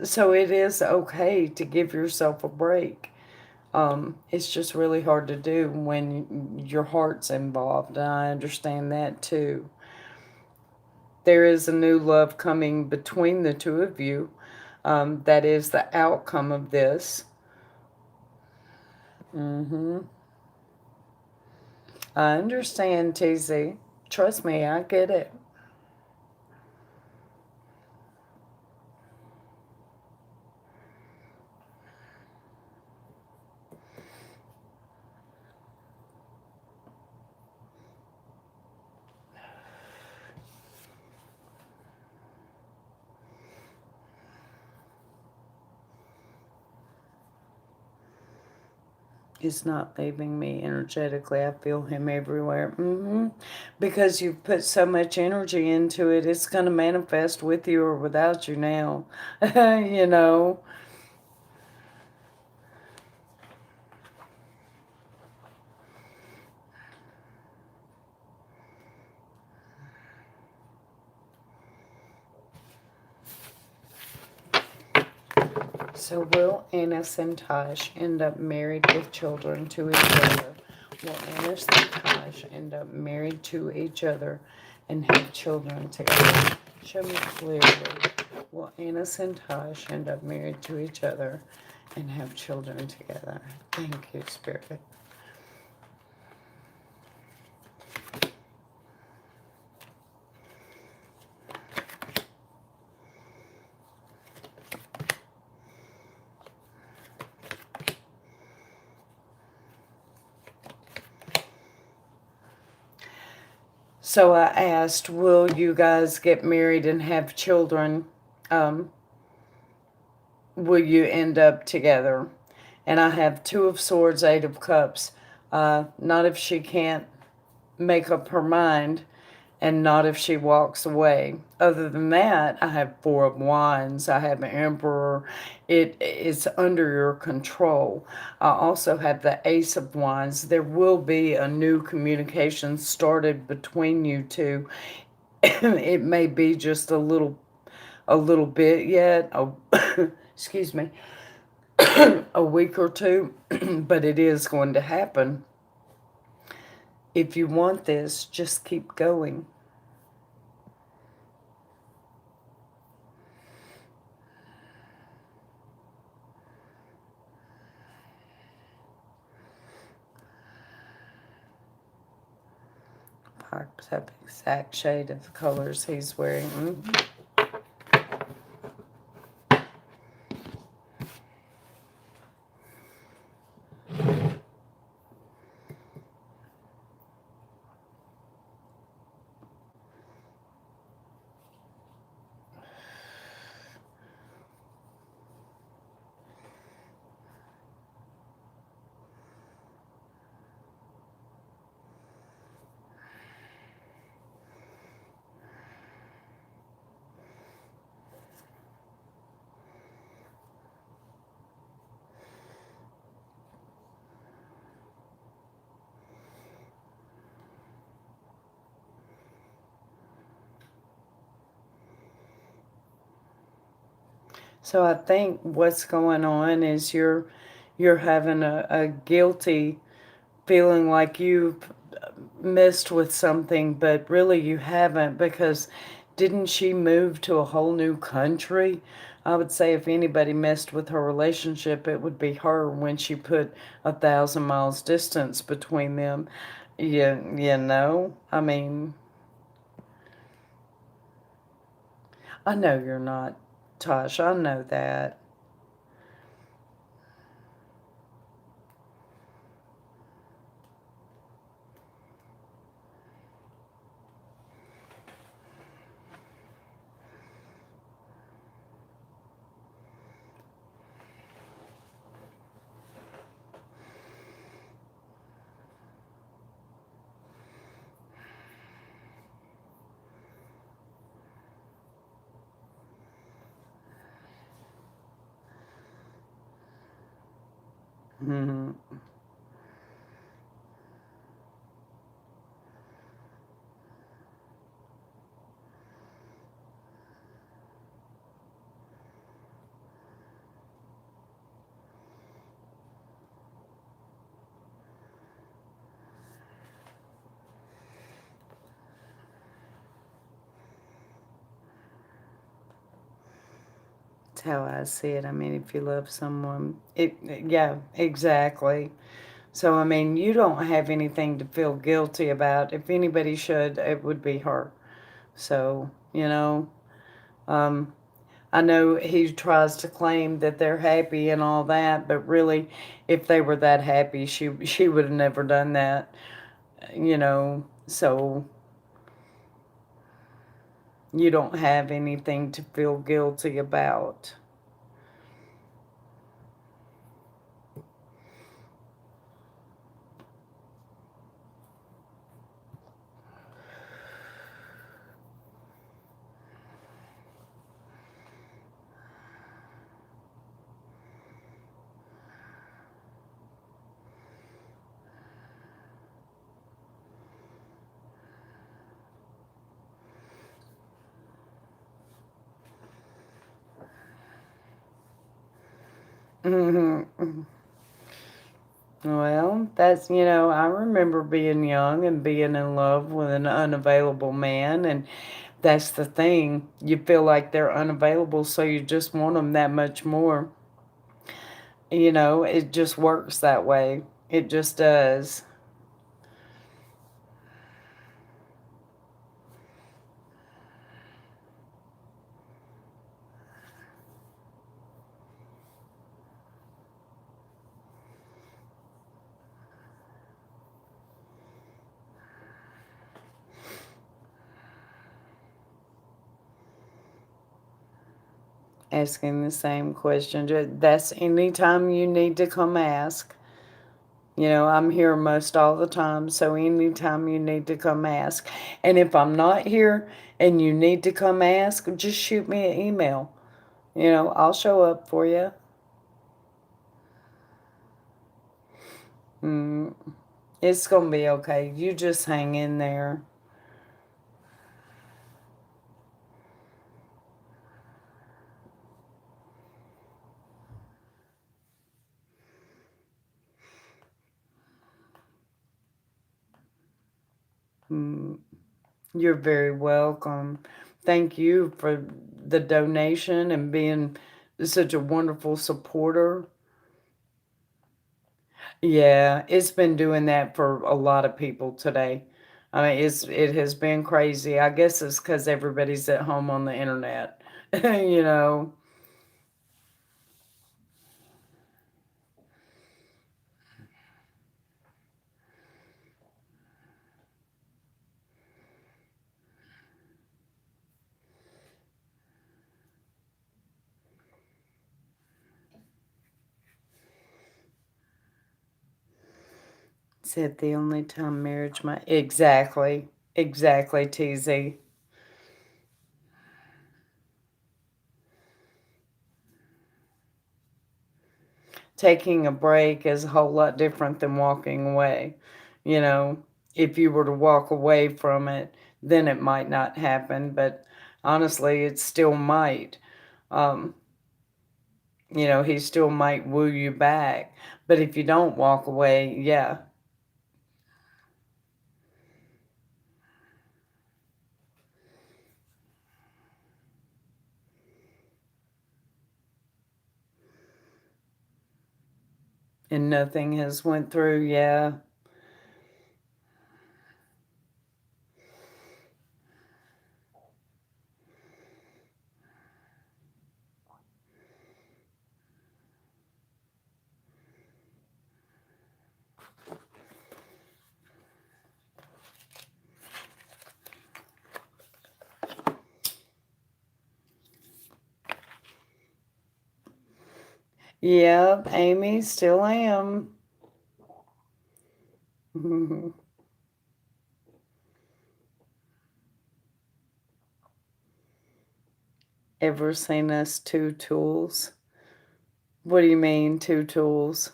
So it is okay to give yourself a break. It's just really hard to do when your heart's involved. And I understand that too. There is a new love coming between the two of you. That is the outcome of this. I understand, TZ. Trust me, I get it. He's not leaving me energetically. I feel him everywhere. Because you've put so much energy into it, it's going to manifest with you or without you now. You know. So will Annis and Tosh end up married with children to each other? Will Annis and Tosh end up married to each other and have children together? Show me clearly. Will Annis and Tosh end up married to each other and have children together? Thank you, Spirit. So I asked, will you guys get married and have children? Will you end up together? And I have Two of Swords, Eight of Cups. Not if she can't make up her mind, and not if she walks away. Other than that, I have Four of Wands. I have an Emperor. It's under your control. I also have the Ace of Wands. There will be a new communication started between you two. It may be just a little bit yet. Oh, excuse me. A week or two, but it is going to happen. If you want this, just keep going. Parks have the exact shade of the colors he's wearing. So I think what's going on is you're having a guilty feeling, like you've messed with something, but really you haven't, because didn't she move to a whole new country? I would say if anybody messed with her relationship, it would be her when she put 1,000 miles distance between them. You know, I mean, I know you're not, Tosh. I know that. Hmm. That's how I see it. I mean, if you love someone, yeah, exactly. So, I mean, you don't have anything to feel guilty about. If anybody should, it would be her. So, um, I know he tries to claim that they're happy and all that, but really, if they were that happy, she would have never done that, So you don't have anything to feel guilty about. Mhm. Well, I remember being young and being in love with an unavailable man, and that's the thing. You feel like they're unavailable, so you just want them that much more. It just works that way. It just does. Asking the same question. That's anytime you need to come ask. I'm here most all the time, so anytime you need to come ask. And if I'm not here and you need to come ask, just shoot me an email. I'll show up for you. Mm, it's going to be okay. You just hang in there. Mm, you're very welcome. Thank you for the donation and being such a wonderful supporter. Yeah, it's been doing that for a lot of people today. I mean, it has been crazy. I guess it's because everybody's at home on the internet, you know, said the only time marriage might exactly, TZ. Taking a break is a whole lot different than walking away. You know, if you were to walk away from it, then it might not happen, but honestly, it still might. Um, he still might woo you back. But if you don't walk away, yeah, and nothing has went through, yeah. Yep, Amy, still am. Ever seen us two tools? What do you mean, two tools?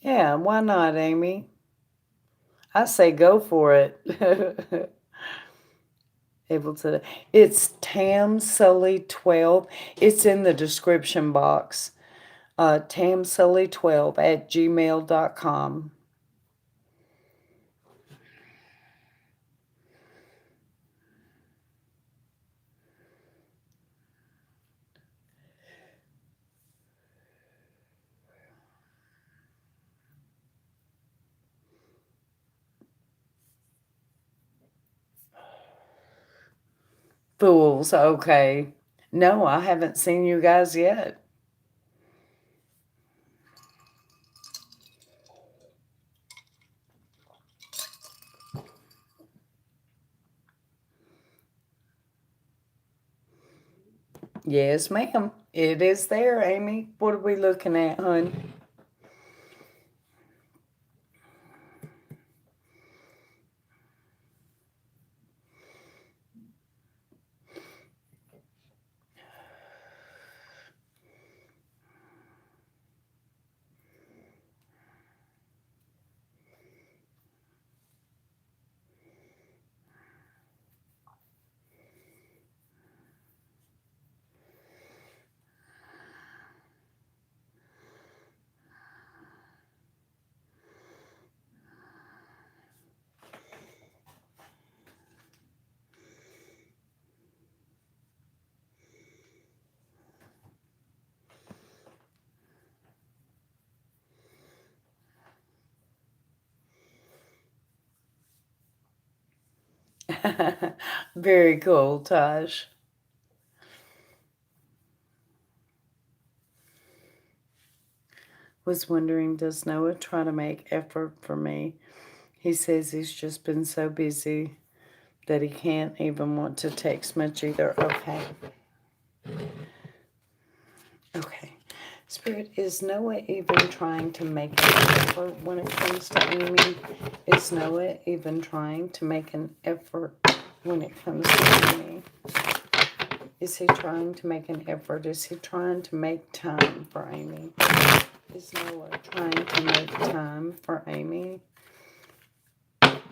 Yeah, why not, Amy? I say go for it. Able to. It's Tam Sully 12. It's in the description box. tamsully12 at gmail.com. Fools, okay. No, I haven't seen you guys yet. Yes, ma'am. It is there, Amy. What are we looking at, hon? Very cool, Tosh. Was wondering, does Noah try to make effort for me? He says he's just been so busy that he can't even want to text much either. Okay. Okay. Spirit, is Noah even trying to make an effort when it comes to Amy? Is Noah even trying to make an effort when it comes to Amy? Is he trying to make an effort? Is he trying to make time for Amy? Is Noah trying to make time for Amy?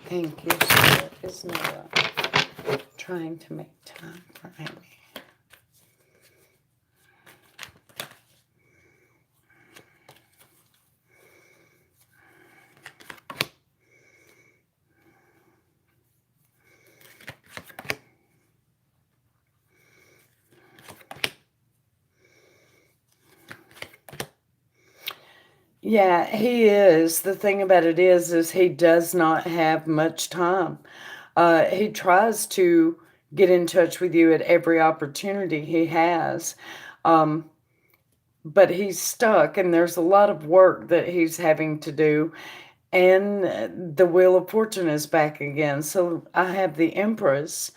Thank you, Spirit. Is Noah trying to make time for Amy? Yeah, he is. The thing about it is he does not have much time. He tries to get in touch with you at every opportunity he has. Um, but he's stuck, and there's a lot of work that he's having to do. And the Wheel of Fortune is back again. So I have the Empress,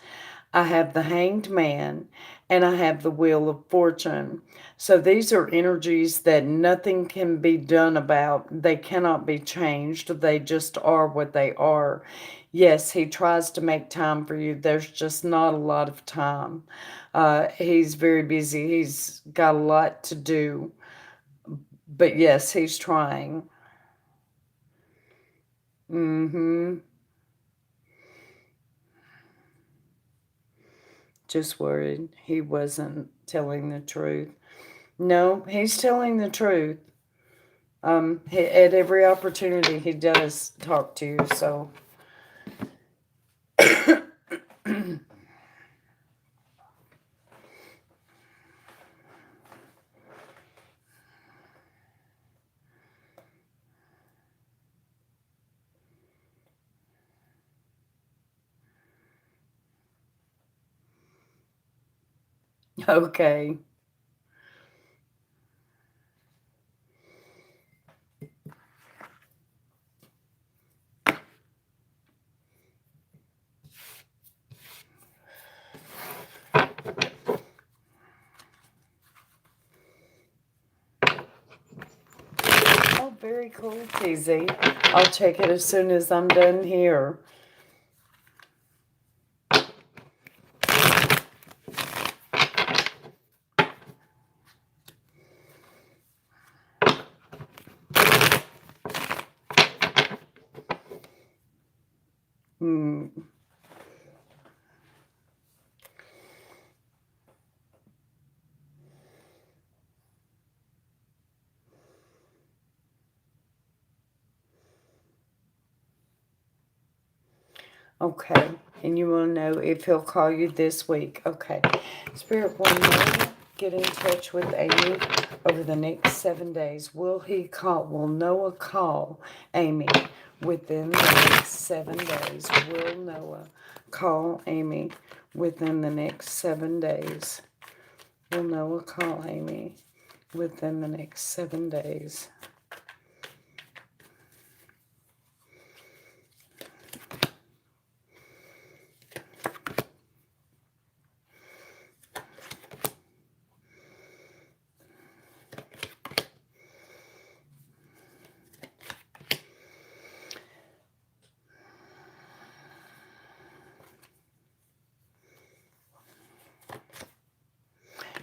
I have the Hanged Man, and I have the Wheel of Fortune. So these are energies that nothing can be done about. They cannot be changed. They just are what they are. Yes, he tries to make time for you. There's just not a lot of time. He's very busy. He's got a lot to do. But yes, he's trying. Mm-hmm. Just worried he wasn't telling the truth. No, he's telling the truth. At every opportunity he does talk to you, so. Okay. Oh, very cool, TZ. I'll check it as soon as I'm done here. Hmm. Okay. And you will know if he'll call you this week. Okay. Spirit, will Noah get in touch with Amy over the next 7 days? Will Noah call Amy within the next 7 days? Will Noah call Amy within the next 7 days? Will Noah call Amy within the next 7 days?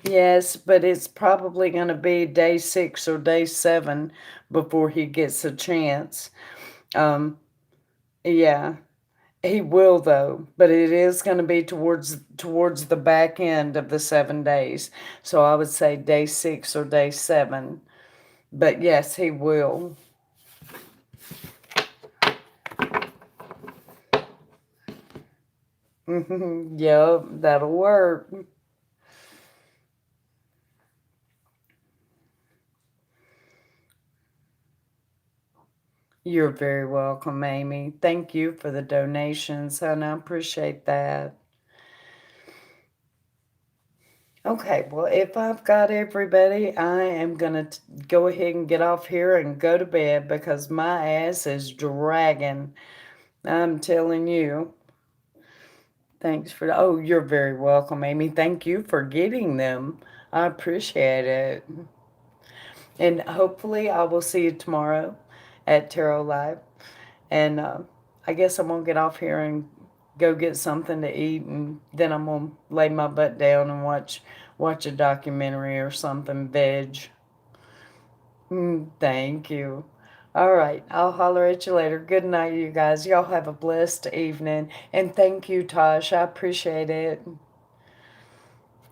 Yes, but it's probably going to be day 6 or day 7 before he gets a chance. Um, yeah, he will though, but it is going to be towards the back end of the 7 days. So I would say day 6 or day 7. But yes, he will. Yep, that'll work. You're very welcome, Amy. Thank you for the donations, and I appreciate that. Okay, well, if I've got everybody, I am going to go ahead and get off here and go to bed because my ass is dragging. I'm telling you. Thanks for, oh, you're very welcome, Amy. Thank you for getting them. I appreciate it. And hopefully, I will see you tomorrow at Tarot Live. And I guess I'm going to get off here and go get something to eat. And then I'm going to lay my butt down and watch a documentary or something, veg. Thank you. All right. I'll holler at you later. Good night, you guys. Y'all have a blessed evening. And thank you, Tosh. I appreciate it.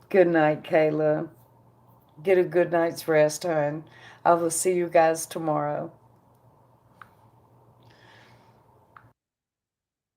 Good night, Kayla. Get a good night's rest, hon. I will see you guys tomorrow.